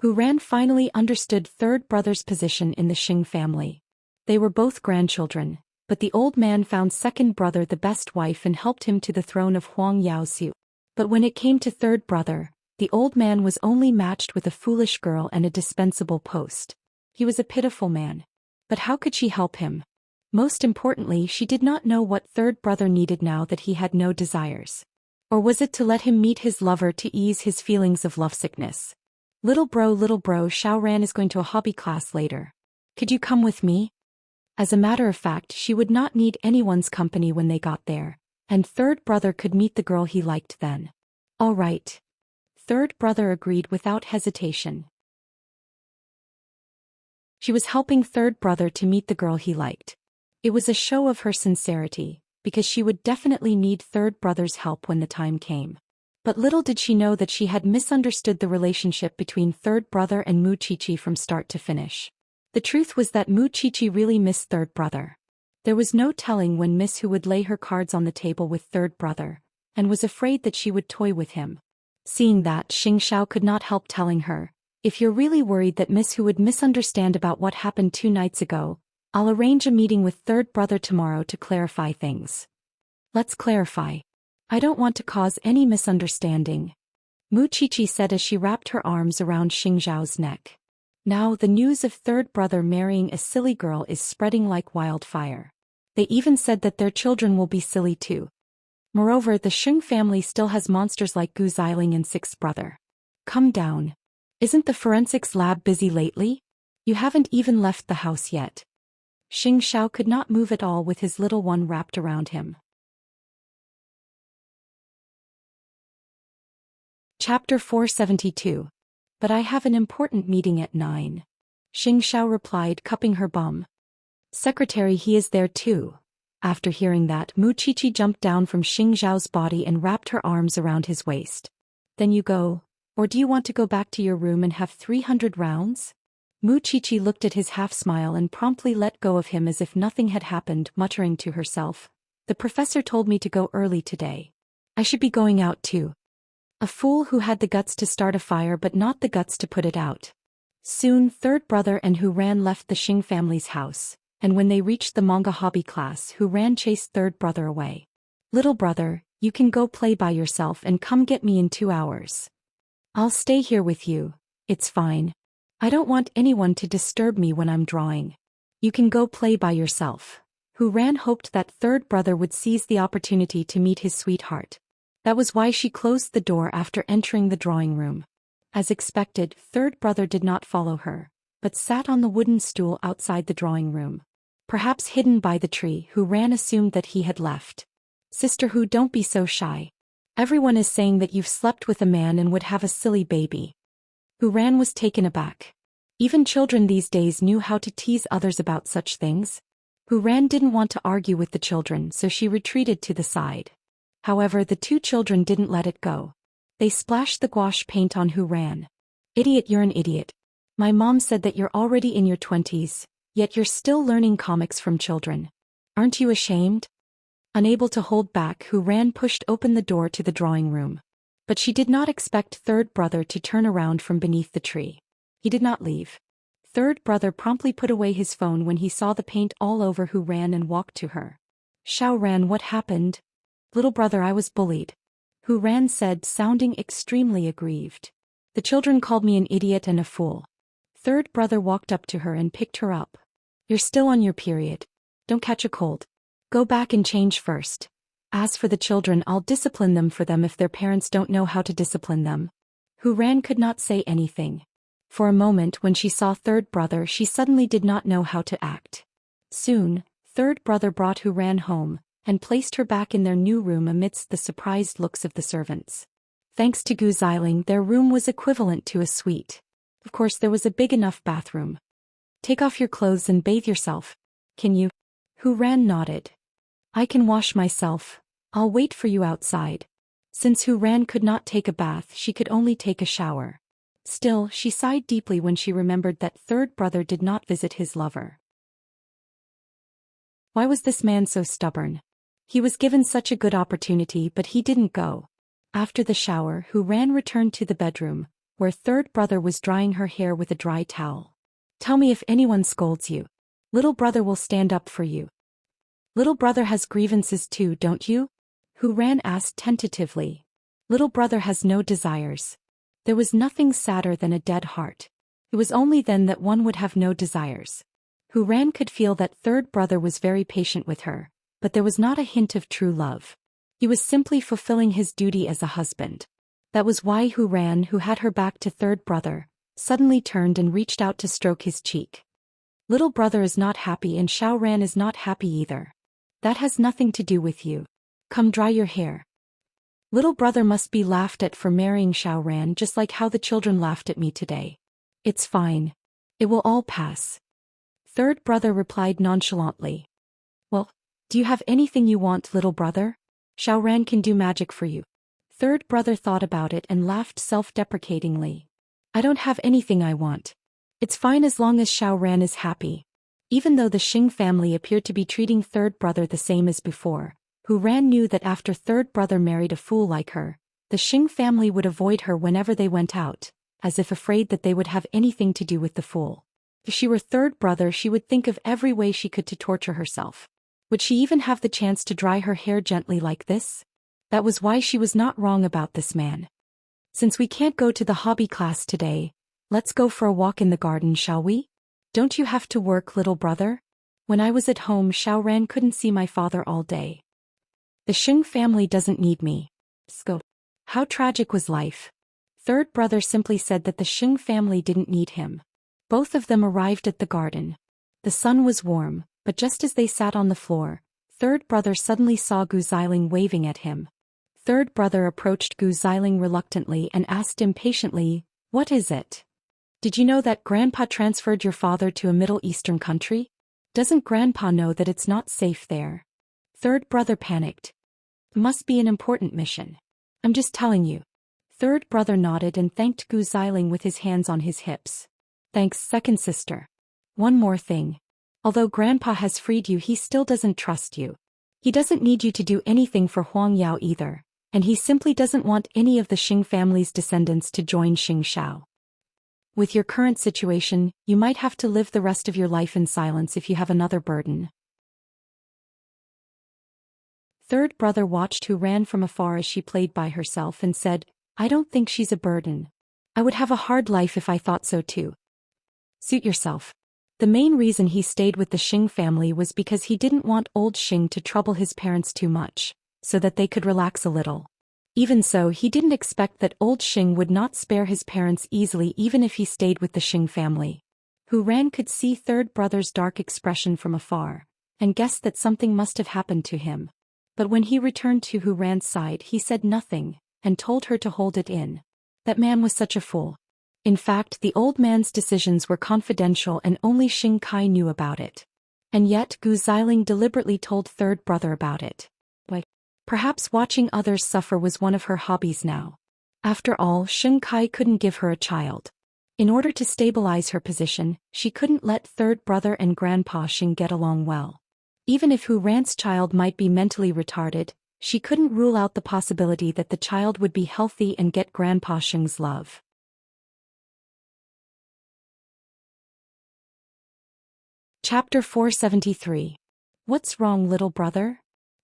Hu Ran finally understood third brother's position in the Xing family. They were both grandchildren, but the old man found second brother the best wife and helped him to the throne of Huang Yaoxiu. But when it came to third brother, the old man was only matched with a foolish girl and a dispensable post. He was a pitiful man. But how could she help him? Most importantly, she did not know what third brother needed now that he had no desires. Or was it to let him meet his lover to ease his feelings of lovesickness? Little bro, Xiao Ran is going to a hobby class later. Could you come with me?" As a matter of fact, she would not need anyone's company when they got there, and third brother could meet the girl he liked then. "All right." Third brother agreed without hesitation. She was helping third brother to meet the girl he liked. It was a show of her sincerity, because she would definitely need third brother's help when the time came. But little did she know that she had misunderstood the relationship between third brother and Mu Qiqi from start to finish. The truth was that Mu Qiqi really missed third brother. There was no telling when Miss Hu would lay her cards on the table with third brother, and was afraid that she would toy with him. Seeing that, Xianxia could not help telling her, "If you're really worried that Miss Hu would misunderstand about what happened 2 nights ago, I'll arrange a meeting with third brother tomorrow to clarify things. Let's clarify. I don't want to cause any misunderstanding," Mu Qiqi said as she wrapped her arms around Xianxiao's neck. Now the news of third brother marrying a silly girl is spreading like wildfire. They even said that their children will be silly too. Moreover, the Sheng family still has monsters like Gu Xiling and sixth brother. Come down. Isn't the forensics lab busy lately? You haven't even left the house yet. Xianxia could not move at all with his little one wrapped around him. Chapter 472. But I have an important meeting at 9. Xianxia replied, cupping her bum. Secretary, he is there too. After hearing that, Mu Qiqi jumped down from Xianxiao's body and wrapped her arms around his waist. Then you go, or do you want to go back to your room and have 300 rounds? Mu Qiqi looked at his half-smile and promptly let go of him as if nothing had happened, muttering to herself, "The professor told me to go early today. I should be going out too." A fool who had the guts to start a fire but not the guts to put it out. Soon third brother and Hu Ran left the Xing family's house, and when they reached the manga hobby class, Hu Ran chased third brother away. "Little brother, you can go play by yourself and come get me in 2 hours. I'll stay here with you, it's fine. I don't want anyone to disturb me when I'm drawing. You can go play by yourself." Hu Ran hoped that third brother would seize the opportunity to meet his sweetheart. That was why she closed the door after entering the drawing room. As expected, third brother did not follow her, but sat on the wooden stool outside the drawing room. Perhaps hidden by the tree, Hu Ran assumed that he had left. "Sister Hu, don't be so shy. Everyone is saying that you've slept with a man and would have a silly baby." Hu Ran was taken aback. Even children these days knew how to tease others about such things. Hu Ran didn't want to argue with the children, so she retreated to the side. However, the 2 children didn't let it go. They splashed the gouache paint on Hu Ran. "Idiot, you're an idiot. My mom said that you're already in your 20s, yet you're still learning comics from children. Aren't you ashamed?" Unable to hold back, Hu Ran pushed open the door to the drawing room. But she did not expect third brother to turn around from beneath the tree. He did not leave. Third brother promptly put away his phone when he saw the paint all over Hu Ran and walked to her. "Xiao Ran, what happened?" "Little brother, I was bullied," Hu Ran said, sounding extremely aggrieved. "The children called me an idiot and a fool." Third brother walked up to her and picked her up. "You're still on your period. Don't catch a cold. Go back and change first. As for the children, I'll discipline them for them if their parents don't know how to discipline them." Hu Ran could not say anything. For a moment when she saw third brother, she suddenly did not know how to act. Soon, third brother brought Hu Ran home, and placed her back in their new room amidst the surprised looks of the servants. Thanks to Gu Xiling, their room was equivalent to a suite. Of course, there was a big enough bathroom. "Take off your clothes and bathe yourself. Can you?" Hu Ran nodded. "I can wash myself. I'll wait for you outside." Since Hu Ran could not take a bath, she could only take a shower. Still, she sighed deeply when she remembered that third brother did not visit his lover. Why was this man so stubborn? He was given such a good opportunity, but he didn't go. After the shower, Hu Ran returned to the bedroom, where third brother was drying her hair with a dry towel. "Tell me if anyone scolds you. Little brother will stand up for you." "Little brother has grievances too, don't you?" Hu Ran asked tentatively. "Little brother has no desires." There was nothing sadder than a dead heart. It was only then that one would have no desires. Hu Ran could feel that third brother was very patient with her, but there was not a hint of true love. He was simply fulfilling his duty as a husband. That was why Hu Ran, who had her back to third brother, suddenly turned and reached out to stroke his cheek. "Little brother is not happy and Xiao Ran is not happy either. That has nothing to do with you. Come dry your hair. Little brother must be laughed at for marrying Xiao Ran just like how the children laughed at me today. It's fine. It will all pass." Third brother replied nonchalantly. "Well, Do you have anything you want, little brother? Xiao Ran can do magic for you. Third brother thought about it and laughed self-deprecatingly. I don't have anything I want. It's fine as long as Xiao Ran is happy. Even though the Xing family appeared to be treating third brother the same as before, Hu Ran knew that after third brother married a fool like her, the Xing family would avoid her whenever they went out, as if afraid that they would have anything to do with the fool. If she were third brother, she would think of every way she could to torture herself. Would she even have the chance to dry her hair gently like this? That was why she was not wrong about this man. Since we can't go to the hobby class today, let's go for a walk in the garden, shall we? Don't you have to work, little brother? When I was at home, Xiao Ran couldn't see my father all day. The Xing family doesn't need me. Sco. How tragic was life. Third brother simply said that the Xing family didn't need him. Both of them arrived at the garden. The sun was warm, but just as they sat on the floor, third brother suddenly saw Gu Xiling waving at him. Third brother approached Gu Xiling reluctantly and asked impatiently, "What is it? Did you know that Grandpa transferred your father to a Middle Eastern country? Doesn't Grandpa know that it's not safe there?" Third brother panicked. "It must be an important mission. I'm just telling you." Third brother nodded and thanked Gu Xiling with his hands on his hips. "Thanks, second sister. One more thing. Although Grandpa has freed you, he still doesn't trust you. He doesn't need you to do anything for Huang Yao either, and he simply doesn't want any of the Xing family's descendants to join Xianxia. With your current situation, you might have to live the rest of your life in silence if you have another burden." Third brother watched Hu Ran from afar as she played by herself and said, "I don't think she's a burden. I would have a hard life if I thought so too." Suit yourself. The main reason he stayed with the Xing family was because he didn't want old Xing to trouble his parents too much, so that they could relax a little. Even so, he didn't expect that old Xing would not spare his parents easily even if he stayed with the Xing family. Hu Ran could see third brother's dark expression from afar, and guessed that something must have happened to him. But when he returned to Hu Ran's side, he said nothing, and told her to hold it in. That man was such a fool. In fact, the old man's decisions were confidential and only Xing Kai knew about it. And yet Gu Xiling deliberately told third brother about it. Perhaps watching others suffer was one of her hobbies now. After all, Xing Kai couldn't give her a child. In order to stabilize her position, she couldn't let third brother and Grandpa Xing get along well. Even if Hu Ran's child might be mentally retarded, she couldn't rule out the possibility that the child would be healthy and get Grandpa Xing's love. Chapter 473. What's wrong, little brother?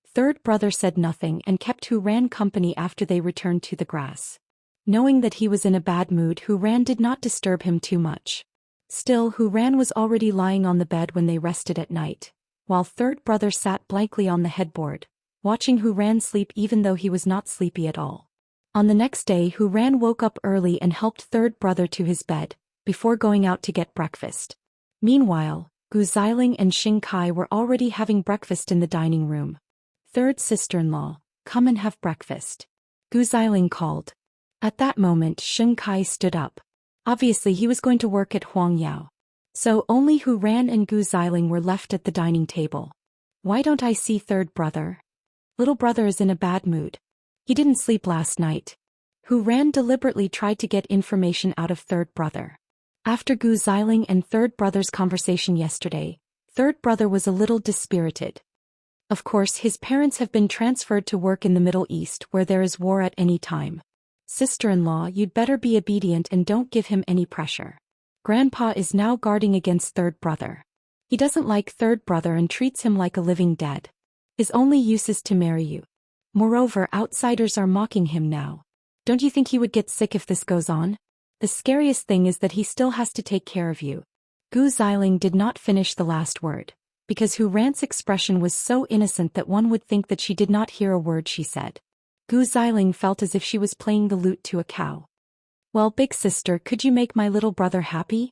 Third brother said nothing and kept Hu Ran company after they returned to the grass. Knowing that he was in a bad mood, Hu Ran did not disturb him too much. Still, Hu Ran was already lying on the bed when they rested at night, while third brother sat blankly on the headboard, watching Hu Ran sleep even though he was not sleepy at all. On the next day, Hu Ran woke up early and helped third brother to his bed, before going out to get breakfast. Meanwhile, Gu Xiling and Xing Kai were already having breakfast in the dining room. "Third sister-in-law, come and have breakfast," Gu Xiling called. At that moment, Xing Kai stood up. Obviously he was going to work at Huang Yao. So only Hu Ran and Gu Xiling were left at the dining table. "Why don't I see third brother? Little brother is in a bad mood. He didn't sleep last night." Hu Ran deliberately tried to get information out of third brother. After Gu Xiling and third brother's conversation yesterday, third brother was a little dispirited. Of course, his parents have been transferred to work in the Middle East where there is war at any time. "Sister-in-law, you'd better be obedient and don't give him any pressure. Grandpa is now guarding against third brother. He doesn't like third brother and treats him like a living dead. His only use is to marry you. Moreover, outsiders are mocking him now. Don't you think he would get sick if this goes on? The scariest thing is that he still has to take care of you." Gu Xiling did not finish the last word, because Hu Ran's expression was so innocent that one would think that she did not hear a word she said. Gu Xiling felt as if she was playing the lute to a cow. "Well, big sister, could you make my little brother happy?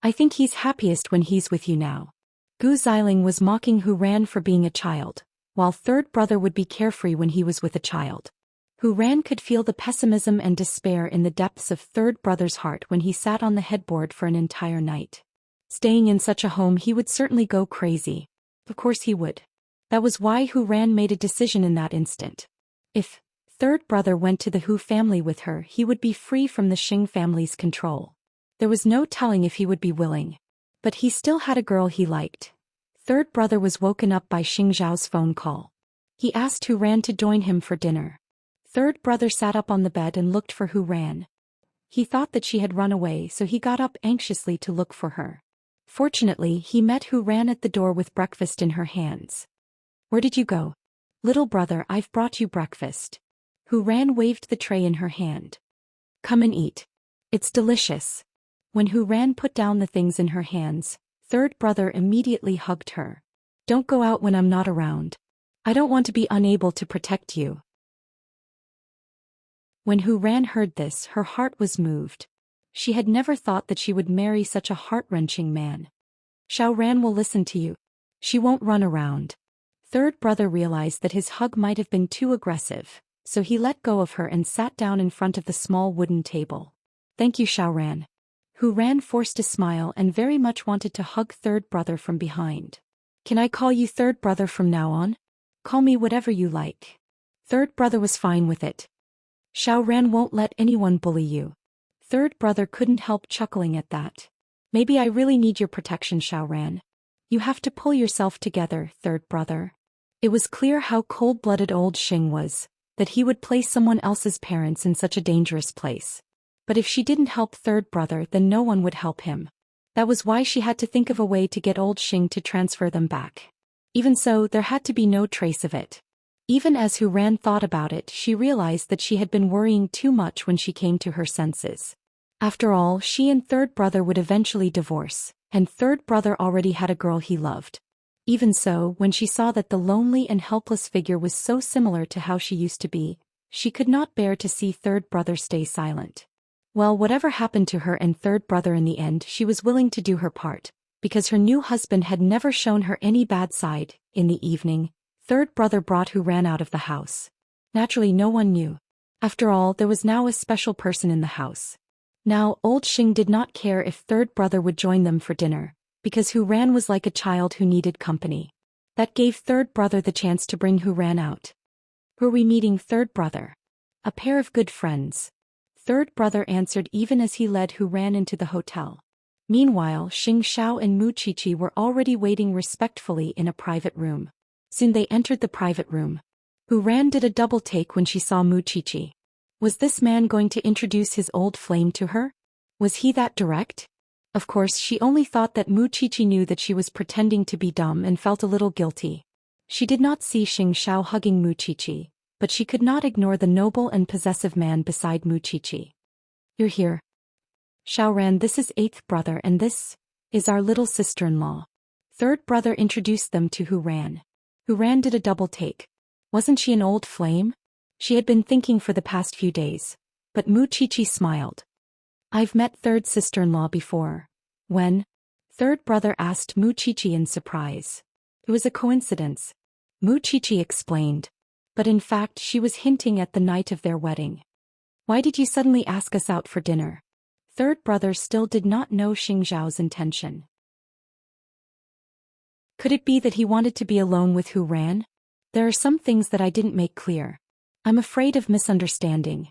I think he's happiest when he's with you now." Gu Xiling was mocking Hu Ran for being a child, while third brother would be carefree when he was with a child. Hu Ran could feel the pessimism and despair in the depths of third brother's heart when he sat on the headboard for an entire night. Staying in such a home, he would certainly go crazy. Of course he would. That was why Hu Ran made a decision in that instant. If third brother went to the Hu family with her, he would be free from the Xing family's control. There was no telling if he would be willing. But he still had a girl he liked. Third brother was woken up by Xing Zhao's phone call. He asked Hu Ran to join him for dinner. Third brother sat up on the bed and looked for Hu Ran. He thought that she had run away, so he got up anxiously to look for her. Fortunately, he met Hu Ran at the door with breakfast in her hands. "Where did you go?" "Little brother, I've brought you breakfast." Hu Ran waved the tray in her hand. "Come and eat. It's delicious." When Hu Ran put down the things in her hands, third brother immediately hugged her. "Don't go out when I'm not around. I don't want to be unable to protect you." When Hu Ran heard this, her heart was moved. She had never thought that she would marry such a heart-wrenching man. "Xiao Ran will listen to you. She won't run around." Third brother realized that his hug might have been too aggressive, so he let go of her and sat down in front of the small wooden table. "Thank you, Xiao Ran." Hu Ran forced a smile and very much wanted to hug third brother from behind. "Can I call you third brother from now on?" "Call me whatever you like." Third brother was fine with it. "Xiao Ran won't let anyone bully you." Third brother couldn't help chuckling at that. "Maybe I really need your protection, Xiao Ran. You have to pull yourself together, third brother." It was clear how cold-blooded old Xing was, that he would place someone else's parents in such a dangerous place. But if she didn't help third brother, then no one would help him. That was why she had to think of a way to get old Xing to transfer them back. Even so, there had to be no trace of it. Even as Hu Ran thought about it, she realized that she had been worrying too much when she came to her senses. After all, she and third brother would eventually divorce, and third brother already had a girl he loved. Even so, when she saw that the lonely and helpless figure was so similar to how she used to be, she could not bear to see third brother stay silent. Well, whatever happened to her and third brother in the end, she was willing to do her part, because her new husband had never shown her any bad side. In the evening, third brother brought Hu Ran out of the house. Naturally, no one knew. After all, there was now a special person in the house. Now, old Xing did not care if third brother would join them for dinner, because Hu Ran was like a child who needed company. That gave third brother the chance to bring Hu Ran out. "Were we meeting third brother?" "A pair of good friends." Third brother answered even as he led Hu Ran into the hotel. Meanwhile, Xing Xiao and Mu Qiqi were already waiting respectfully in a private room. Soon they entered the private room. Hu Ran did a double take when she saw Mu Qiqi. Was this man going to introduce his old flame to her? Was he that direct? Of course, she only thought that Mu Qiqi knew that she was pretending to be dumb and felt a little guilty. She did not see Xing Xiao hugging Mu Qiqi, but she could not ignore the noble and possessive man beside Mu Qiqi. "You're here. Xiao Ran, this is eighth brother and this is our little sister-in-law." Third brother introduced them to Hu Ran. Hu Ran did a double take. Wasn't she an old flame? She had been thinking for the past few days. But Mu Qiqi smiled. "I've met third sister-in-law before." "When?" Third brother asked Mu Qiqi in surprise. It was a coincidence. Mu Qiqi explained. But in fact, she was hinting at the night of their wedding. "Why did you suddenly ask us out for dinner?" Third brother still did not know Xing Zhao's intention. Could it be that he wanted to be alone with Hu Ran? "There are some things that I didn't make clear. I'm afraid of misunderstanding,"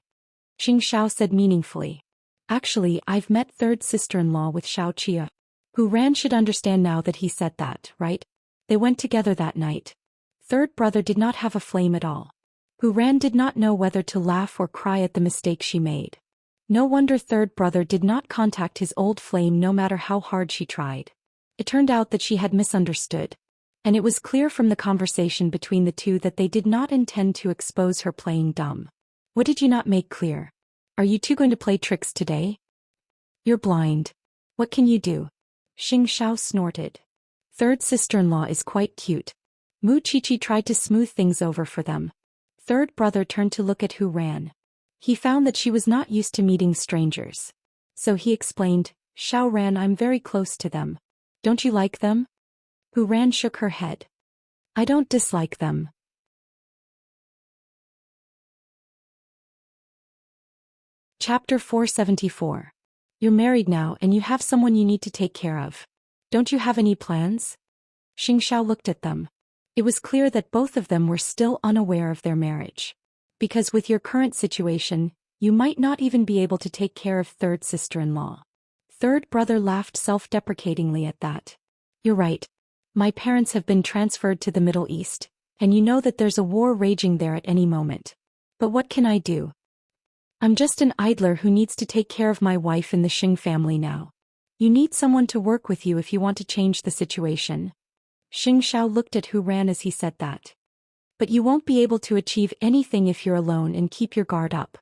Xing Xiao said meaningfully. "Actually, I've met third sister-in-law with Xianxia." Hu Ran should understand now that he said that, right? They went together that night. Third brother did not have a flame at all. Hu Ran did not know whether to laugh or cry at the mistake she made. No wonder third brother did not contact his old flame no matter how hard she tried. It turned out that she had misunderstood. And it was clear from the conversation between the two that they did not intend to expose her playing dumb. "What did you not make clear? Are you two going to play tricks today?" "You're blind. What can you do?" Xing Xiao snorted. "Third sister-in-law is quite cute." Mu Qiqi tried to smooth things over for them. Third brother turned to look at Hu Ran. He found that she was not used to meeting strangers. So he explained, "Xiao Ran, I'm very close to them. Don't you like them?" Hu Ran shook her head. "I don't dislike them." Chapter 474. You're married now and you have someone you need to take care of. Don't you have any plans? Xing Xiao looked at them. It was clear that both of them were still unaware of their marriage. Because with your current situation, you might not even be able to take care of third sister-in-law. Third brother laughed self-deprecatingly at that. You're right. My parents have been transferred to the Middle East, and you know that there's a war raging there at any moment. But what can I do? I'm just an idler who needs to take care of my wife and the Xing family now. You need someone to work with you if you want to change the situation. Xianxia looked at Hu Ran as he said that. But you won't be able to achieve anything if you're alone and keep your guard up.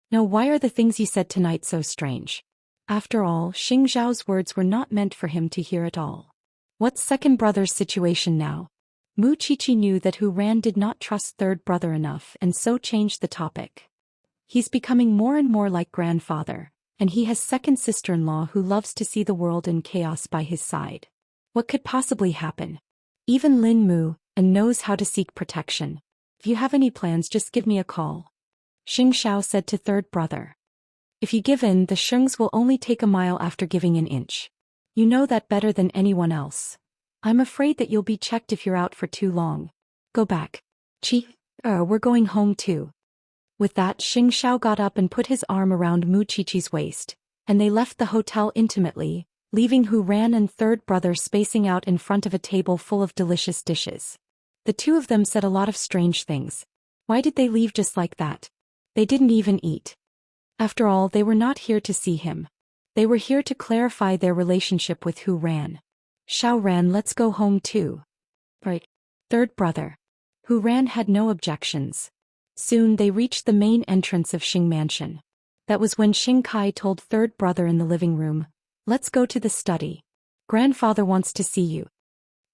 No, why are the things you said tonight so strange? After all, Xiao's words were not meant for him to hear at all. What's second brother's situation now? Mu Qiqi knew that Hu Ran did not trust third brother enough and so changed the topic. He's becoming more and more like grandfather, and he has second sister-in-law who loves to see the world in chaos by his side. What could possibly happen? Even Lin Mu, and knows how to seek protection. If you have any plans, just give me a call. Xiao said to third brother. If you give in, the Shungs will only take a mile after giving an inch. You know that better than anyone else. I'm afraid that you'll be checked if you're out for too long. Go back. We're going home too. With that, Xiao got up and put his arm around Mu Qiqi's waist, and they left the hotel intimately, leaving Hu Ran and third brother spacing out in front of a table full of delicious dishes. The two of them said a lot of strange things. Why did they leave just like that? They didn't even eat. After all, they were not here to see him. They were here to clarify their relationship with Hu Ran. Xiao Ran, let's go home too. Right. Third brother. Hu Ran had no objections. Soon they reached the main entrance of Xing Mansion. That was when Xing Kai told third brother in the living room, let's go to the study. Grandfather wants to see you.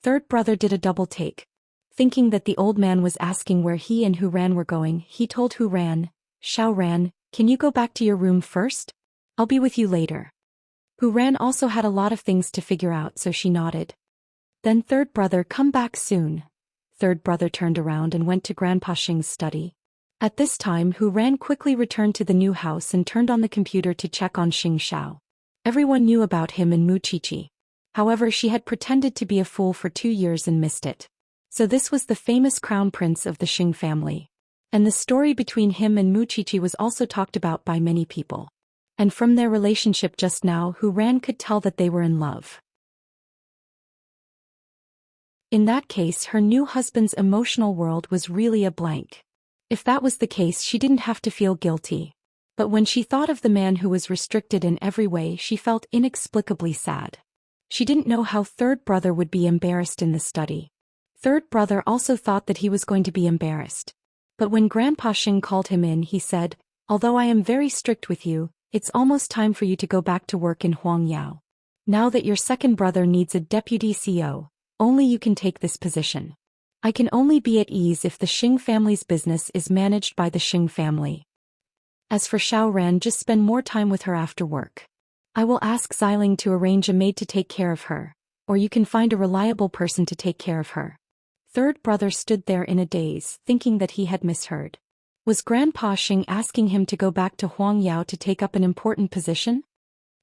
Third brother did a double take. Thinking that the old man was asking where he and Hu Ran were going, he told Hu Ran, Xiao Ran, can you go back to your room first? I'll be with you later. Hu Ran also had a lot of things to figure out, so she nodded. Then third brother, come back soon. Third brother turned around and went to Grandpa Xing's study. At this time, Hu Ran quickly returned to the new house and turned on the computer to check on Xiao. Everyone knew about him and Mu Qiqi. However, she had pretended to be a fool for 2 years and missed it. So this was the famous crown prince of the Xing family. And the story between him and Mu Qiqi was also talked about by many people. And from their relationship just now, Hu Ran could tell that they were in love. In that case, her new husband's emotional world was really a blank. If that was the case, she didn't have to feel guilty. But when she thought of the man who was restricted in every way, she felt inexplicably sad. She didn't know how third brother would be embarrassed in the study. Third brother also thought that he was going to be embarrassed. But when Grandpa Xing called him in, he said, although I am very strict with you, it's almost time for you to go back to work in Huangyao. Now that your second brother needs a deputy CEO, only you can take this position. I can only be at ease if the Xing family's business is managed by the Xing family. As for Xiao Ran, just spend more time with her after work. I will ask Xiling to arrange a maid to take care of her, or you can find a reliable person to take care of her. Third brother stood there in a daze, thinking that he had misheard. Was Grandpa Xing asking him to go back to Huangyao to take up an important position?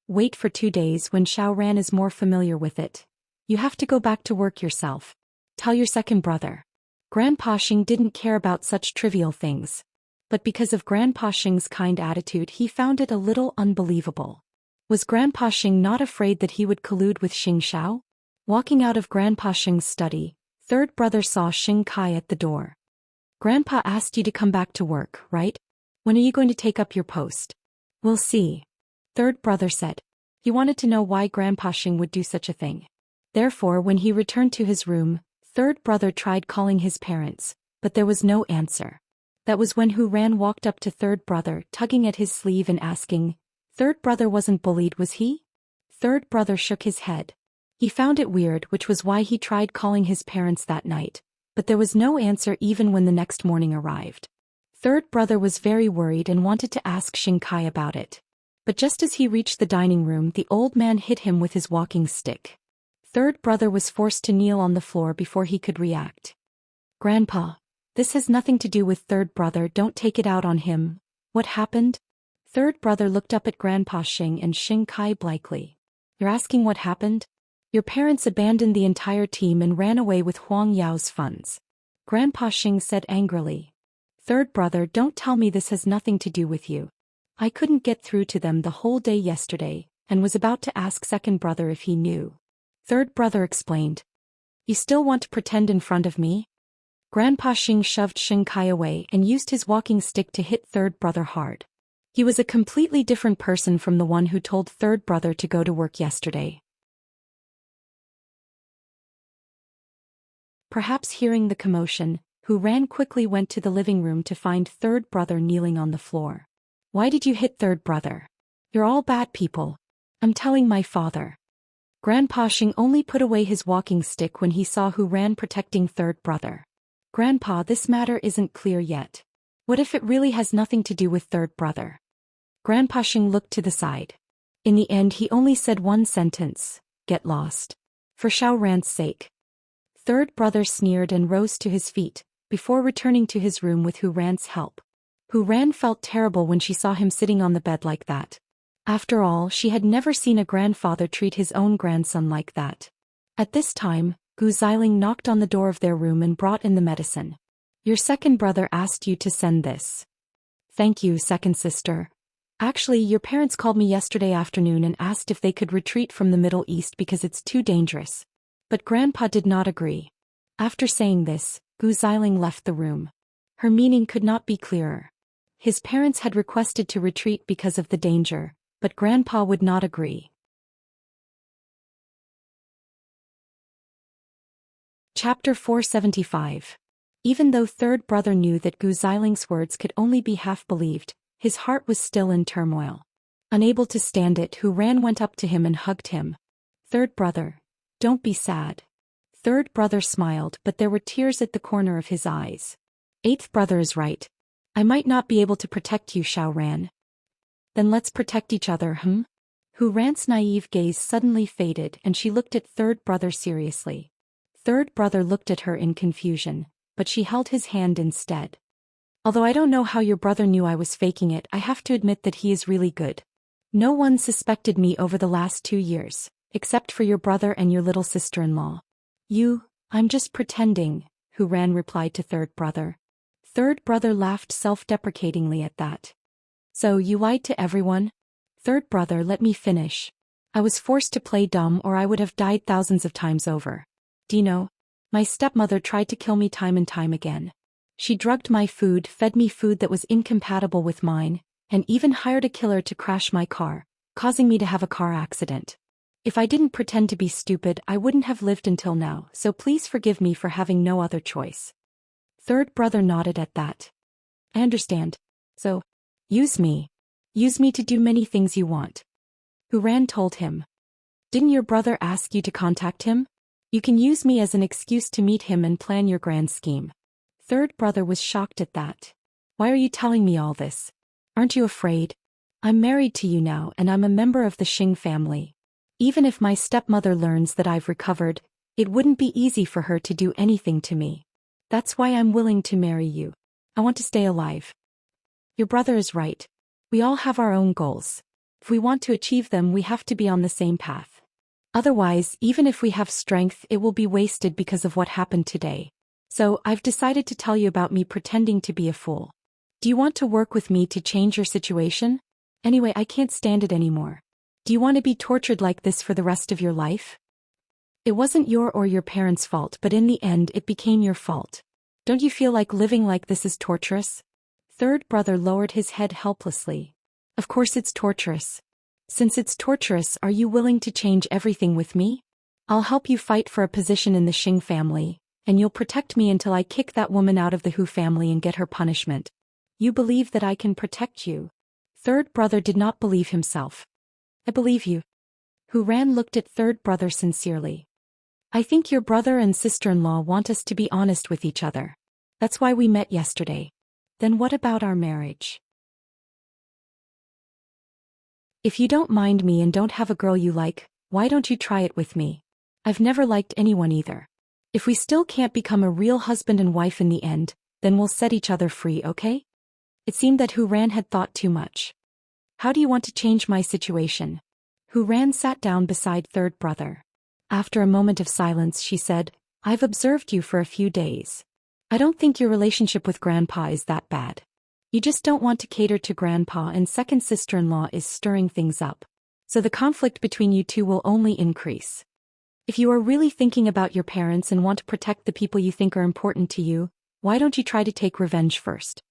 Wait for 2 days when Xiao Ran is more familiar with it. You have to go back to work yourself. Tell your second brother. Grandpa Xing didn't care about such trivial things. But because of Grandpa Xing's kind attitude, he found it a little unbelievable. Was Grandpa Xing not afraid that he would collude with Xiao? Walking out of Grandpa Xing's study, third brother saw Xing Kai at the door. Grandpa asked you to come back to work, right? When are you going to take up your post? We'll see. Third brother said. He wanted to know why Grandpa Xing would do such a thing. Therefore, when he returned to his room, third brother tried calling his parents, but there was no answer. That was when Hu Ran walked up to third brother, tugging at his sleeve and asking, third brother wasn't bullied, was he? Third brother shook his head. He found it weird, which was why he tried calling his parents that night, but there was no answer even when the next morning arrived. Third brother was very worried and wanted to ask Xing Kai about it. But just as he reached the dining room, the old man hit him with his walking stick. Third brother was forced to kneel on the floor before he could react. Grandpa, this has nothing to do with third brother, don't take it out on him. What happened? Third brother looked up at Grandpa Xing and Xing Kai blankly. You're asking what happened? Your parents abandoned the entire team and ran away with Huang Yao's funds. Grandpa Xing said angrily. Third brother, don't tell me this has nothing to do with you. I couldn't get through to them the whole day yesterday, and was about to ask second brother if he knew. Third brother explained. You still want to pretend in front of me? Grandpa Xing shoved Xianxia away and used his walking stick to hit third brother hard. He was a completely different person from the one who told third brother to go to work yesterday. Perhaps hearing the commotion, Hu Ran quickly went to the living room to find third brother kneeling on the floor. Why did you hit third brother? You're all bad people. I'm telling my father. Grandpa Xing only put away his walking stick when he saw Hu Ran protecting third brother. Grandpa, this matter isn't clear yet. What if it really has nothing to do with third brother? Grandpa Xing looked to the side. In the end he only said one sentence, get lost. For Xiao Ran's sake. Third brother sneered and rose to his feet, before returning to his room with Hu Ran's help. Hu Ran felt terrible when she saw him sitting on the bed like that. After all, she had never seen a grandfather treat his own grandson like that. At this time, Gu Xiling knocked on the door of their room and brought in the medicine. Your second brother asked you to send this. Thank you, second sister. Actually, your parents called me yesterday afternoon and asked if they could retreat from the Middle East because it's too dangerous. But Grandpa did not agree. After saying this, Gu Xiling left the room. Her meaning could not be clearer. His parents had requested to retreat because of the danger, but Grandpa would not agree. Chapter 475. Even though third brother knew that Gu Xiling's words could only be half believed, his heart was still in turmoil. Unable to stand it, Hu Ran went up to him and hugged him. Third brother, don't be sad. Third brother smiled, but there were tears at the corner of his eyes. Eighth brother is right. I might not be able to protect you, Xiao Ran. Then let's protect each other, Hu Ran's naive gaze suddenly faded and she looked at third brother seriously. Third brother looked at her in confusion, but she held his hand instead. Although I don't know how your brother knew I was faking it, I have to admit that he is really good. No one suspected me over the last 2 years, except for your brother and your little sister-in-law. I'm just pretending, Hu Ran replied to third brother. Third brother laughed self-deprecatingly at that. So you lied to everyone? Third brother, let me finish. I was forced to play dumb or I would have died thousands of times over. Do you know? My stepmother tried to kill me time and time again. She drugged my food, fed me food that was incompatible with mine, and even hired a killer to crash my car, causing me to have a car accident. If I didn't pretend to be stupid, I wouldn't have lived until now, so please forgive me for having no other choice. Third brother nodded at that. I understand. So, use me. Use me to do many things you want. Hu Ran told him. Didn't your brother ask you to contact him? You can use me as an excuse to meet him and plan your grand scheme. Third brother was shocked at that. Why are you telling me all this? Aren't you afraid? I'm married to you now and I'm a member of the Xing family. Even if my stepmother learns that I've recovered, it wouldn't be easy for her to do anything to me. That's why I'm willing to marry you. I want to stay alive. Your brother is right. We all have our own goals. If we want to achieve them, we have to be on the same path. Otherwise, even if we have strength, it will be wasted because of what happened today. So, I've decided to tell you about me pretending to be a fool. Do you want to work with me to change your situation? Anyway, I can't stand it anymore. Do you want to be tortured like this for the rest of your life? It wasn't your or your parents' fault, but in the end it became your fault. Don't you feel like living like this is torturous? Third brother lowered his head helplessly. Of course it's torturous. Since it's torturous, are you willing to change everything with me? I'll help you fight for a position in the Xing family, and you'll protect me until I kick that woman out of the Hu family and get her punishment. You believe that I can protect you? Third brother did not believe himself. I believe you. Hu Ran looked at third brother sincerely. I think your brother and sister-in-law want us to be honest with each other. That's why we met yesterday. Then what about our marriage? If you don't mind me and don't have a girl you like, why don't you try it with me? I've never liked anyone either. If we still can't become a real husband and wife in the end, then we'll set each other free, okay? It seemed that Hu Ran had thought too much. How do you want to change my situation? Hu Ran sat down beside third brother. After a moment of silence, she said, I've observed you for a few days. I don't think your relationship with Grandpa is that bad. You just don't want to cater to Grandpa, and second sister-in-law is stirring things up. So the conflict between you two will only increase. If you are really thinking about your parents and want to protect the people you think are important to you, why don't you try to take revenge first?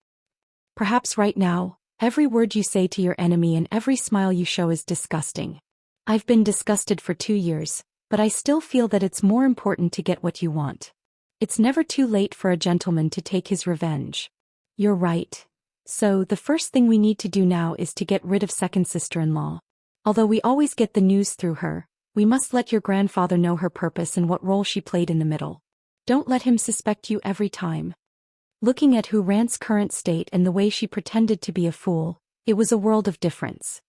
Perhaps right now, every word you say to your enemy and every smile you show is disgusting. I've been disgusted for 2 years, but I still feel that it's more important to get what you want. It's never too late for a gentleman to take his revenge. You're right. So, the first thing we need to do now is to get rid of second sister-in-law. Although we always get the news through her, we must let your grandfather know her purpose and what role she played in the middle. Don't let him suspect you every time. Looking at Hu Ran's current state and the way she pretended to be a fool, it was a world of difference.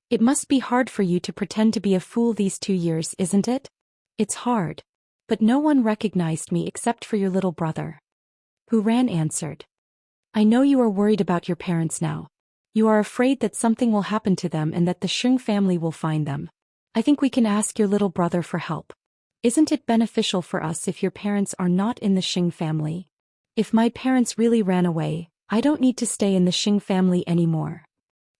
It must be hard for you to pretend to be a fool these 2 years, isn't it? It's hard. But no one recognized me except for your little brother. Hu Ran answered. I know you are worried about your parents now. You are afraid that something will happen to them and that the Sheng family will find them. I think we can ask your little brother for help. Isn't it beneficial for us if your parents are not in the Sheng family? If my parents really ran away, I don't need to stay in the Sheng family anymore.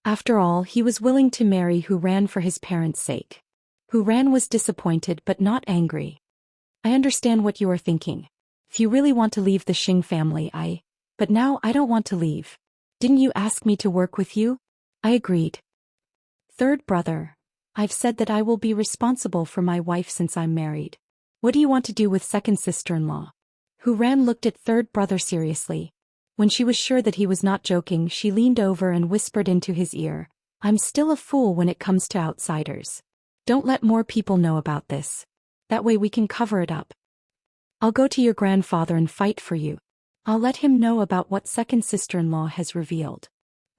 After all, he was willing to marry Hu Ran for his parents' sake. Hu Ran was disappointed but not angry. I understand what you are thinking. If you really want to leave the Sheng family, but now I don't want to leave. Didn't you ask me to work with you? I agreed. Third brother, I've said that I will be responsible for my wife since I'm married. What do you want to do with second sister-in-law? Hu Ran looked at third brother seriously. When she was sure that he was not joking, she leaned over and whispered into his ear, I'm still a fool when it comes to outsiders. Don't let more people know about this. That way we can cover it up. I'll go to your grandfather and fight for you. I'll let him know about what second sister-in-law has revealed.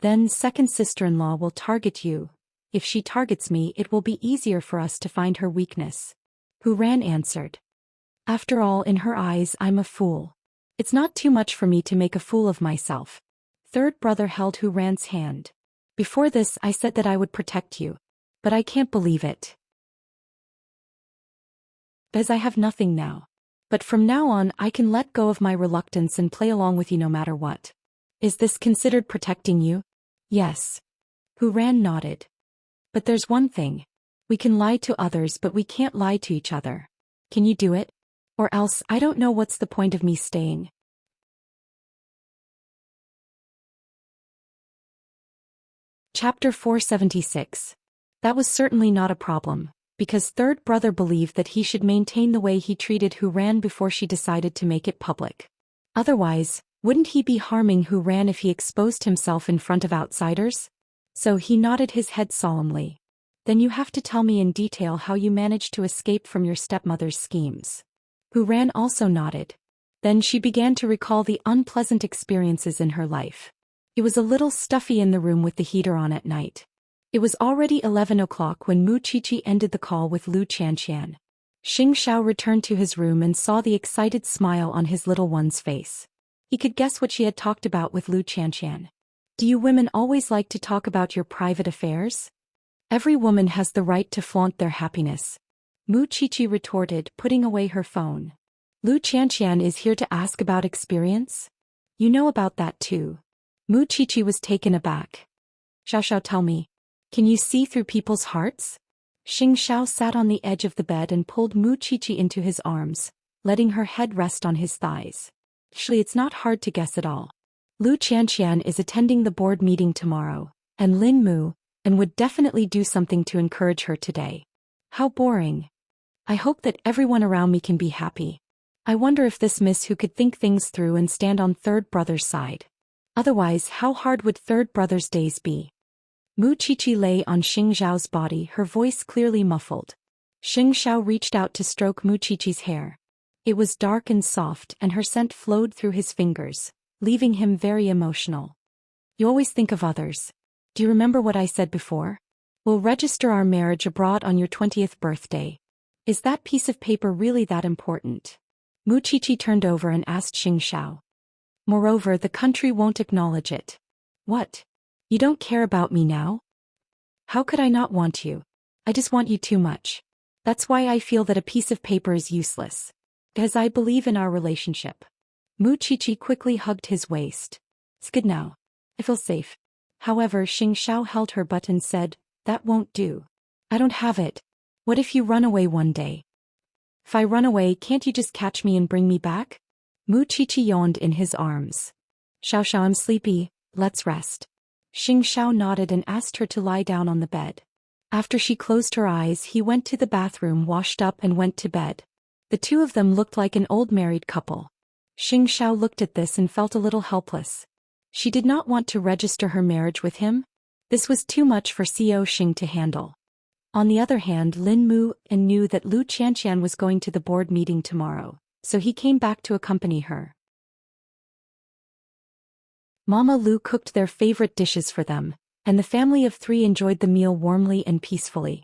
Then second sister-in-law will target you. If she targets me, it will be easier for us to find her weakness. Hu Ran answered. After all, in her eyes, I'm a fool. It's not too much for me to make a fool of myself. Third brother held Hu Ran's hand. Before this, I said that I would protect you. But I can't believe it. Because I have nothing now. But from now on, I can let go of my reluctance and play along with you no matter what. Is this considered protecting you? Yes. Hu Ran nodded. But there's one thing. We can lie to others, but we can't lie to each other. Can you do it? Or else, I don't know what's the point of me staying. Chapter 476. That was certainly not a problem, because third brother believed that he should maintain the way he treated Hu Ran before she decided to make it public. Otherwise, wouldn't he be harming Hu Ran if he exposed himself in front of outsiders? So he nodded his head solemnly. Then you have to tell me in detail how you managed to escape from your stepmother's schemes. Hu Ran also nodded. Then she began to recall the unpleasant experiences in her life. It was a little stuffy in the room with the heater on at night. It was already 11 o'clock when Mu Qiqi ended the call with Lu Xianxian. Xianxia returned to his room and saw the excited smile on his little one's face. He could guess what she had talked about with Lu Xianxian. Do you women always like to talk about your private affairs? Every woman has the right to flaunt their happiness. Mu Qiqi retorted, putting away her phone. Lu Xianxian is here to ask about experience? You know about that too. Mu Qiqi was taken aback. Xiao, tell me. Can you see through people's hearts? Xiao sat on the edge of the bed and pulled Mu Qiqi into his arms, letting her head rest on his thighs. Actually, it's not hard to guess at all. Lu Xianxian is attending the board meeting tomorrow, and Lin Mu, and would definitely do something to encourage her today. How boring. I hope that everyone around me can be happy. I wonder if this miss who could think things through and stand on third brother's side. Otherwise, how hard would third brother's days be? Mu Qiqi lay on Xing Zhao's body, her voice clearly muffled. Xing Zhao reached out to stroke Mu Qiqi's hair. It was dark and soft, and her scent flowed through his fingers, leaving him very emotional. You always think of others. Do you remember what I said before? We'll register our marriage abroad on your 20th birthday. Is that piece of paper really that important? Mu Qiqi turned over and asked Xing Zhao. Moreover, the country won't acknowledge it. What? You don't care about me now? How could I not want you? I just want you too much. That's why I feel that a piece of paper is useless. Because I believe in our relationship. Mu Qiqi quickly hugged his waist. It's good now. I feel safe. However, Xianxia held her butt and said, that won't do. I don't have it. What if you run away one day? If I run away, can't you just catch me and bring me back? Mu Qiqi yawned in his arms. Xiao, I'm sleepy, let's rest. Xianxia nodded and asked her to lie down on the bed. After she closed her eyes, he went to the bathroom, washed up and went to bed. The two of them looked like an old married couple. Xianxia looked at this and felt a little helpless. She did not want to register her marriage with him. This was too much for Xiao Xing to handle. On the other hand, Lin Mu and knew that Lu Qianxian was going to the board meeting tomorrow, so he came back to accompany her. Mama Lu cooked their favorite dishes for them, and the family of three enjoyed the meal warmly and peacefully.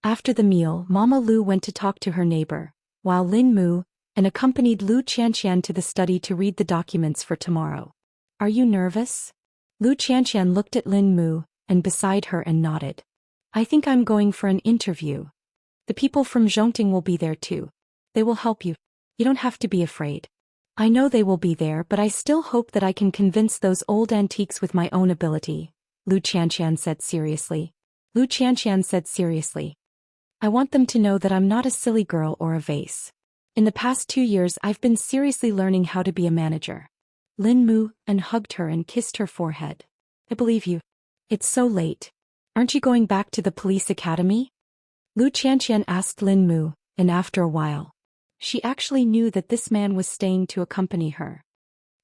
After the meal, Mama Lu went to talk to her neighbor, while Lin Mu and accompanied Lu Qianxian to the study to read the documents for tomorrow. Are you nervous? Lu Qianxian looked at Lin Mu and beside her and nodded. I think I'm going for an interview. The people from Zhongting will be there too. They will help you. You don't have to be afraid. I know they will be there, but I still hope that I can convince those old antiques with my own ability, Lu Qianxian said seriously. Lu Qianxian said seriously. I want them to know that I'm not a silly girl or a vase. In the past 2 years I've been seriously learning how to be a manager. Lin Mu and hugged her and kissed her forehead. I believe you. It's so late. Aren't you going back to the police academy? Lu Qianxian asked Lin Mu, and after a while, she actually knew that this man was staying to accompany her.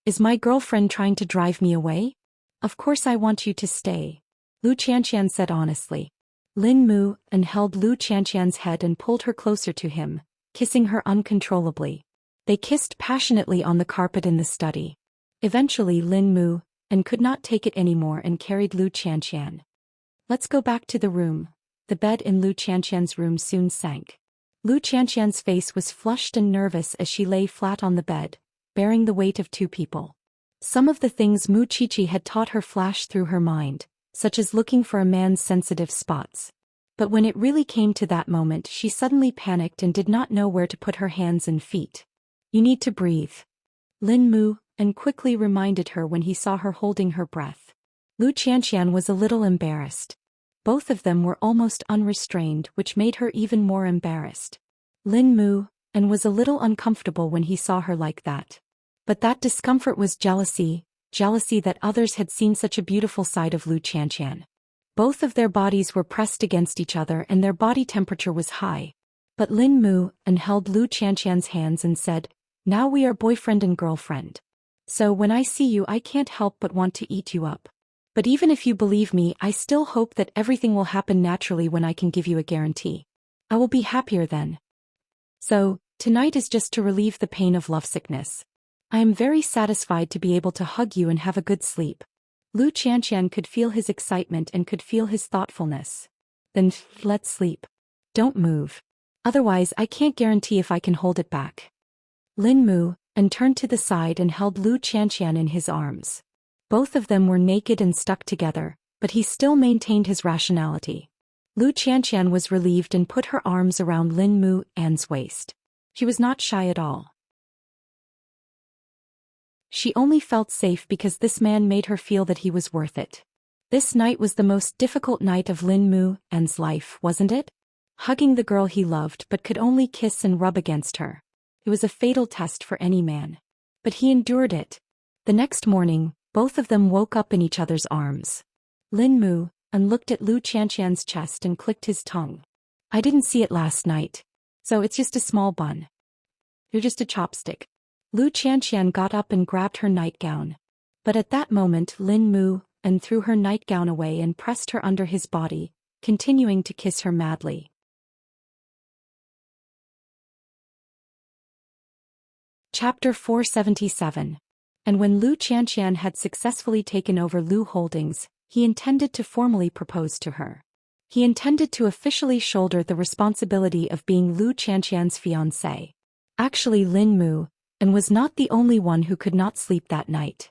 Is my girlfriend trying to drive me away? Of course I want you to stay, Lu Qianxian said honestly. Lin Mu and held Lu Qianxian's head and pulled her closer to him, kissing her uncontrollably. They kissed passionately on the carpet in the study. Eventually Lin Mu and could not take it anymore and carried Lu Qianxian. Let's go back to the room. The bed in Lu Qianxian's room soon sank. Lu Qianxian's face was flushed and nervous as she lay flat on the bed, bearing the weight of 2 people. Some of the things Mu Qiqi had taught her flashed through her mind, such as looking for a man's sensitive spots. But when it really came to that moment, she suddenly panicked and did not know where to put her hands and feet. You need to breathe. Lin Mu and quickly reminded her when he saw her holding her breath. Lu Qianxian was a little embarrassed. Both of them were almost unrestrained, which made her even more embarrassed. Lin Mu and was a little uncomfortable when he saw her like that. But that discomfort was jealousy that others had seen such a beautiful side of Lu Qianxian. Both of their bodies were pressed against each other and their body temperature was high. But Lin Mu and held Lu Qianxian's hands and said, now we are boyfriend and girlfriend. So when I see you I can't help but want to eat you up. But even if you believe me, I still hope that everything will happen naturally when I can give you a guarantee. I will be happier then. So, tonight is just to relieve the pain of lovesickness. I am very satisfied to be able to hug you and have a good sleep. Lu Qianxian could feel his excitement and could feel his thoughtfulness. Then, let's sleep. Don't move. Otherwise I can't guarantee if I can hold it back. Lin Mu and turned to the side and held Lu Qianxian in his arms. Both of them were naked and stuck together, but he still maintained his rationality. Lu Qianxian was relieved and put her arms around Lin Mu An's waist. She was not shy at all. She only felt safe because this man made her feel that he was worth it. This night was the most difficult night of Lin Mu An's life, wasn't it? Hugging the girl he loved but could only kiss and rub against her. It was a fatal test for any man. But he endured it. The next morning, both of them woke up in each other's arms. Lin Mu and looked at Lu Qianxian's chest and clicked his tongue. I didn't see it last night. So it's just a small bun. You're just a chopstick. Lu Qianxian got up and grabbed her nightgown. But at that moment Lin Mu and threw her nightgown away and pressed her under his body, continuing to kiss her madly. Chapter 477. And when Lu Qianxian had successfully taken over Lu Holdings, he intended to formally propose to her. He intended to officially shoulder the responsibility of being Lu Qianxian's fiancé. Actually Lin Mu and was not the only one who could not sleep that night.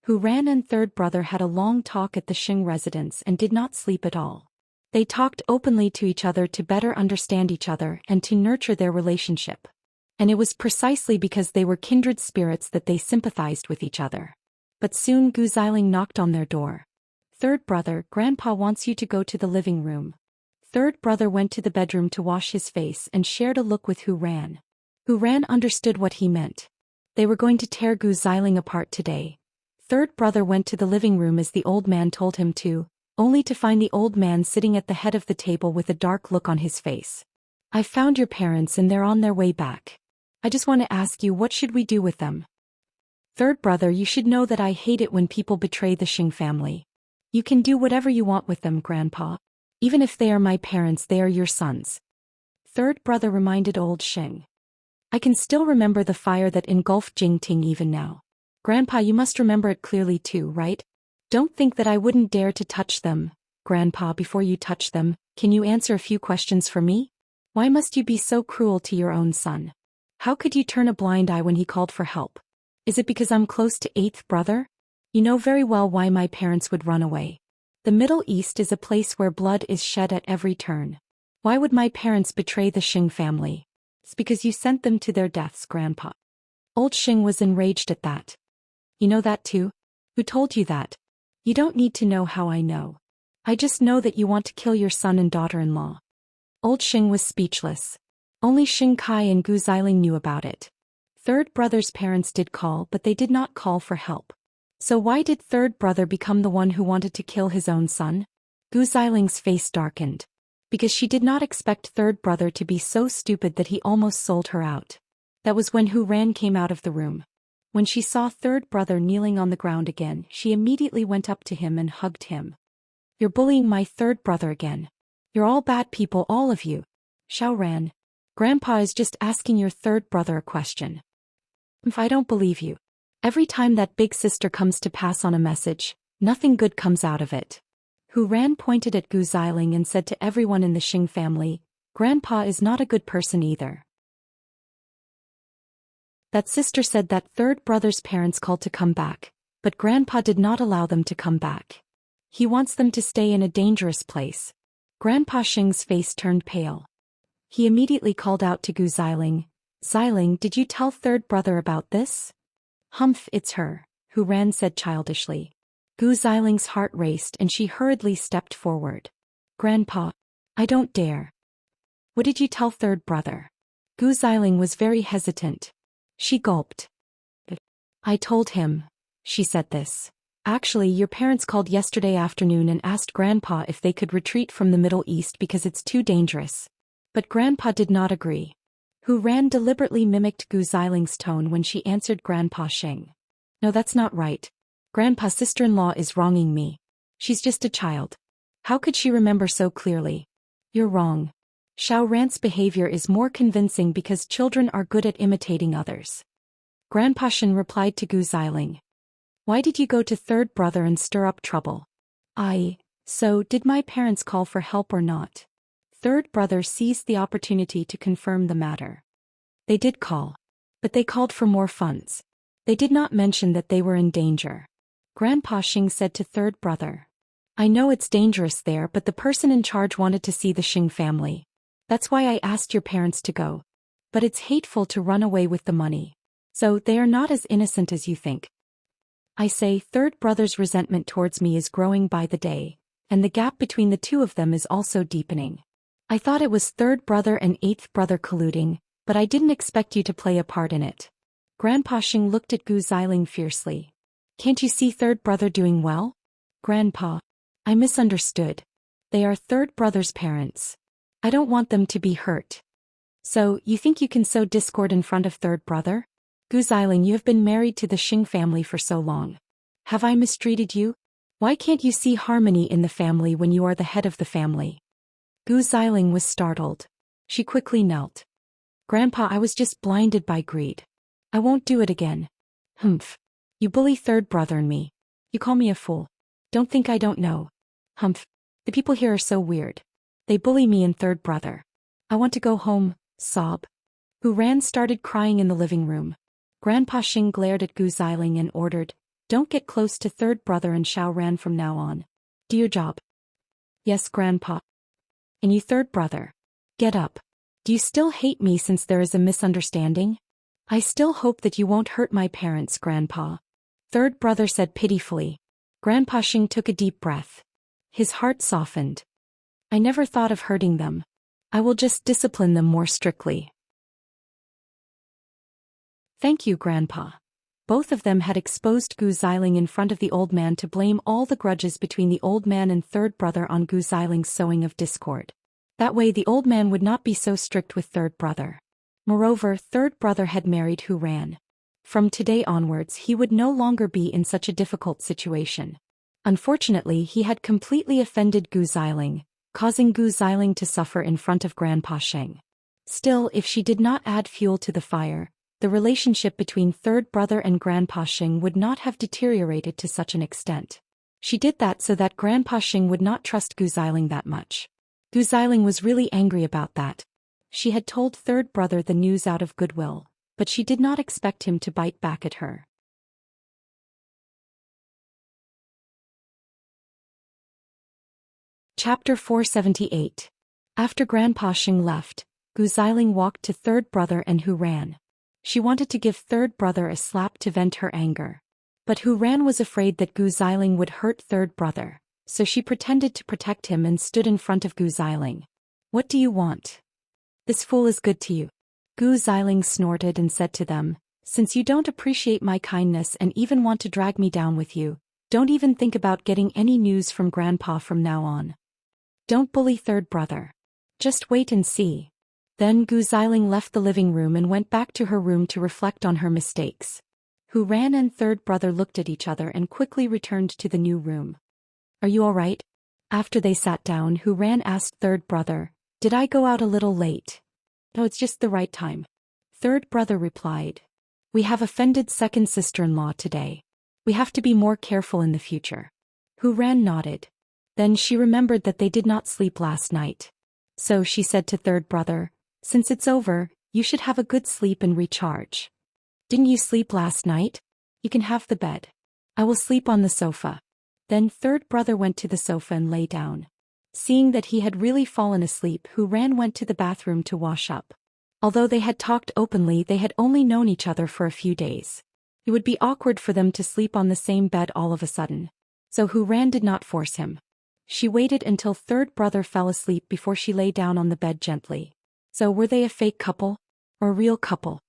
Hu Ran and third brother had a long talk at the Xing residence and did not sleep at all. They talked openly to each other to better understand each other and to nurture their relationship. And it was precisely because they were kindred spirits that they sympathized with each other. But soon Gu Xiling knocked on their door. Third brother, Grandpa wants you to go to the living room. Third brother went to the bedroom to wash his face and shared a look with Hu Ran. Hu Ran understood what he meant. They were going to tear Gu Xiling apart today. Third brother went to the living room as the old man told him to, only to find the old man sitting at the head of the table with a dark look on his face. I found your parents and they're on their way back. I just want to ask you, what should we do with them? Third brother, you should know that I hate it when people betray the Xing family. You can do whatever you want with them, Grandpa. Even if they are my parents, they are your sons. Third brother reminded old Xing. I can still remember the fire that engulfed Jingting even now. Grandpa, you must remember it clearly too, right? Don't think that I wouldn't dare to touch them. Grandpa, before you touch them, can you answer a few questions for me? Why must you be so cruel to your own son? How could you turn a blind eye when he called for help? Is it because I'm close to eighth brother? You know very well why my parents would run away. The Middle East is a place where blood is shed at every turn. Why would my parents betray the Xing family? It's because you sent them to their deaths, Grandpa. Old Xing was enraged at that. You know that too? Who told you that? You don't need to know how I know. I just know that you want to kill your son and daughter-in-law. Old Xing was speechless. Only Xing Kai and Gu Xiling knew about it. Third brother's parents did call, but they did not call for help. So why did third brother become the one who wanted to kill his own son? Gu Xiling's face darkened. Because she did not expect third brother to be so stupid that he almost sold her out. That was when Hu Ran came out of the room. When she saw third brother kneeling on the ground again, she immediately went up to him and hugged him. You're bullying my third brother again. You're all bad people, all of you. Xiao Ran. Grandpa is just asking your third brother a question. If I don't believe you. Every time that big sister comes to pass on a message, nothing good comes out of it. Hu Ran pointed at Gu Xiling and said to everyone in the Xing family, Grandpa is not a good person either. That sister said that third brother's parents called to come back, but Grandpa did not allow them to come back. He wants them to stay in a dangerous place. Grandpa Xing's face turned pale. He immediately called out to Gu Xiling, Xiling, did you tell third brother about this? Humph, it's her, Hu Ran said childishly. Gu Xiling's heart raced and she hurriedly stepped forward. Grandpa, I don't dare. What did you tell third brother? Gu Xiling was very hesitant. She gulped. I told him, she said this. Actually, your parents called yesterday afternoon and asked Grandpa if they could retreat from the Middle East because it's too dangerous. But Grandpa did not agree. Hu Ran deliberately mimicked Gu Xiling's tone when she answered Grandpa Xing. No, that's not right. Grandpa's sister-in-law is wronging me. She's just a child. How could she remember so clearly? You're wrong. Xiao Ran's behavior is more convincing because children are good at imitating others. Grandpa Xing replied to Gu Xiling. Why did you go to third brother and stir up trouble? So did my parents call for help or not? Third brother seized the opportunity to confirm the matter. They did call. But they called for more funds. They did not mention that they were in danger. Grandpa Xing said to third brother. I know it's dangerous there, but the person in charge wanted to see the Xing family. That's why I asked your parents to go. But it's hateful to run away with the money. So they are not as innocent as you think. I say third brother's resentment towards me is growing by the day, and the gap between the two of them is also deepening. I thought it was third brother and eighth brother colluding, but I didn't expect you to play a part in it. Grandpa Xing looked at Gu Xiling fiercely. Can't you see third brother doing well? Grandpa, I misunderstood. They are third brother's parents. I don't want them to be hurt. So, you think you can sow discord in front of third brother? Gu Xiling, you have been married to the Xing family for so long. Have I mistreated you? Why can't you see harmony in the family when you are the head of the family? Gu Xiling was startled. She quickly knelt. Grandpa, I was just blinded by greed. I won't do it again. Humph. You bully third brother and me. You call me a fool. Don't think I don't know. Humph. The people here are so weird. They bully me and third brother. I want to go home, sob. Hu Ran started crying in the living room. Grandpa Xing glared at Gu Xiling and ordered, Don't get close to third brother and Xiao Ran from now on. Do your job. Yes, Grandpa. And you third brother. Get up. Do you still hate me since there is a misunderstanding? I still hope that you won't hurt my parents, Grandpa. Third brother said pitifully. Grandpa Xing took a deep breath. His heart softened. I never thought of hurting them. I will just discipline them more strictly. Thank you, Grandpa. Both of them had exposed Gu Xiling in front of the old man to blame all the grudges between the old man and third brother on Gu Xiling's sowing of discord. That way the old man would not be so strict with third brother. Moreover, third brother had married Hu Ran. From today onwards he would no longer be in such a difficult situation. Unfortunately, he had completely offended Gu Xiling, causing Gu Xiling to suffer in front of Grandpa Sheng. Still, if she did not add fuel to the fire, the relationship between third brother and Grandpa Sheng would not have deteriorated to such an extent. She did that so that Grandpa Sheng would not trust Gu Xiling that much. Gu Xiling was really angry about that. She had told third brother the news out of goodwill, but she did not expect him to bite back at her. Chapter 478. After Grandpa Sheng left, Gu Xiling walked to third brother and Hu Ran. She wanted to give third brother a slap to vent her anger. But Hu Ran was afraid that Gu Xiling would hurt third brother, so she pretended to protect him and stood in front of Gu Xiling. What do you want? This fool is good to you. Gu Xiling snorted and said to them, since you don't appreciate my kindness and even want to drag me down with you, don't even think about getting any news from Grandpa from now on. Don't bully third brother. Just wait and see. Then Gu Xiling left the living room and went back to her room to reflect on her mistakes. Hu Ran and third brother looked at each other and quickly returned to the new room. Are you all right? After they sat down, Hu Ran asked third brother, did I go out a little late? No, it's just the right time. Third brother replied. We have offended second sister-in-law today. We have to be more careful in the future. Hu Ran nodded. Then she remembered that they did not sleep last night. So she said to third brother, since it's over, you should have a good sleep and recharge. Didn't you sleep last night? You can have the bed. I will sleep on the sofa. Then third brother went to the sofa and lay down. Seeing that he had really fallen asleep, Hu Ran went to the bathroom to wash up. Although they had talked openly, they had only known each other for a few days. It would be awkward for them to sleep on the same bed all of a sudden. So Hu Ran did not force him. She waited until third brother fell asleep before she lay down on the bed gently. So were they a fake couple? Or a real couple?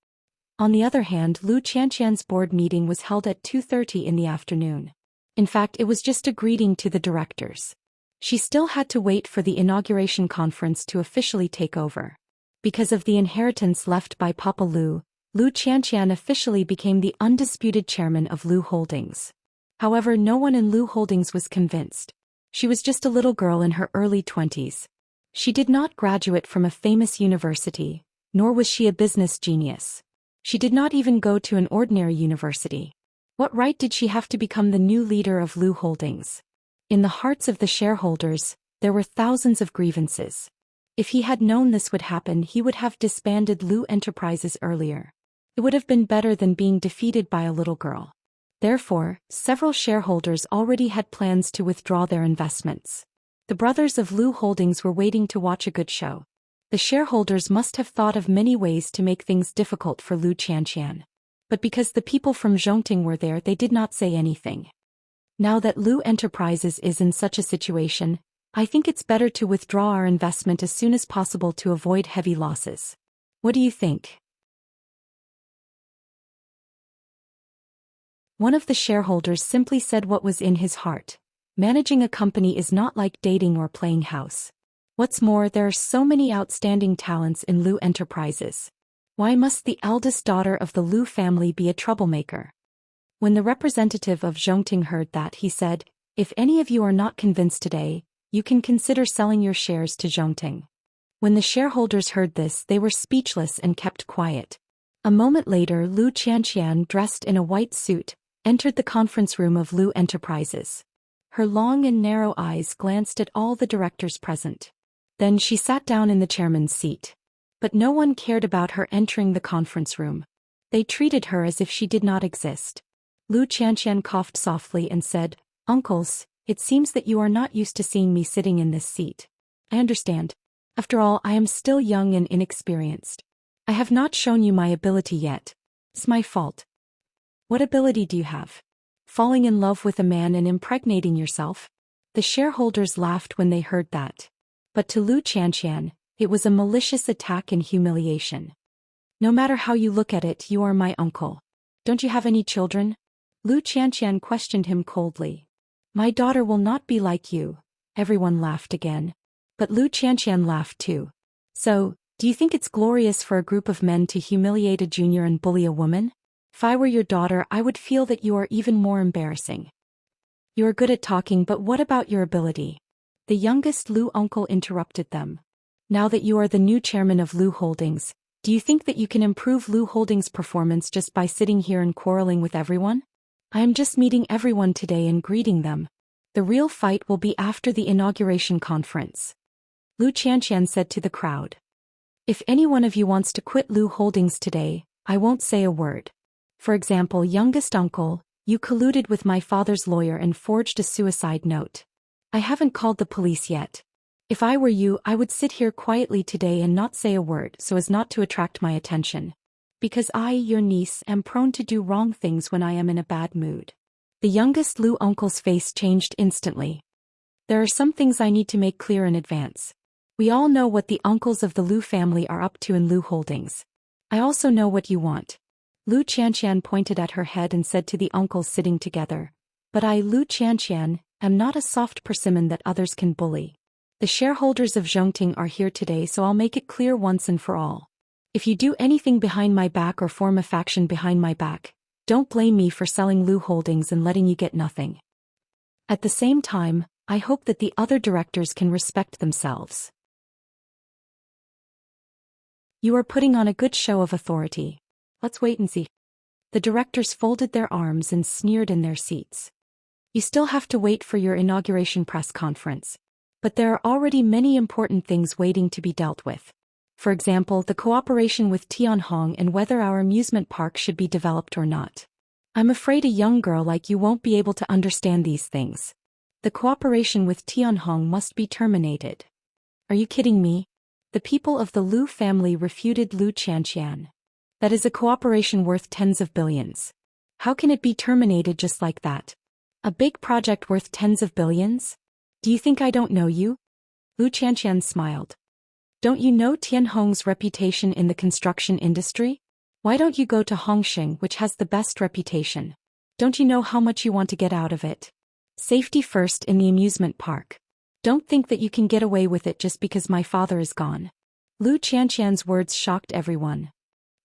On the other hand, Lu Qianqian's board meeting was held at 2:30 in the afternoon. In fact, it was just a greeting to the directors. She still had to wait for the inauguration conference to officially take over. Because of the inheritance left by Papa Lu, Lu Qianqian officially became the undisputed chairman of Lu Holdings. However, no one in Lu Holdings was convinced. She was just a little girl in her early 20s. She did not graduate from a famous university, nor was she a business genius. She did not even go to an ordinary university. What right did she have to become the new leader of Lu Holdings? In the hearts of the shareholders, there were thousands of grievances. If he had known this would happen, he would have disbanded Lu Enterprises earlier. It would have been better than being defeated by a little girl. Therefore, several shareholders already had plans to withdraw their investments. The brothers of Lu Holdings were waiting to watch a good show. The shareholders must have thought of many ways to make things difficult for Lu Qianqian. But because the people from Zhongting were there, they did not say anything. Now that Lu Enterprises is in such a situation, I think it's better to withdraw our investment as soon as possible to avoid heavy losses. What do you think? One of the shareholders simply said what was in his heart. Managing a company is not like dating or playing house. What's more, there are so many outstanding talents in Lu Enterprises. Why must the eldest daughter of the Lu family be a troublemaker? When the representative of Zhongting heard that, he said, if any of you are not convinced today, you can consider selling your shares to Zhongting. When the shareholders heard this, they were speechless and kept quiet. A moment later, Lu Qianqian, dressed in a white suit, entered the conference room of Lu Enterprises. Her long and narrow eyes glanced at all the directors present. Then she sat down in the chairman's seat. But no one cared about her entering the conference room. They treated her as if she did not exist. Lu Qianqian coughed softly and said, Uncles, it seems that you are not used to seeing me sitting in this seat. I understand. After all, I am still young and inexperienced. I have not shown you my ability yet. It's my fault. What ability do you have? Falling in love with a man and impregnating yourself? The shareholders laughed when they heard that. But to Lu Xianxian, it was a malicious attack and humiliation. No matter how you look at it, you are my uncle. Don't you have any children? Lu Xianxian questioned him coldly. My daughter will not be like you. Everyone laughed again. But Lu Xianxian laughed too. So, do you think it's glorious for a group of men to humiliate a junior and bully a woman? If I were your daughter, I would feel that you are even more embarrassing. You are good at talking, but what about your ability? The youngest Lu uncle interrupted them. Now that you are the new chairman of Lu Holdings, do you think that you can improve Lu Holdings' performance just by sitting here and quarreling with everyone? I am just meeting everyone today and greeting them. The real fight will be after the inauguration conference. Lu Xianxian said to the crowd. If any one of you wants to quit Lu Holdings today, I won't say a word. For example, youngest uncle, you colluded with my father's lawyer and forged a suicide note. I haven't called the police yet. If I were you, I would sit here quietly today and not say a word so as not to attract my attention. Because I, your niece, am prone to do wrong things when I am in a bad mood. The youngest Lu uncle's face changed instantly. There are some things I need to make clear in advance. We all know what the uncles of the Lu family are up to in Lu Holdings. I also know what you want. Lu Xianxian pointed at her head and said to the uncles sitting together, but I, Lu Xianxian, am not a soft persimmon that others can bully. The shareholders of Zhongting are here today, so I'll make it clear once and for all. If you do anything behind my back or form a faction behind my back, don't blame me for selling Lu Holdings and letting you get nothing. At the same time, I hope that the other directors can respect themselves. You are putting on a good show of authority. Let's wait and see. The directors folded their arms and sneered in their seats. You still have to wait for your inauguration press conference. But there are already many important things waiting to be dealt with. For example, the cooperation with Tianhong and whether our amusement park should be developed or not. I'm afraid a young girl like you won't be able to understand these things. The cooperation with Tianhong must be terminated. Are you kidding me? The people of the Lu family refuted Lu Xianxian. That is a cooperation worth tens of billions. How can it be terminated just like that? A big project worth tens of billions? Do you think I don't know you? Lu Xianxian smiled. Don't you know Tianhong's reputation in the construction industry? Why don't you go to Hongsheng, which has the best reputation? Don't you know how much you want to get out of it? Safety first in the amusement park. Don't think that you can get away with it just because my father is gone. Lu Xianxian's words shocked everyone.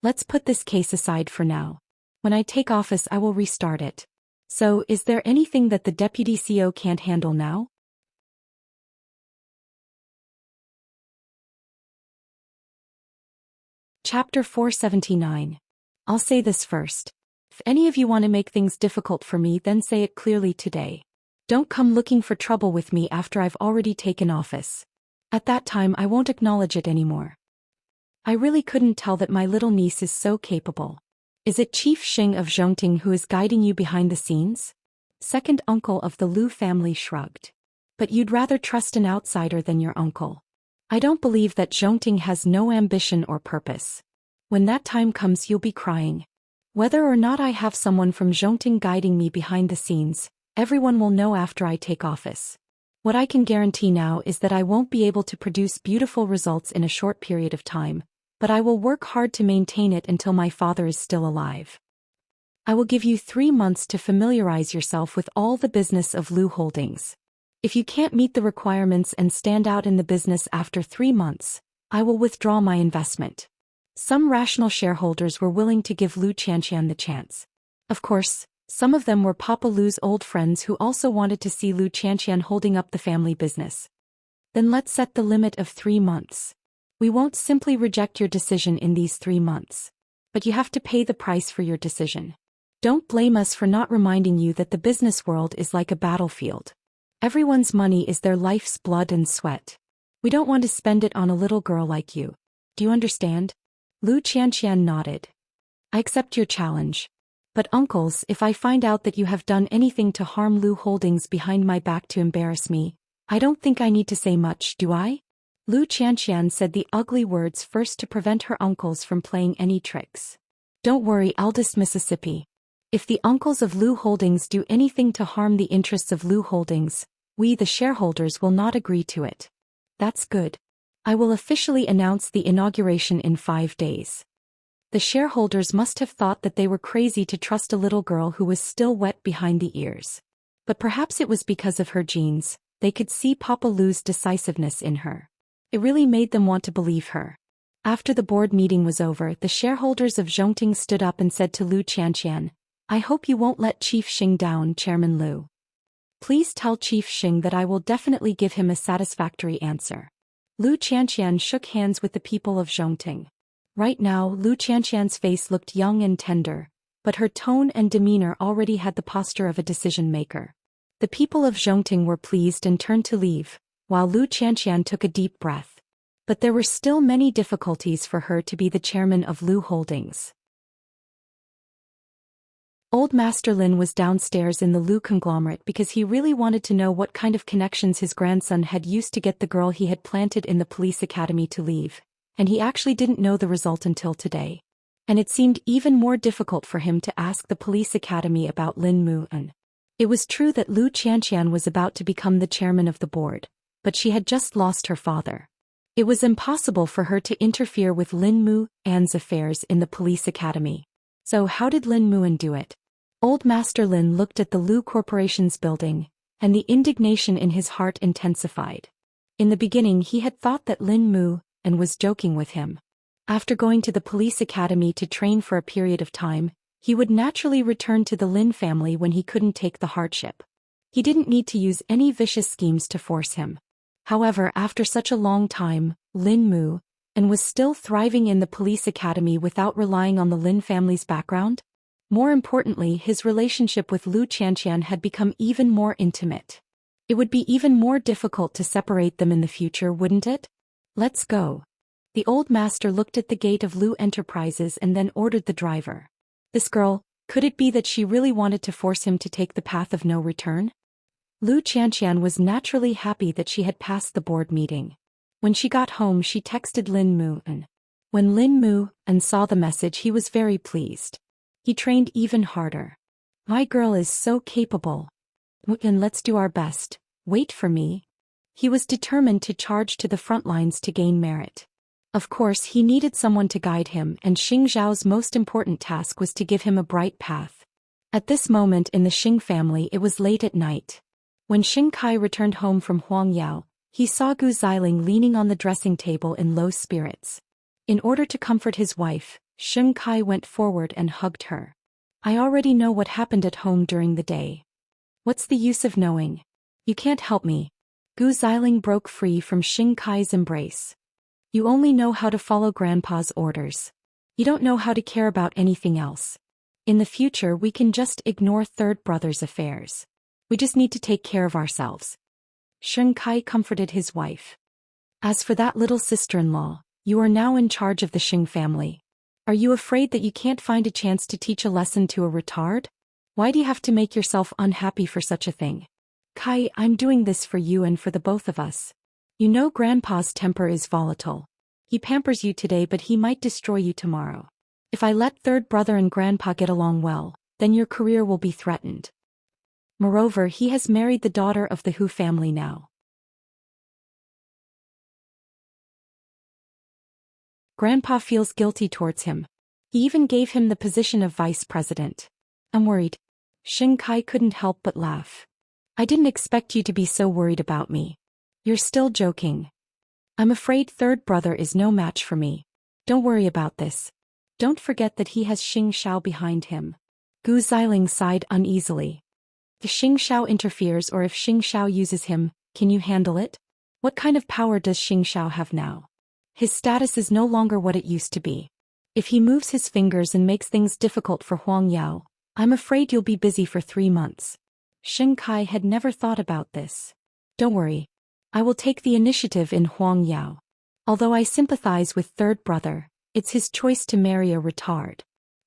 Let's put this case aside for now. When I take office, I will restart it. So, is there anything that the deputy CEO can't handle now? Chapter 479. I'll say this first. If any of you want to make things difficult for me, then say it clearly today. Don't come looking for trouble with me after I've already taken office. At that time, I won't acknowledge it anymore. I really couldn't tell that my little niece is so capable. Is it Chief Xing of Zhongting who is guiding you behind the scenes? Second uncle of the Lu family shrugged. But you'd rather trust an outsider than your uncle. I don't believe that Zhongting has no ambition or purpose. When that time comes, you'll be crying. Whether or not I have someone from Zhongting guiding me behind the scenes, everyone will know after I take office. What I can guarantee now is that I won't be able to produce beautiful results in a short period of time, but I will work hard to maintain it until my father is still alive. I will give you 3 months to familiarize yourself with all the business of Lu Holdings. If you can't meet the requirements and stand out in the business after 3 months, I will withdraw my investment. Some rational shareholders were willing to give Lu Xianxian the chance. Of course, some of them were Papa Lu's old friends who also wanted to see Lu Xianxian holding up the family business. Then let's set the limit of 3 months. We won't simply reject your decision in these 3 months. But you have to pay the price for your decision. Don't blame us for not reminding you that the business world is like a battlefield. Everyone's money is their life's blood and sweat. We don't want to spend it on a little girl like you. Do you understand? Lu Xianxian nodded. I accept your challenge. But uncles, if I find out that you have done anything to harm Lu Holdings behind my back to embarrass me, I don't think I need to say much, do I? Lu Xianxian said the ugly words first to prevent her uncles from playing any tricks. Don't worry, eldest Mississippi. If the uncles of Lu Holdings do anything to harm the interests of Lu Holdings, we the shareholders will not agree to it. That's good. I will officially announce the inauguration in 5 days. The shareholders must have thought that they were crazy to trust a little girl who was still wet behind the ears. But perhaps it was because of her genes, they could see Papa Lu's decisiveness in her. It really made them want to believe her. After the board meeting was over, the shareholders of Zhongting stood up and said to Lu Xianxian, I hope you won't let Chief Xing down, Chairman Lu. Please tell Chief Xing that I will definitely give him a satisfactory answer. Lu Xianxian shook hands with the people of Zhongting. Right now, Lu Xianxian's face looked young and tender, but her tone and demeanor already had the posture of a decision-maker. The people of Zhongting were pleased and turned to leave, while Lu Xianxian took a deep breath. But there were still many difficulties for her to be the chairman of Lu Holdings. Old Master Lin was downstairs in the Lu conglomerate because he really wanted to know what kind of connections his grandson had used to get the girl he had planted in the police academy to leave, and he actually didn't know the result until today. And it seemed even more difficult for him to ask the police academy about Lin Mu-en. It was true that Lu Xianxian was about to become the chairman of the board, but she had just lost her father. It was impossible for her to interfere with Lin Mu-en's affairs in the police academy. So how did Lin Mu-en do it? Old Master Lin looked at the Lu Corporation's building, and the indignation in his heart intensified. In the beginning he had thought that Lin Mu-en was joking with him. After going to the police academy to train for a period of time, he would naturally return to the Lin family when he couldn't take the hardship. He didn't need to use any vicious schemes to force him. However, after such a long time, Lin Mu-en was still thriving in the police academy without relying on the Lin family's background. More importantly, his relationship with Lu Xianxian had become even more intimate. It would be even more difficult to separate them in the future, wouldn't it? Let's go. The old master looked at the gate of Lu Enterprises and then ordered the driver. This girl, could it be that she really wanted to force him to take the path of no return? Lu Xianxian was naturally happy that she had passed the board meeting. When she got home, she texted Lin Mu-en. When Lin Mu-en saw the message, he was very pleased. He trained even harder. My girl is so capable. And let's do our best. Wait for me. He was determined to charge to the front lines to gain merit. Of course, he needed someone to guide him, and Xing Zhao's most important task was to give him a bright path. At this moment in the Xing family, it was late at night. When Xing Kai returned home from Huangyao, he saw Gu Xiling leaning on the dressing table in low spirits. In order to comfort his wife, Xing Kai went forward and hugged her. I already know what happened at home during the day. What's the use of knowing? You can't help me. Gu Xiling broke free from Xing Kai's embrace. You only know how to follow Grandpa's orders. You don't know how to care about anything else. In the future, we can just ignore third brother's affairs. We just need to take care of ourselves. Xing Kai comforted his wife. As for that little sister-in-law, you are now in charge of the Xing family. Are you afraid that you can't find a chance to teach a lesson to a retard? Why do you have to make yourself unhappy for such a thing? Kai, I'm doing this for you and for the both of us. You know Grandpa's temper is volatile. He pampers you today, but he might destroy you tomorrow. If I let third brother and Grandpa get along well, then your career will be threatened. Moreover, he has married the daughter of the Hu family now. Grandpa feels guilty towards him. He even gave him the position of vice president. I'm worried. Xing Kai couldn't help but laugh. I didn't expect you to be so worried about me. You're still joking. I'm afraid third brother is no match for me. Don't worry about this. Don't forget that he has Xing Xiao behind him. Gu Xiling sighed uneasily. If Xing Xiao interferes or if Xing Xiao uses him, can you handle it? What kind of power does Xing Xiao have now? His status is no longer what it used to be. If he moves his fingers and makes things difficult for Huangyao, I'm afraid you'll be busy for 3 months. Xing Kai had never thought about this. Don't worry. I will take the initiative in Huangyao. Although I sympathize with third brother, it's his choice to marry a retard.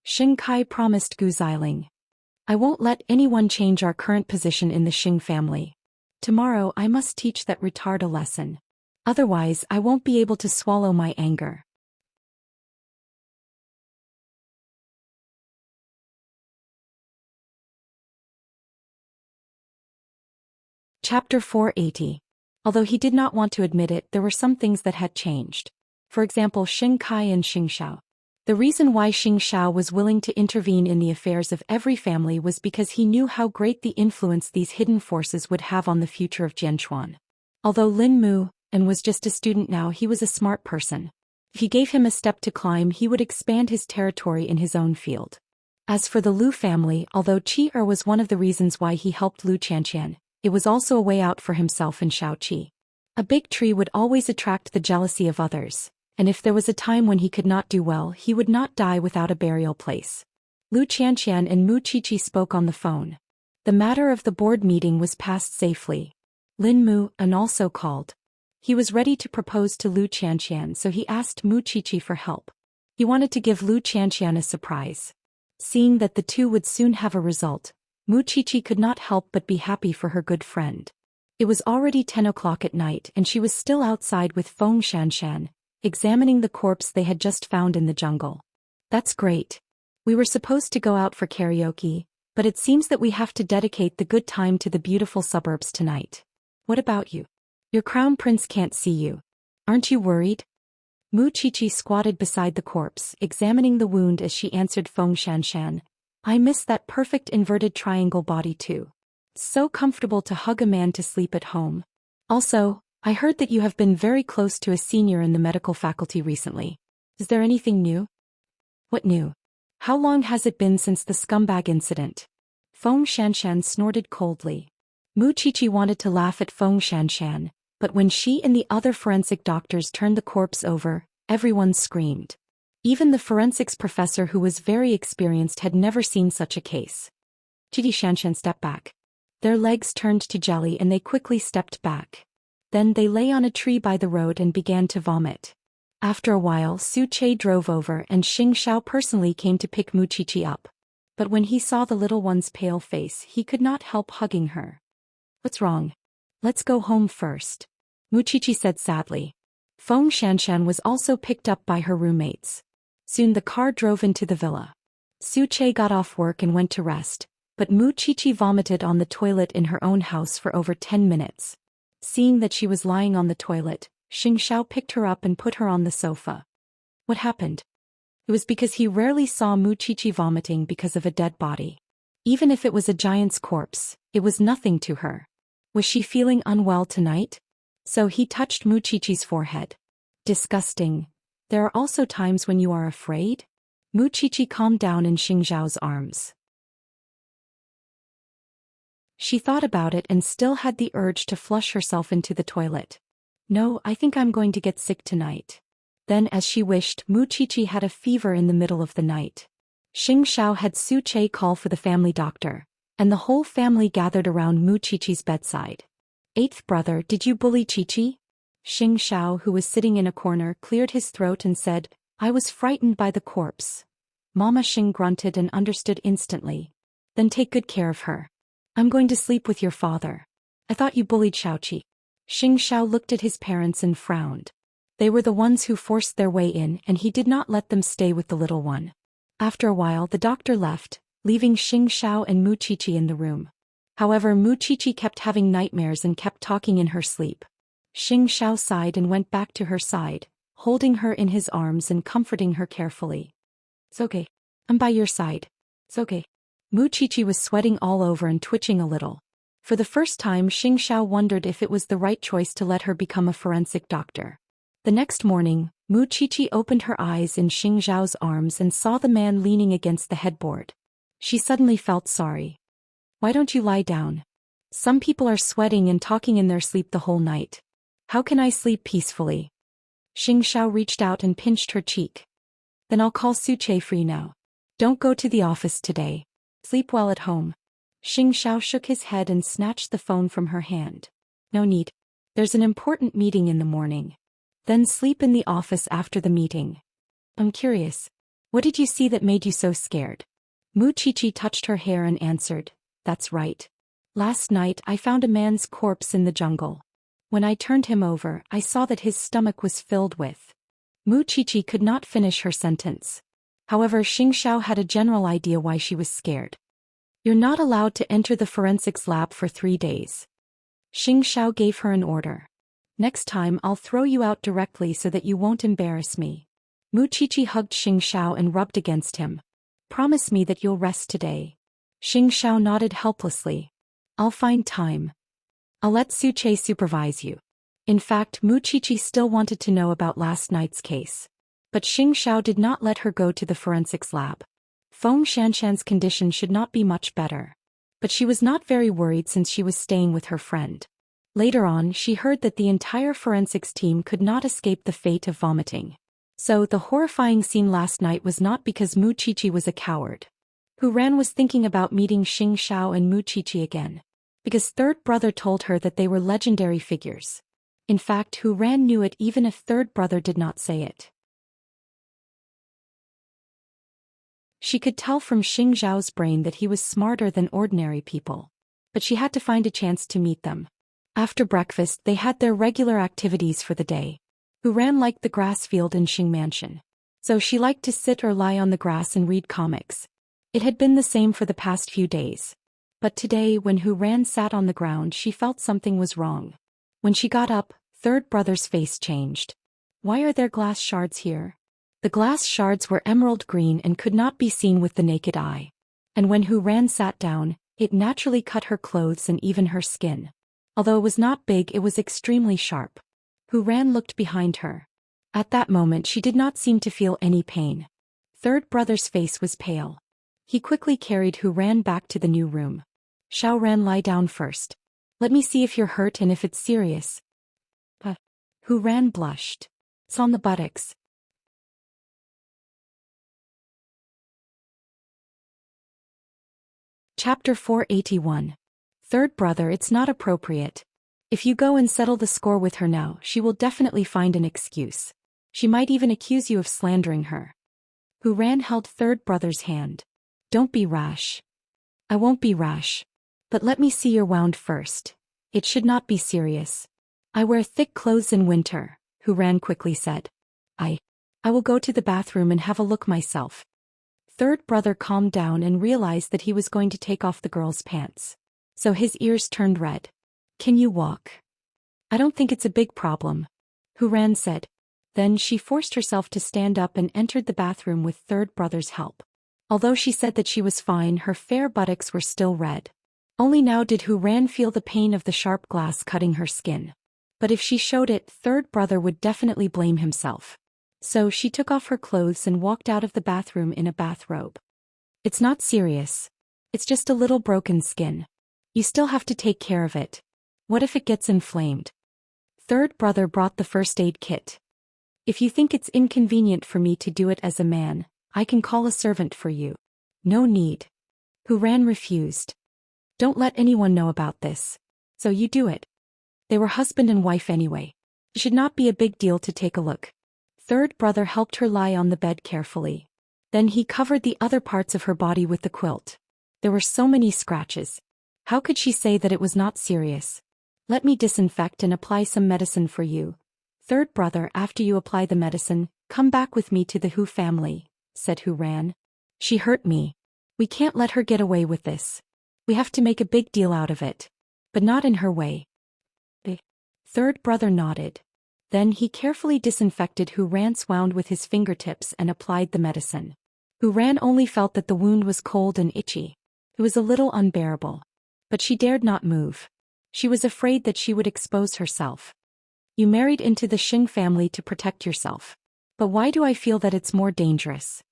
Xing Kai promised Gu Xiling. I won't let anyone change our current position in the Xing family. Tomorrow I must teach that retard a lesson. Otherwise, I won't be able to swallow my anger. Chapter 480. Although he did not want to admit it, there were some things that had changed. For example, Xing Kai and Xing Xiao. The reason why Xing Xiao was willing to intervene in the affairs of every family was because he knew how great the influence these hidden forces would have on the future of Jianchuan. Although Lin Mu and was just a student now, he was a smart person. If he gave him a step to climb, he would expand his territory in his own field. As for the Lu family, although Qi was one of the reasons why he helped Lu Qianqian, it was also a way out for himself and Xiao Qi. A big tree would always attract the jealousy of others, and if there was a time when he could not do well, he would not die without a burial place. Lu Qianqian and Mu Qiqi spoke on the phone. The matter of the board meeting was passed safely. Lin Mu and also called. He was ready to propose to Lu Qianqian, so he asked Mu Qiqi for help. He wanted to give Lu Qianqian a surprise. Seeing that the two would soon have a result, Mu Qiqi could not help but be happy for her good friend. It was already 10 o'clock at night and she was still outside with Feng Xianxian, examining the corpse they had just found in the jungle. That's great. We were supposed to go out for karaoke, but it seems that we have to dedicate the good time to the beautiful suburbs tonight. What about you? Your crown prince can't see you. Aren't you worried? Mu Qiqi squatted beside the corpse, examining the wound as she answered Feng Xianxian. I miss that perfect inverted triangle body too. So comfortable to hug a man to sleep at home. Also, I heard that you have been very close to a senior in the medical faculty recently. Is there anything new? What new? How long has it been since the scumbag incident? Feng Xianxian snorted coldly. Mu Qiqi wanted to laugh at Feng Xianxian, but when she and the other forensic doctors turned the corpse over, everyone screamed. Even the forensics professor, who was very experienced, had never seen such a case. Qidi Xianxian stepped back. Their legs turned to jelly and they quickly stepped back. Then they lay on a tree by the road and began to vomit. After a while, Su Che drove over and Xing Xiao personally came to pick Mu Qiqi up. But when he saw the little one's pale face, he could not help hugging her. What's wrong? Let's go home first, Mu Qiqi said sadly. Feng Xianxian was also picked up by her roommates. Soon the car drove into the villa. Su Che got off work and went to rest, but Mu Qiqi vomited on the toilet in her own house for over 10 minutes. Seeing that she was lying on the toilet, Xing Xiao picked her up and put her on the sofa. What happened? It was because he rarely saw Mu Qiqi vomiting because of a dead body. Even if it was a giant's corpse, it was nothing to her. Was she feeling unwell tonight? So he touched Mu Qiqi's forehead. Disgusting. There are also times when you are afraid? Mu Qiqi calmed down in Xing Xiao's arms. She thought about it and still had the urge to flush herself into the toilet. No, I think I'm going to get sick tonight. Then, as she wished, Mu Qiqi had a fever in the middle of the night. Xing Xiao had Su Che call for the family doctor, and the whole family gathered around Mu Qiqi's bedside. Eighth brother, did you bully Qiqi? Xing Xiao, who was sitting in a corner, cleared his throat and said, I was frightened by the corpse. Mama Xing grunted and understood instantly. Then take good care of her. I'm going to sleep with your father. I thought you bullied Xiaoqi. Xing Xiao looked at his parents and frowned. They were the ones who forced their way in and he did not let them stay with the little one. After a while the doctor left, leaving Xing Xiao and Mu Qiqi in the room. However, Mu Qiqi kept having nightmares and kept talking in her sleep. Xing Xiao sighed and went back to her side, holding her in his arms and comforting her carefully. It's okay. I'm by your side. It's okay. Mu Qiqi was sweating all over and twitching a little. For the first time, Xing Xiao wondered if it was the right choice to let her become a forensic doctor. The next morning, Mu Qiqi opened her eyes in Xing Xiao's arms and saw the man leaning against the headboard. She suddenly felt sorry. Why don't you lie down? Some people are sweating and talking in their sleep the whole night. How can I sleep peacefully? Xing Xiao reached out and pinched her cheek. Then I'll call Su Che for you now. Don't go to the office today. Sleep well at home. Xing Xiao shook his head and snatched the phone from her hand. No need. There's an important meeting in the morning. Then sleep in the office after the meeting. I'm curious. What did you see that made you so scared? Mu Qiqi touched her hair and answered, That's right. Last night I found a man's corpse in the jungle. When I turned him over, I saw that his stomach was filled with. Mu Qiqi could not finish her sentence. However, Xianxia had a general idea why she was scared. You're not allowed to enter the forensics lab for 3 days. Xianxia gave her an order. Next time I'll throw you out directly so that you won't embarrass me. Mu Qiqi hugged Xianxia and rubbed against him. Promise me that you'll rest today. Xianxia nodded helplessly. I'll find time. I'll let Suche supervise you. In fact, Mu Qiqi still wanted to know about last night's case. But Xianxia did not let her go to the forensics lab. Feng Xianxian's condition should not be much better. But she was not very worried since she was staying with her friend. Later on, she heard that the entire forensics team could not escape the fate of vomiting. So the horrifying scene last night was not because Mu Qiqi was a coward. Hu Ran was thinking about meeting Xianxia and Mu Qiqi again. Because third brother told her that they were legendary figures. In fact, Hu Ran knew it even if third brother did not say it. She could tell from Xingzhao's brain that he was smarter than ordinary people. But she had to find a chance to meet them. After breakfast, they had their regular activities for the day. Hu Ran liked the grass field in Xing Mansion. So she liked to sit or lie on the grass and read comics. It had been the same for the past few days. But today, when Hu Ran sat on the ground, she felt something was wrong. When she got up, third brother's face changed. Why are there glass shards here? The glass shards were emerald green and could not be seen with the naked eye. And when Hu Ran sat down, it naturally cut her clothes and even her skin. Although it was not big, it was extremely sharp. Hu Ran looked behind her. At that moment she did not seem to feel any pain. Third brother's face was pale. He quickly carried Hu Ran back to the new room. Xiao Ran, lie down first. Let me see if you're hurt and if it's serious. Hu Ran blushed. It's on the buttocks. Chapter 481. Third brother, it's not appropriate. If you go and settle the score with her now, she will definitely find an excuse. She might even accuse you of slandering her. Hu Ran held third brother's hand. Don't be rash. I won't be rash. But let me see your wound first. It should not be serious. I wear thick clothes in winter, Hu Ran quickly said. I will go to the bathroom and have a look myself. Third brother calmed down and realized that he was going to take off the girl's pants. So his ears turned red. Can you walk? I don't think it's a big problem, Hu Ran said. Then she forced herself to stand up and entered the bathroom with third brother's help. Although she said that she was fine, her fair buttocks were still red. Only now did Hu Ran feel the pain of the sharp glass cutting her skin. But if she showed it, third brother would definitely blame himself. So she took off her clothes and walked out of the bathroom in a bathrobe. It's not serious. It's just a little broken skin. You still have to take care of it. What if it gets inflamed? Third brother brought the first aid kit. If you think it's inconvenient for me to do it as a man, I can call a servant for you. No need. Hu Ran refused. Don't let anyone know about this. So you do it. They were husband and wife anyway. It should not be a big deal to take a look. Third brother helped her lie on the bed carefully. Then he covered the other parts of her body with the quilt. There were so many scratches. How could she say that it was not serious? Let me disinfect and apply some medicine for you. Third brother, after you apply the medicine, come back with me to the Hu family, said Hu Ran. She hurt me. We can't let her get away with this. We have to make a big deal out of it. But not in her way. The third brother nodded. Then he carefully disinfected Hu Ran's wound with his fingertips and applied the medicine. Hu Ran only felt that the wound was cold and itchy. It was a little unbearable. But she dared not move. She was afraid that she would expose herself. You married into the Xing family to protect yourself. But why do I feel that it's more dangerous?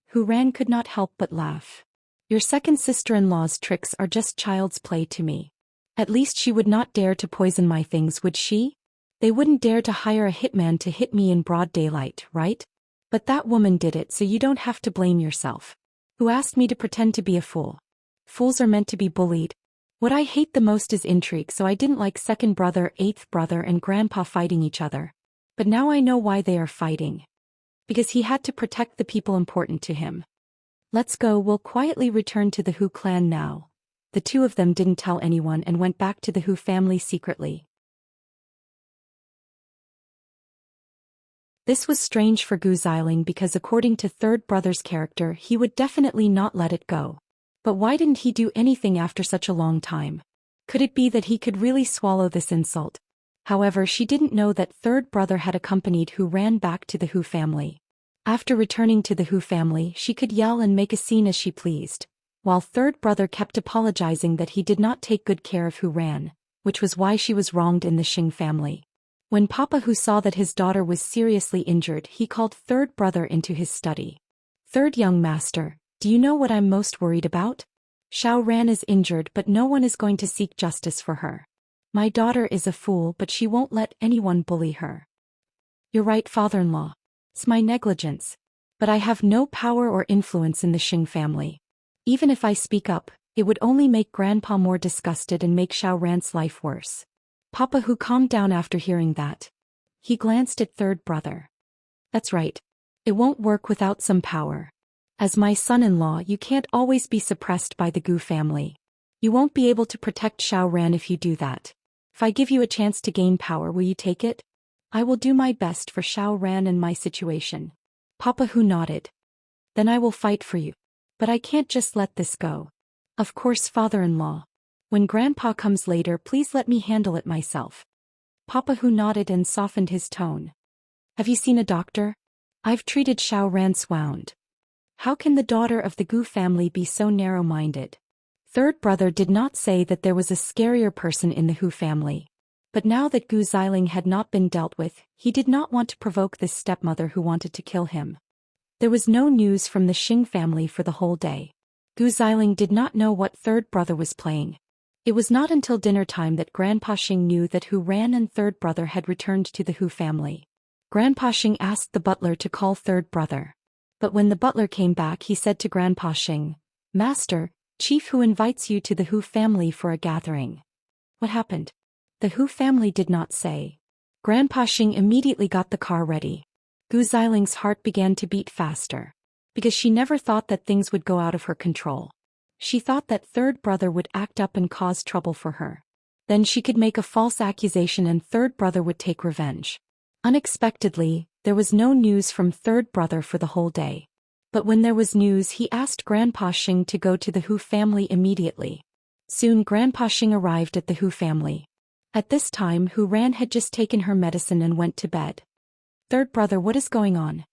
Hu Ran could not help but laugh. Your second sister-in-law's tricks are just child's play to me. At least she would not dare to poison my things, would she? They wouldn't dare to hire a hitman to hit me in broad daylight, right? But that woman did it, so you don't have to blame yourself. Who asked me to pretend to be a fool? Fools are meant to be bullied. What I hate the most is intrigue, so I didn't like second brother, eighth brother and grandpa fighting each other. But now I know why they are fighting. Because he had to protect the people important to him. Let's go, we'll quietly return to the Hu clan now. The two of them didn't tell anyone and went back to the Hu family secretly. This was strange for Gu Xiling because according to third brother's character he would definitely not let it go. But why didn't he do anything after such a long time? Could it be that he could really swallow this insult? However, she didn't know that third brother had accompanied Hu Ran back to the Hu family. After returning to the Hu family, she could yell and make a scene as she pleased, while third brother kept apologizing that he did not take good care of Hu Ran, which was why she was wronged in the Xing family. When Papa Hu saw that his daughter was seriously injured, he called third brother into his study. Third young master, do you know what I'm most worried about? Xiao Ran is injured but no one is going to seek justice for her. My daughter is a fool but she won't let anyone bully her. You're right, father-in-law. It's my negligence. But I have no power or influence in the Xing family. Even if I speak up, it would only make Grandpa more disgusted and make Xiao Ran's life worse. Papa Hu calmed down after hearing that. He glanced at third brother. That's right. It won't work without some power. As my son-in-law, you can't always be suppressed by the Gu family. You won't be able to protect Xiao Ran if you do that. If I give you a chance to gain power, will you take it? I will do my best for Xiao Ran and my situation. Papa Hu nodded. Then I will fight for you. But I can't just let this go. Of course, father-in-law. When Grandpa comes later, please let me handle it myself. Papa Hu nodded and softened his tone. Have you seen a doctor? I've treated Xiao Ran's wound. How can the daughter of the Gu family be so narrow-minded? Third brother did not say that there was a scarier person in the Hu family. But now that Gu Xiling had not been dealt with, he did not want to provoke this stepmother who wanted to kill him. There was no news from the Xing family for the whole day. Gu Xiling did not know what third brother was playing. It was not until dinner time that Grandpa Xing knew that Hu Ran and third brother had returned to the Hu family. Grandpa Xing asked the butler to call third brother. But when the butler came back, he said to Grandpa Xing, Master, Chief Hu invites you to the Hu family for a gathering. What happened? The Hu family did not say. Grandpa Xing immediately got the car ready. Gu Xiling's heart began to beat faster. Because she never thought that things would go out of her control. She thought that third brother would act up and cause trouble for her. Then she could make a false accusation and third brother would take revenge. Unexpectedly, there was no news from third brother for the whole day. But when there was news, he asked Grandpa Xing to go to the Hu family immediately. Soon Grandpa Xing arrived at the Hu family. At this time, Hu Ran had just taken her medicine and went to bed. Third brother, what is going on?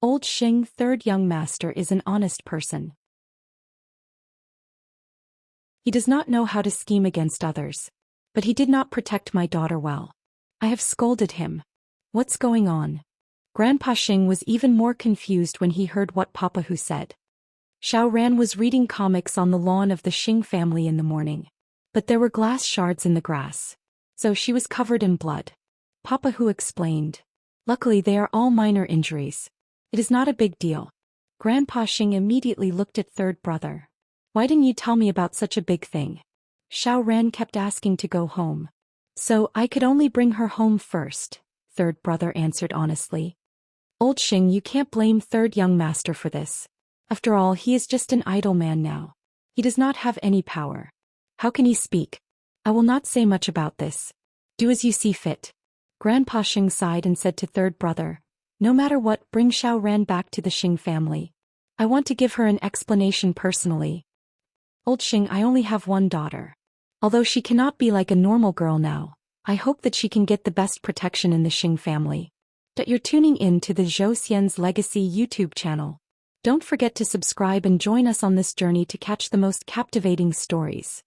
Old Xing, third young master, is an honest person. He does not know how to scheme against others. But he did not protect my daughter well. I have scolded him. What's going on? Grandpa Xing was even more confused when he heard what Papa Hu said. Xiao Ran was reading comics on the lawn of the Xing family in the morning. But there were glass shards in the grass. So she was covered in blood. Papa Hu explained. Luckily they are all minor injuries. It is not a big deal. Grandpa Xing immediately looked at third brother. Why didn't you tell me about such a big thing? Xiao Ran kept asking to go home. So I could only bring her home first, third brother answered honestly. Old Xing, you can't blame third young master for this. After all, he is just an idle man now. He does not have any power. How can he speak? I will not say much about this. Do as you see fit. Grandpa Xing sighed and said to third brother, no matter what, bring Xiao Ran back to the Xing family. I want to give her an explanation personally. Old Xing, I only have one daughter. Although she cannot be like a normal girl now, I hope that she can get the best protection in the Xing family. That you're tuning in to the Zhou Xian's Legacy YouTube channel. Don't forget to subscribe and join us on this journey to catch the most captivating stories.